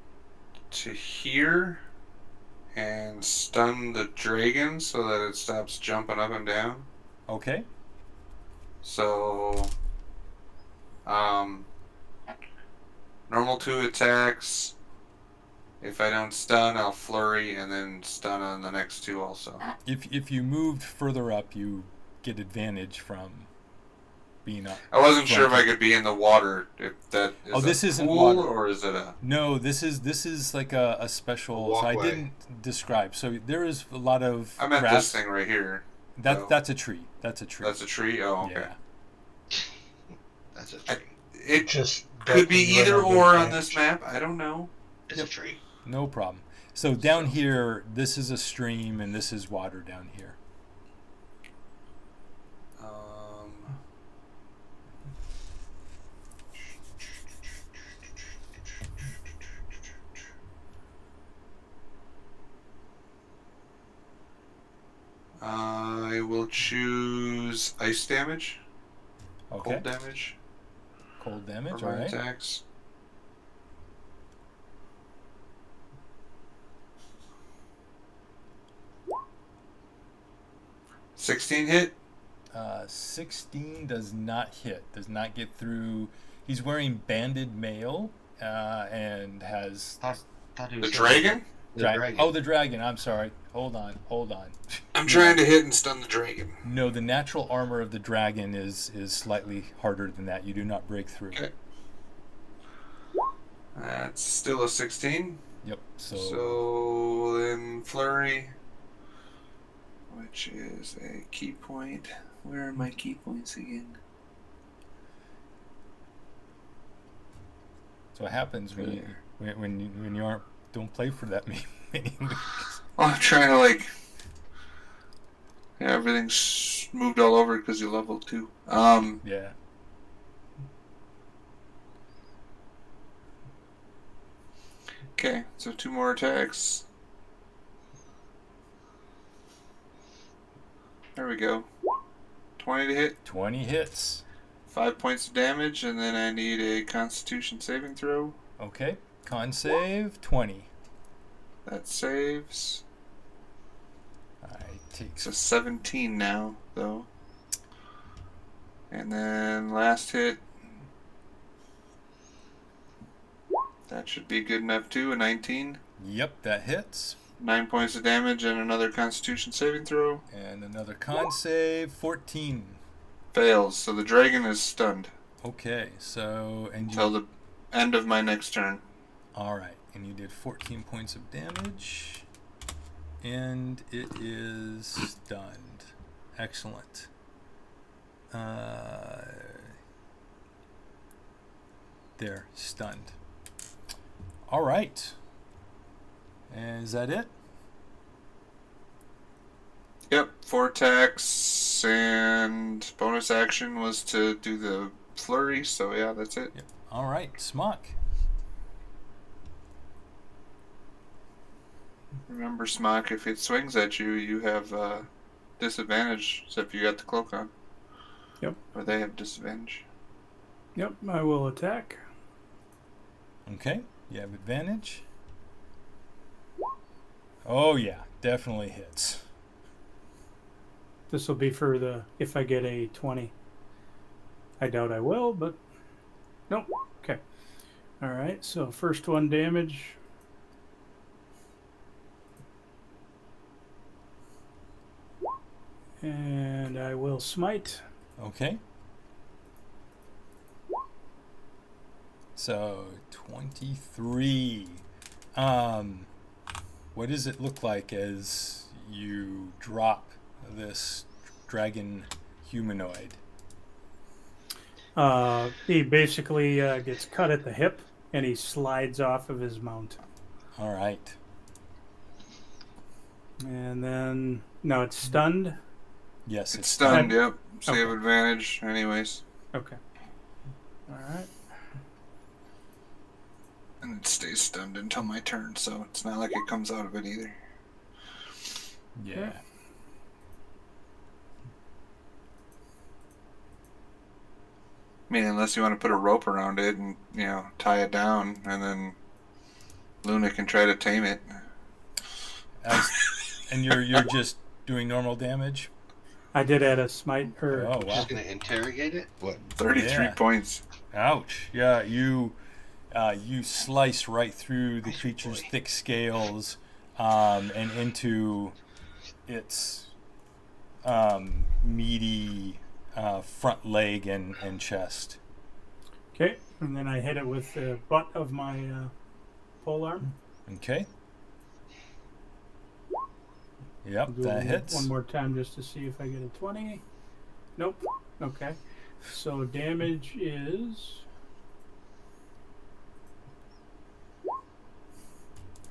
to here and stun the dragon so that it stops jumping up and down. Okay. So, normal 2 attacks. If I don't stun, I'll flurry and then stun on the next 2 also. If you moved further up, you get advantage from being up. I wasn't sure if I could be in the water. If that is this isn't pool water, or is it a? No, this is like a special. So I didn't describe. So there is a lot of. I meant grass. this thing right here. That's a tree. That's a tree. That's a tree. Oh, okay. Yeah. That's a tree. It Just could be ducking either right or under on the this map. I don't know. It's a tree. No problem. So down here, this is a stream, and this is water down here. I will choose ice damage. Okay. Cold damage. Cold damage. For All my right. attacks. $16 hit. 16 does not hit. Does not get through. He's wearing banded mail and has. Thought he The was dragon? The dragon. Oh, the dragon. I'm sorry. Hold on. I'm trying to hit and stun the dragon. No, the natural armor of the dragon is slightly harder than that. You do not break through. Okay. That's still a 16. Yep. So then flurry, which is a key point. Where are my key points again? So what happens when you don't play for that many weeks. Oh, I'm trying to everything's moved all over because you leveled 2. Yeah. Okay, so 2 more attacks. There we go. 20 to hit. 20 hits. 5 points of damage, and then I need a Constitution saving throw. Okay. Con save 20. That saves. I take It's a 17 now, though. And then last hit. That should be good enough too, a 19. Yep, that hits. 9 points of damage and another Constitution saving throw. And another con save 14. Fails, so the dragon is stunned. Okay, so Until the end of my next turn. all right, and you did 14 points of damage, and it is stunned. Excellent. they're stunned. All right. And is that it? Yep, 4 attacks and bonus action was to do the flurry, so yeah, that's it. Yep. All right, Smock. Remember, Smock, if it swings at you, you have disadvantage, except you got the cloak on. Yep. Or they have disadvantage. Yep, I will attack. Okay, you have advantage. Oh yeah, definitely hits. This will be for the if I get a 20. I doubt I will, but nope. Okay. All right. So first one damage. And I will smite. Okay. So 23. What does it look like as you drop this dragon humanoid? He basically gets cut at the hip and he slides off of his mount. All right. And then no, it's stunned. Yes, It's stunned, Okay. yep. So you have advantage anyways. Okay. All right. And it stays stunned until my turn, so it's not like it comes out of it either. Yeah. I mean, unless you want to put a rope around it and, tie it down, and then Luna can try to tame it. And you're just doing normal damage? I did add a smite. Oh, wow. Just gonna interrogate it? What? 33 Yeah. points. Ouch. Yeah, you slice right through the creature's thick scales and into its meaty front leg and chest. Okay. And then I hit it with the butt of my polearm. Okay. Yep, Do that it hits. one more time just to see if I get a 20. Nope. Okay. So damage is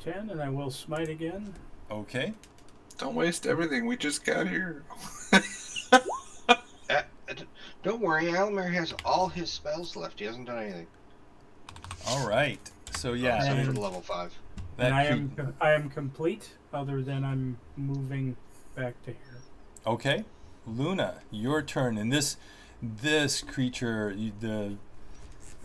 10, and I will smite again. Okay. Don't waste everything we just got here. Don't worry, Alamir has all his spells left. He hasn't done anything. All right. So yeah, Except for and- the level 5. And that I am complete, other than I'm moving back to here. Okay, Luna, your turn. And this creature,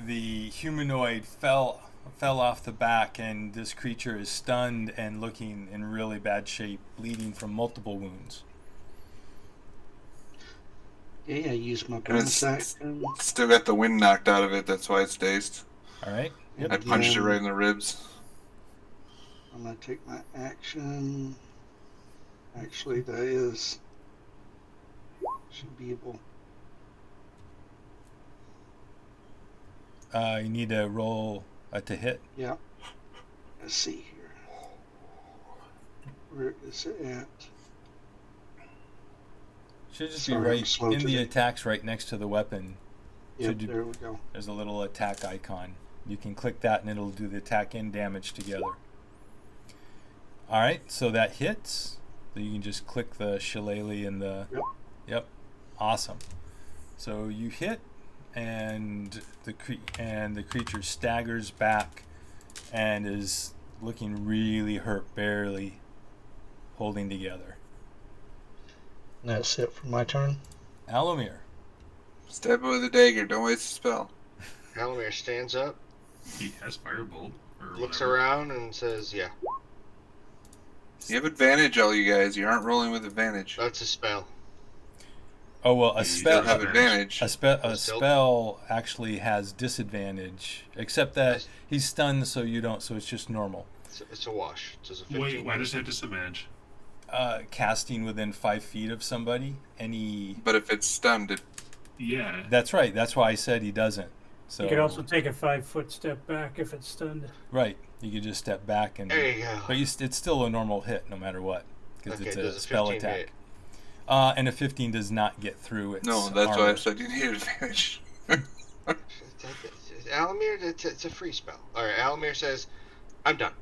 the humanoid fell off the back, and this creature is stunned and looking in really bad shape, bleeding from multiple wounds. Yeah, I used my And bonus it's action. still got the wind knocked out of it, that's why it's dazed. All right. Yep. I punched it right in the ribs. I'm gonna take my action. Actually, that is should be able. You need to roll to hit. Yeah. Let's see here. Where is it at? Should just Sorry, be I'm right slow in the today. attacks, right next to the weapon. Yep, Should you- there we go. There's a little attack icon. You can click that, and it'll do the attack and damage together. All right, so that hits. So you can just click the shillelagh and the. Yep. Yep. Awesome. So you hit, and the creature staggers back, and is looking really hurt, barely holding together. And that's it for my turn. Alomir. Stab it with a dagger, don't waste a spell. Alamir stands up, He has firebolt. Or looks whatever. around, and says, yeah, You have advantage, all you guys. You aren't rolling with advantage. that's a spell. Oh well, a You spell. don't have advantage. A spell actually has disadvantage, except that he's stunned, so you don't. So it's just normal. It's a wash. It's a 15. Wait, why does it have disadvantage? Casting within 5 feet of somebody, any. But if it's stunned, it Yeah. That's right. That's why I said he doesn't. So You could also take a 5-foot step back if it's stunned. right. You could just step back and. There you go. But it's still a normal hit, no matter what, because Okay, it's does a a spell 15 attack. hit? And a 15 does not get through its no. That's why I armor. said you need advantage. Alamir, it's a free spell. All right, Alamir says, "I'm done."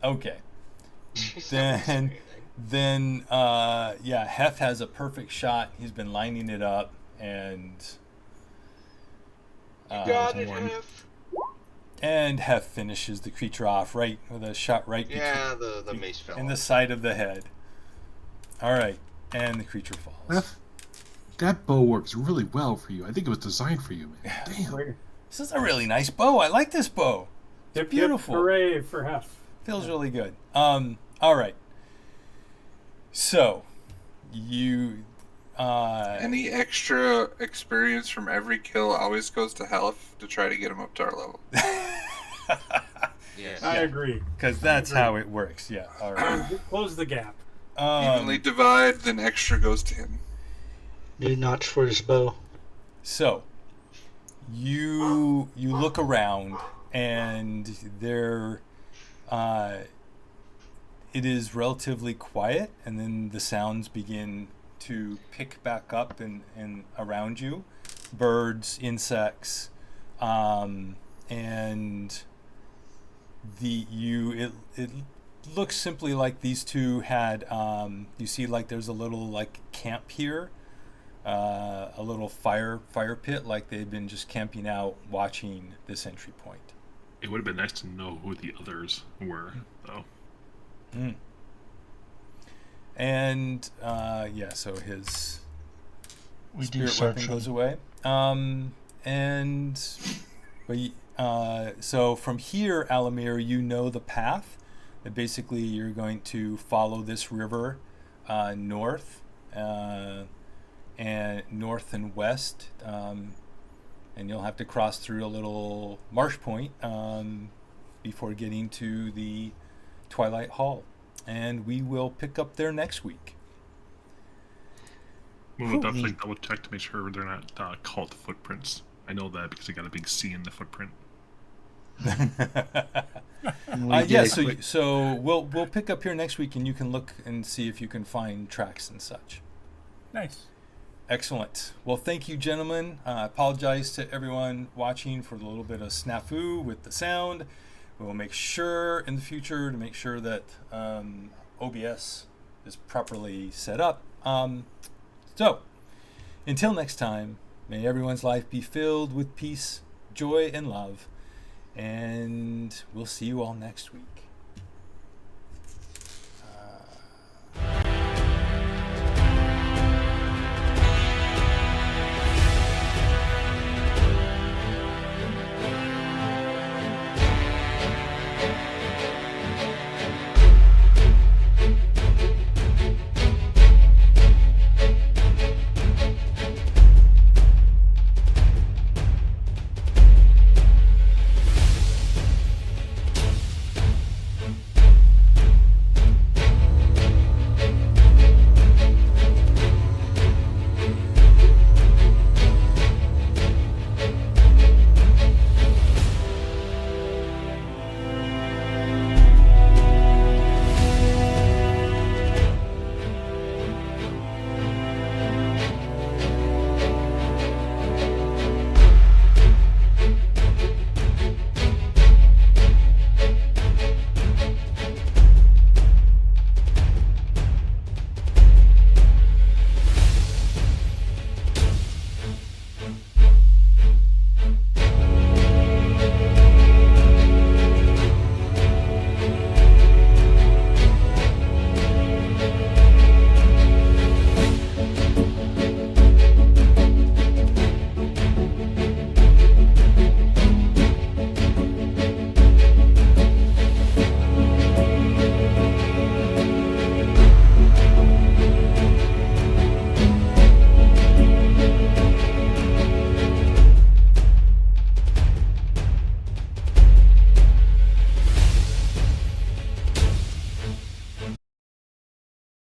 Okay. He's not missing Then, yeah, Hef has a perfect shot. He's been lining it up, and got it, Hef. And Hef finishes the creature off right with a shot right Yeah, the mace fell in off. the side of the head. All right, and the creature falls. Hef, that bow works really well for you. I think it was designed for you, man. Damn. This is a really nice bow. I like this bow. It's beautiful. Hooray for Hef. Feels really good. All right. So, you. Any extra experience from every kill always goes to Half to try to get him up to our level. Yes. I agree. Because that's how it works. Yeah. All right. Close the gap. Evenly divide, then extra goes to him. New notch for his bow. So, you look around, and there, it is relatively quiet, and then the sounds begin to pick back up and around you, birds, insects, and it looks simply like these two had you see like there's a little like camp here, a little fire pit, like they've been just camping out watching this entry point. It would have been nice to know who the others were, though. And yeah, so his We do spirit weapon search goes him. away. So from here, Alamir, you know the path. That basically you're going to follow this river north and north and west, and you'll have to cross through a little marsh point before getting to the Twilight Hall. And we will pick up there next week. We'll definitely double check to make sure they're not cult footprints. I know that because I got a big C in the footprint. Yeah, so we'll pick up here next week, and you can look and see if you can find tracks and such. Nice. Excellent. Well, thank you, gentlemen. I apologize to everyone watching for the little bit of snafu with the sound. We will make sure in the future to make sure that OBS is properly set up. So, until next time, may everyone's life be filled with peace, joy, and love. And we'll see you all next week.